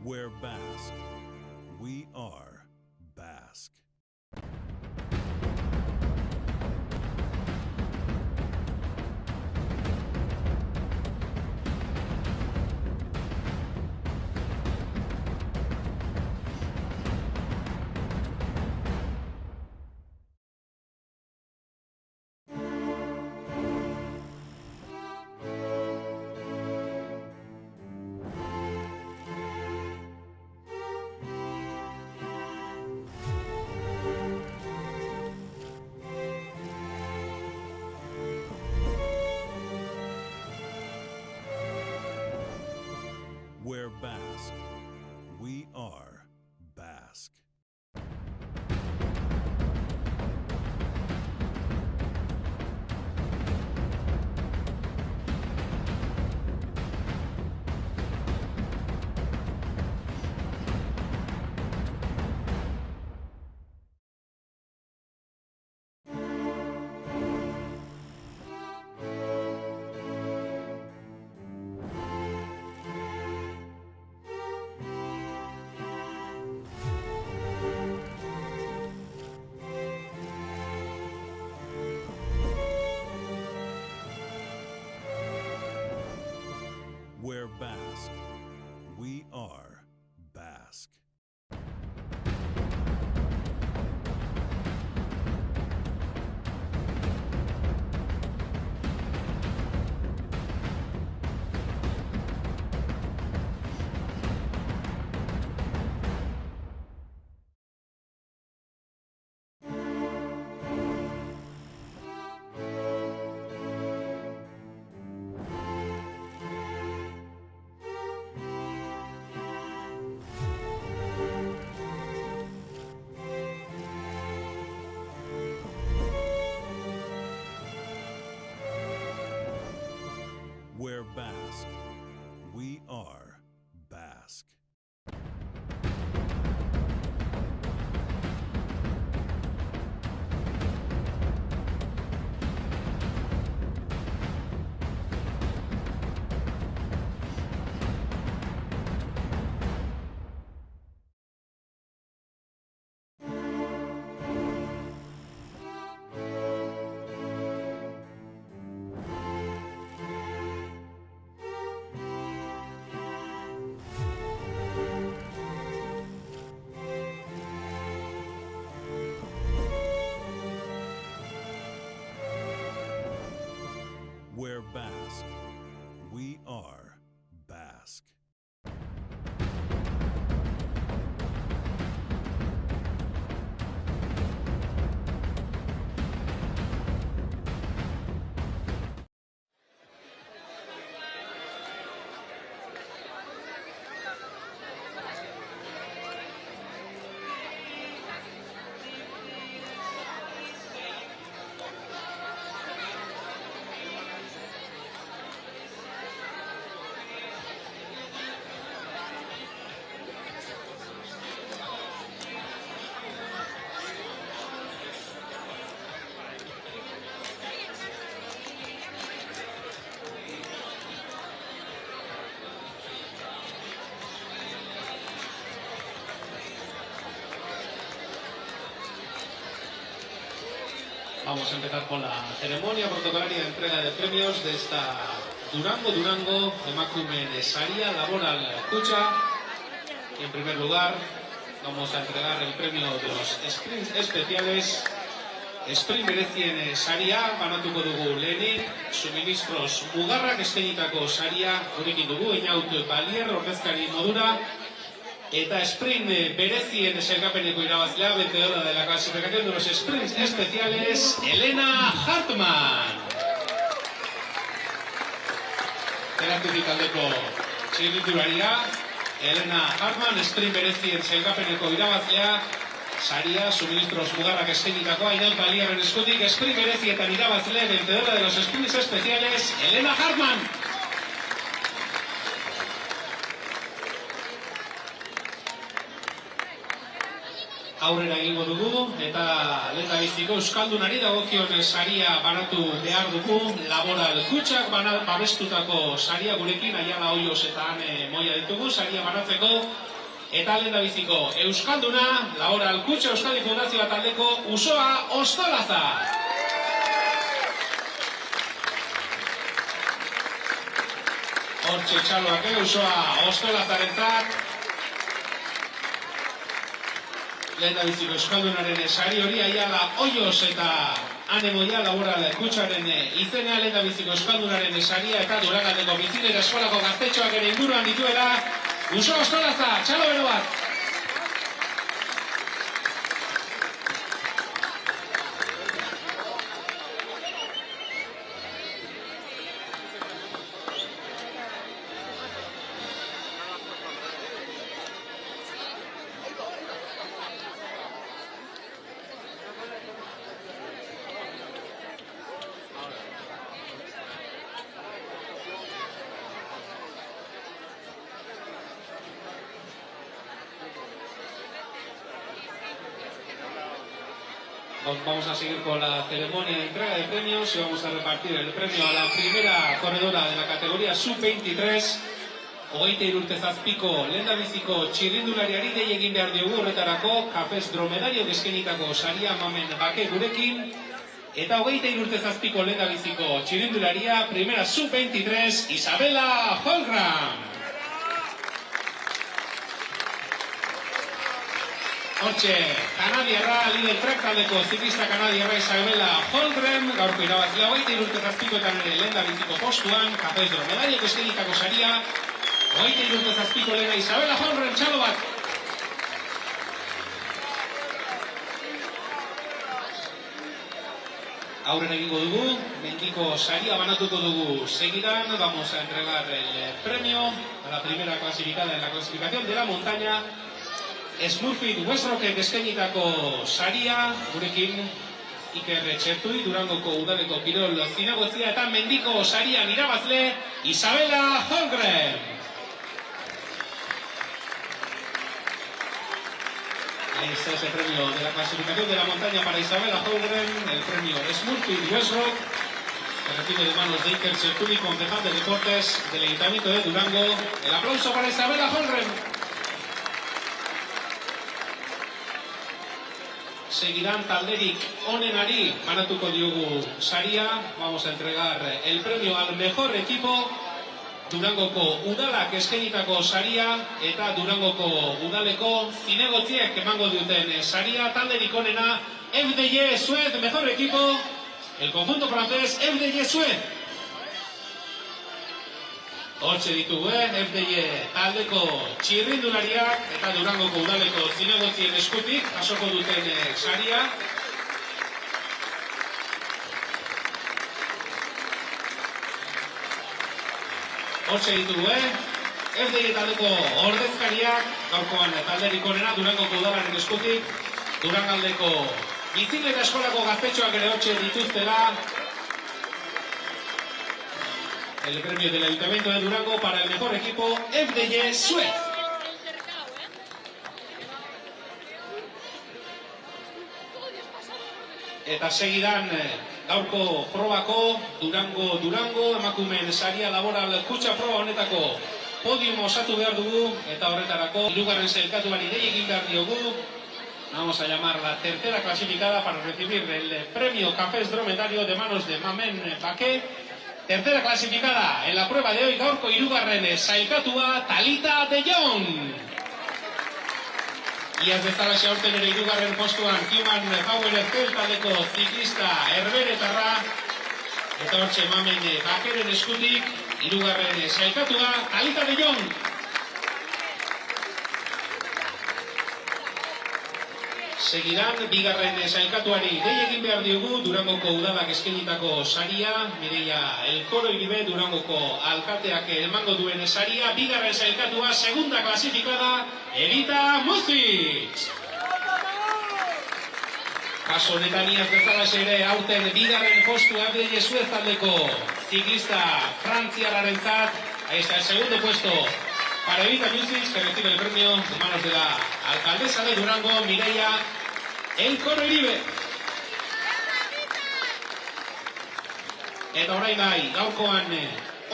Where Basque, we are Basque. Where Basque, we are Basque. Where Basque, we are Basque. Where Basque, we are Basque. Where Basque, we are Basque. Vamos a empezar con la ceremonia protocolaria de entrega de premios de esta Durango Emakumeen Saria Laboral Kutxa. Y en primer lugar vamos a entregar el premio de los sprints especiales. Sprint berezien saria banatuko dugu lehenik, suministros mugarrak eskainitako saria gurekin dugu, Einaut Balier ordezkari modura. Eta sprint berezien sailkapeneko irabazlea, vencedora de la clasificación de los sprints especiales, Elena Hartmann. Eratutik aldeko txirritularia, Elena Hartmann, sprint berezien sailkapeneko irabazlea, saria, suministros mugarrak eskainitakoa, Einaut Balierren eskutik, sprint berezietan irabazle, vencedora de los sprints especiales, Elena Hartmann. aurrera egingo dugu, eta lehendabiziko euskaldunari dagokion saria banatu behar dugu. Laboral Kutxak babestutako saria gurekin, Aiala Oioz eta Ane Moia ditugu saria banatzeko. Eta lehendabiziko euskalduna, Laboral Kutxa Euskadi Fundazioa taldeko Usoa Ostolaza. Hortxe txaloak Usoa Ostolazarentzat. Lehendabiziko euskaldunaren sari hori Aiala Oioz eta Ane Moia Laboral Kutxaren izenean lehendabiziko euskaldunaren saria eta Durangaldeko Bizidera Eskolako gaztetxoak ere inguruan dituela. Usoa Ostolaza, txalo bero bat! Vamos a seguir con la ceremonia de entrega de premios y vamos a repartir el premio a la primera corredora de la categoría sub-23. 23 urte zazpiko lehendabiziko txirrindulariari dei egin behar diogu horretarako Kafes Dromedario eskainitako saria Mamen Bake gurekin. Eta 23 urte zazpiko lehendabiziko txirrindularia primera sub-23 Isabela Holgram. Hortxe, kanadiarra, líder track taldeko ziklista kanadiarra Isabela Holmgren, gaurko irabazlea 23 urte zazpikoetan ere lehendabiziko postuan, Kafes Dromedariok eskainitako saria, 23 urte zazpiko lehena Isabela Holmgren, txalo bat! Aurren egingo dugu, mendiko saria banatuko dugu segidan, vamos a entregar el premio a la primera clasificada en la clasificación de la montaña. Smurfit Westrockek eskainitako saria, gurekin Iker Txertui, Durangoko udaleko kirol zinegotzia eta mendiko sarian irabazle Isabela Holmgren. Ahí está ese premio de la clasificación de la montaña para Isabela Holmgren, el premio Smurfit Westrock, que recibe de manos de Iker Txertui, concejal de deportes del Ayuntamiento de Durango. El aplauso para Isabela Holmgren. Seguirán talderik onenari banatuko diogu saria. Vamos a entregar el premio al mejor equipo. Durangoko udalak eskainitako saria eta Durangoko udaleko zinegotziek emango duten saria. Talderik onena FDJ Suez, mejor equipo. El conjunto francés FDJ Suez. Hortxe ditugu, FDJ taldeko txirrindulariak eta Durangoko udaleko zinegotzien eskutik jasoko duten saria. Hortxe ditugu, FDJ taldeko ordezkariak, gaurkoan talderik onena Durangoko udalaren eskutik, Durangaldeko bizikleta eskolako gaztetxoak ere hortxe dituztela. El premio del Ayuntamiento de Durango para el mejor equipo FDJ Suez. Eta segidan gaurko probako Durango emakumeen saria Laboral Kutxa proba honetako podium osatu behar dugu eta horretarako hirugarren sailkatuari dei egin behar diogu. Vamos a llamar la tercera clasificada para recibir el premio Kafes Dromedario de manos de Mamen Bake. Tercera clasificada en la prueba de hoy, gaurko hirugarren sailkatua Talita de Jong. Iaz bezala xaurten ere hirugarren postuan Human Power Estel taldeko ziklista Herberetarra. Eta hortxe Mamen Bakeren eskutik, hirugarren sailkatua Talita de Jong. Seguirán bigarren sailkatuari dei egin behar diogu Durangoko udalak eskainitako saria, Mireia Elkoro Iribe Durangoko alkateak emango duen saria, bigarren sailkatua segunda klasifikada Evita Muzic. Kaso honetan iaz bezala ere aurten bigarren postua FDJ Suez taldeko ziklista frantziarrarentzat. Ahí está el segundo puesto para Evita Music, que recibe el premio de manos de la alcaldesa de Durango, Mireia El Coro Iribe. Eta orain bai, gaurkoan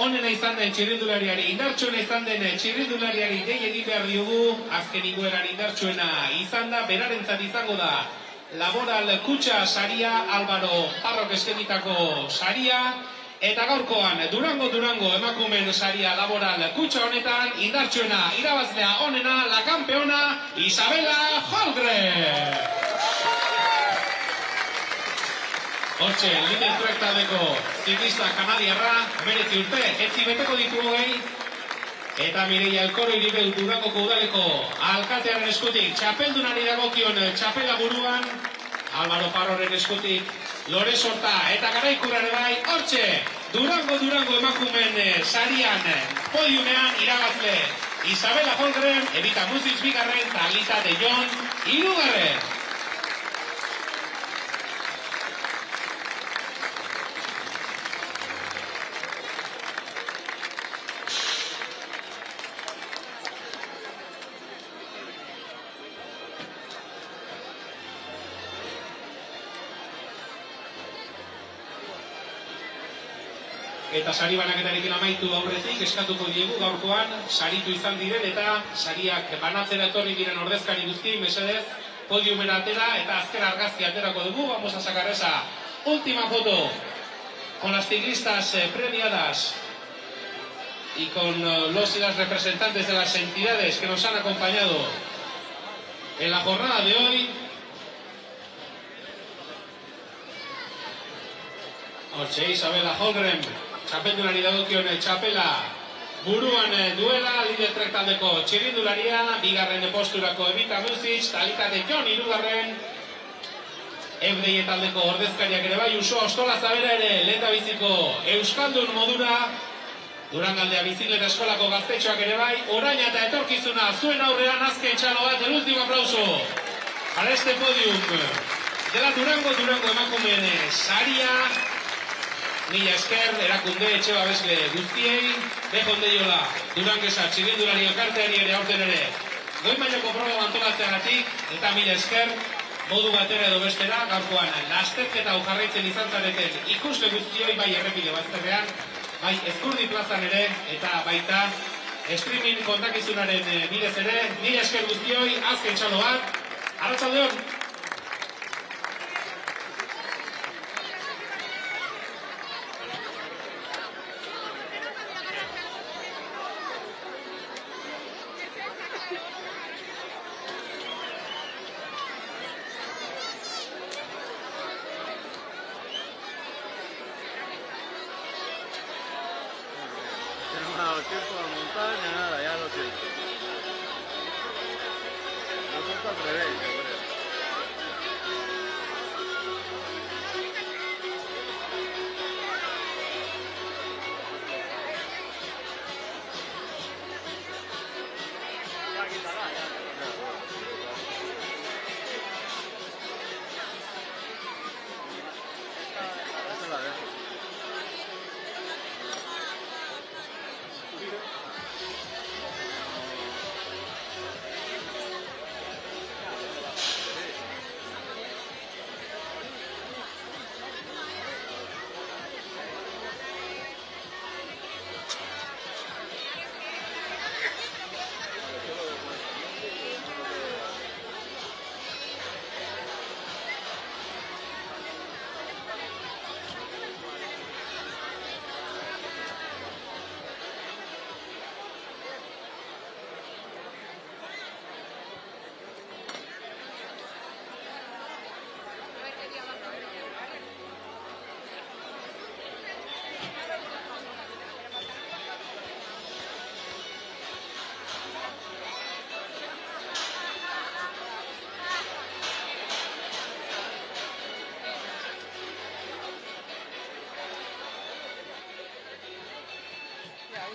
onena izan den txirrindulariari, indartsuena izan den txirrindulariari dei egin behar diogu, azken igueran indartsuena izan da, berarentzat izango da Laboral Kutxa saria, Álvaro Parrok eskenitako saria, eta gaurkoan Durango emakumen saria Laboral Kutxa honetan, indartsuena irabazlea onena, la campeona Isabela Holmgren. Hortxe, Lidl Trek taldeko ziklista kanadiarra, 19 urte, etzi beteko ditu hogei, eta Mireia El Coro Iribe Durangoko udaleko alkatearen eskutik, txapeldunari dagokion txapela buruan, Álvaro Parroren eskutik, Lore Sorta eta Garaikurrare bai, hortxe, Durango emakumen sarian podiumean irabazle Isabela Holmgren, Evita Music bigarren, Talita de Jon hirugarren. Eta sari banaketarekin amaitu aurretik, eskatuko diegu gaurkoan, saritu izan diren eta sariak banatzera etorri diren ordezkari guzti, mesedez, podiumera atera eta azken argazki aterako dugu. Vamos a sacar esa última foto con las ciclistas premiadas y con los y las representantes de las entidades que nos han acompañado en la jornada de hoy. Hortxe, Isabela Holmgren, txapeldunari dagokion txapela buruan duela, Lidl Trek taldeko txirrindularia, bigarren posturako Evita Music, Talita de Jon hirugarren, Evdeie taldeko ordezkariak ere bai, Uso Ostola Zabera ere lehendabiziko euskaldun modura, Durangaldea Bizikleta Eskolako gaztetxoak ere bai, oraina eta etorkizuna zuen aurrean azken txalo bat, el último aplauso para este podium de la Durango emakumeen saria. Mila esker, erakunde, etxe babesle guztiei, behon deiola Durangesa txirrindulari elkarteari ere aurten ere goi mailako proba antolatzeagatik, eta mila esker, modu batera edo bestera, gaurkoan lasterketa hau jarraitzen izan zareten ikusle guztioi, bai errepide bazterrean, bai Ezkurdi plazan ere, eta baita streaming kontakizunaren bidez ere, mila esker guztioi, azken txalo bat, arratsaldeon! Tiempo de montaña, nada, ya lo siento. Nosotros al revés, yo creo. Esta la dejo.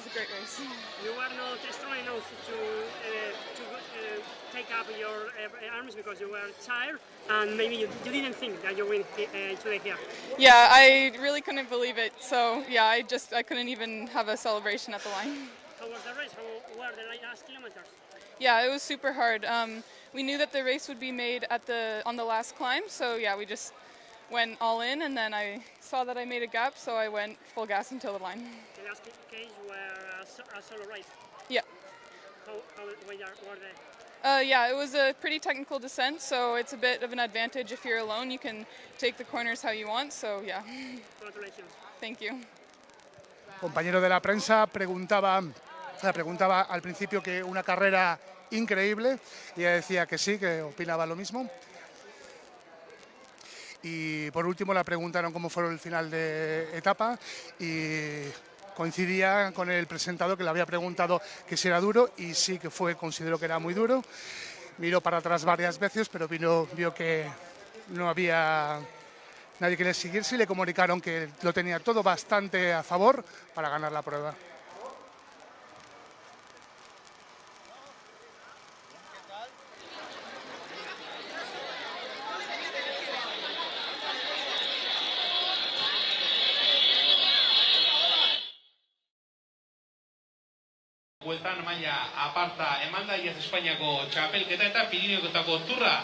a great race. You were not strong enough to take up your arms because you were tired, and maybe you didn't think that you win today here. Yeah, I really couldn't believe it. So yeah, I couldn't even have a celebration at the line. How was the race? How were the last kilometers? Yeah, it was super hard. We knew that the race would be made on the last climb, so yeah, we just went all in, and then I saw that I made a gap, so I went full gas until the line. The last case were a solo race. Yeah. How were they? Yeah, it was a pretty technical descent, so it's a bit of an advantage if you're alone. You can take the corners how you want, so yeah. Congratulations. Thank you. Compañero de la prensa preguntaba al principio que una carrera increíble y ella decía que sí, que opinaba lo mismo. Y por último la preguntaron cómo fue el final de etapa y coincidía con el presentador que le había preguntado que si era duro y sí que consideró que era muy duro. Miró para atrás varias veces, pero vio que no había nadie que le siguiese y le comunicaron que lo tenía todo bastante a favor para ganar la prueba. Bueltan maila aparta emanda iaz Espainiako txapelketa eta Pirineokotako turra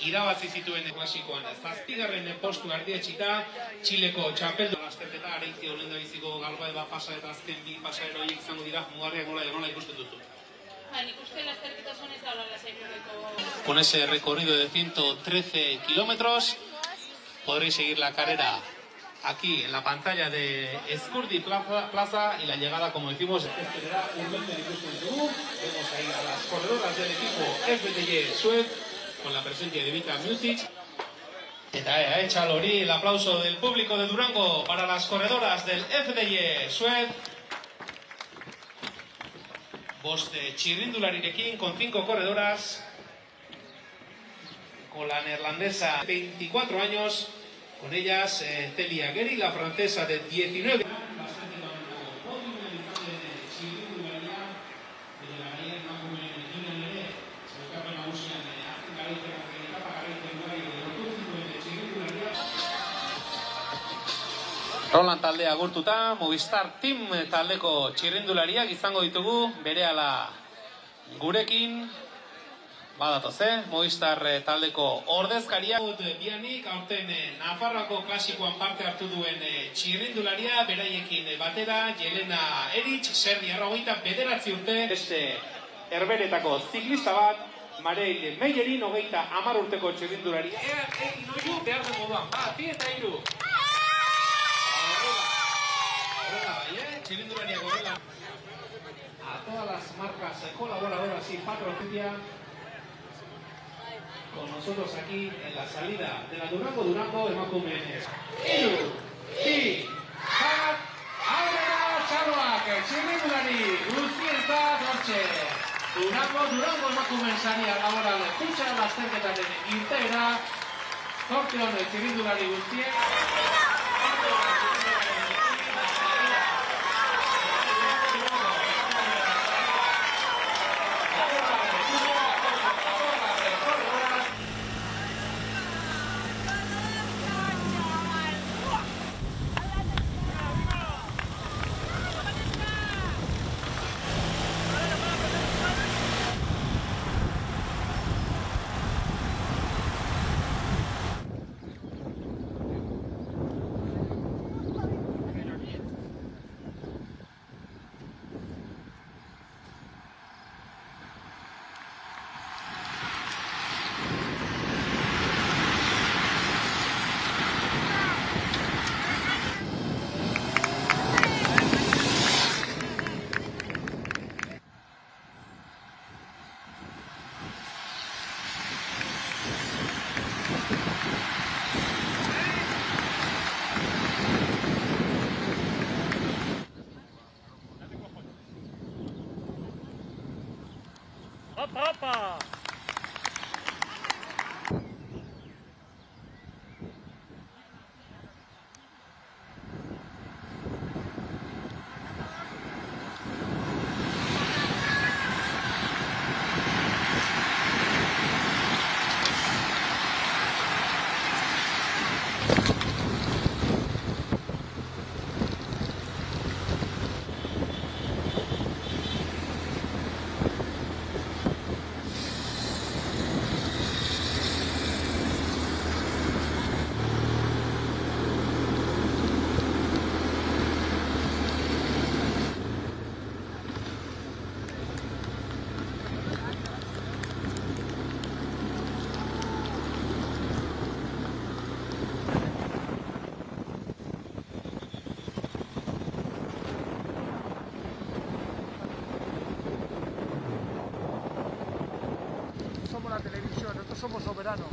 irabazi zituen klasikoan. 7. postu ardietsita Txileko txapeldun lasterketa Areiti Olendabiziko Galbaeba pasa eta azken 2 pasaero horiek izango dira mugarriak nola ikusten duzu. Nik uste lasterketa oso ez daula lasaiko. Con ese recorrido de 113 kilómetros podréis seguir la carrera aquí en la pantalla de Ezkurdi Plaza y la llegada, como decimos, esperará un momento de Vemos ahí a las corredoras del equipo FDJ Suez con la presencia de Vita Music. Eta hecha Lori, el aplauso del público de Durango para las corredoras del FDJ Suez. Bost txirrindularirekin con 5 corredoras. Con la neerlandesa 24 años. Con ellas, Celia Geri, la francesa de 19. Roland taldea agurtuta, Movistar Team taldeko txirrindulariak izango ditugu berehala gurekin. Badatoz, Movistar taldeko ordezkaria. Bianik, aurten Nafarroako klasikoan parte hartu duen txirrindularia, beraiekin batera, Jelena Eritz, Serbiarra 29 urte. Beste Herberetako ziklista bat, Mareil Meyerin, 30 urteko txirrindularia. Egin oiu, behar den moduan, bi eta hiru. Horrela bai, txirrindulariak horrela. A todas las marcas colaboradoras y patrocinia. Con nosotros aquí en la salida de la Durango emakumeen hiru, bi, bat, aurrera txarroak, txirrindulari guztientzat hortxe. Durango emakumeen saria laboral kutxa lasterketaren irteera. Zorte hon txirrindulari guztien. Opa! televisión, nosotros somos soberanos.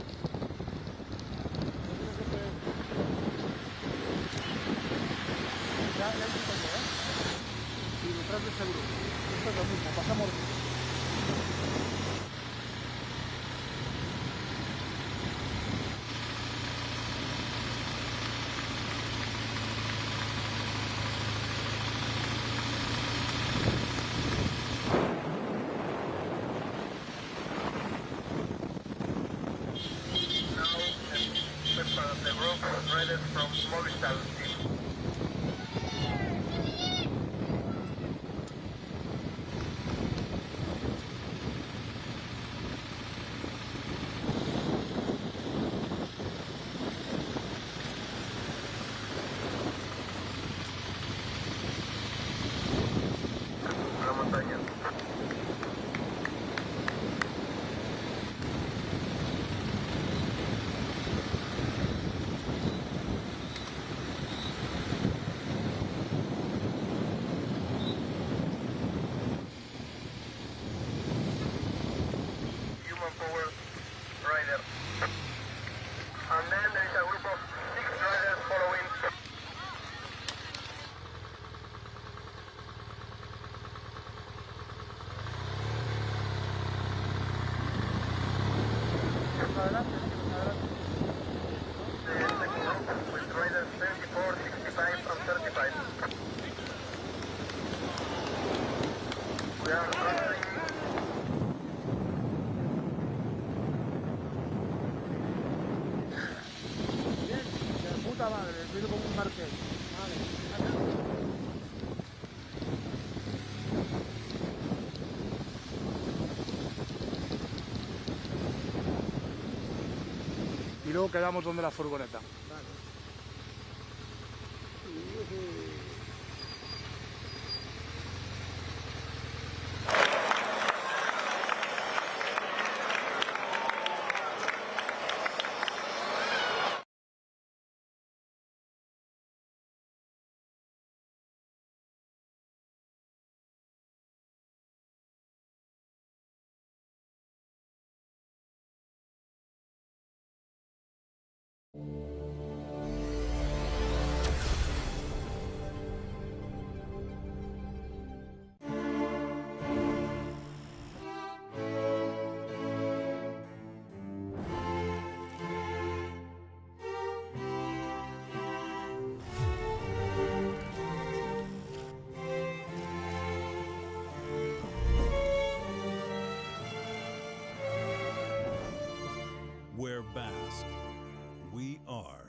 Ya hay un coño, ¿eh? Y detrás de seguro. Esto es lo mismo, pasamos. The group riders from Movistar team. La montaña. Power rider. And then there is a group of 6 riders following. Adelante, adelante. The second group with riders 34, 65 and 35. We are crossing. Puta madre, el ruido como un marqués. Vale. Y luego quedamos donde la furgoneta. Vale. We're Basque. We are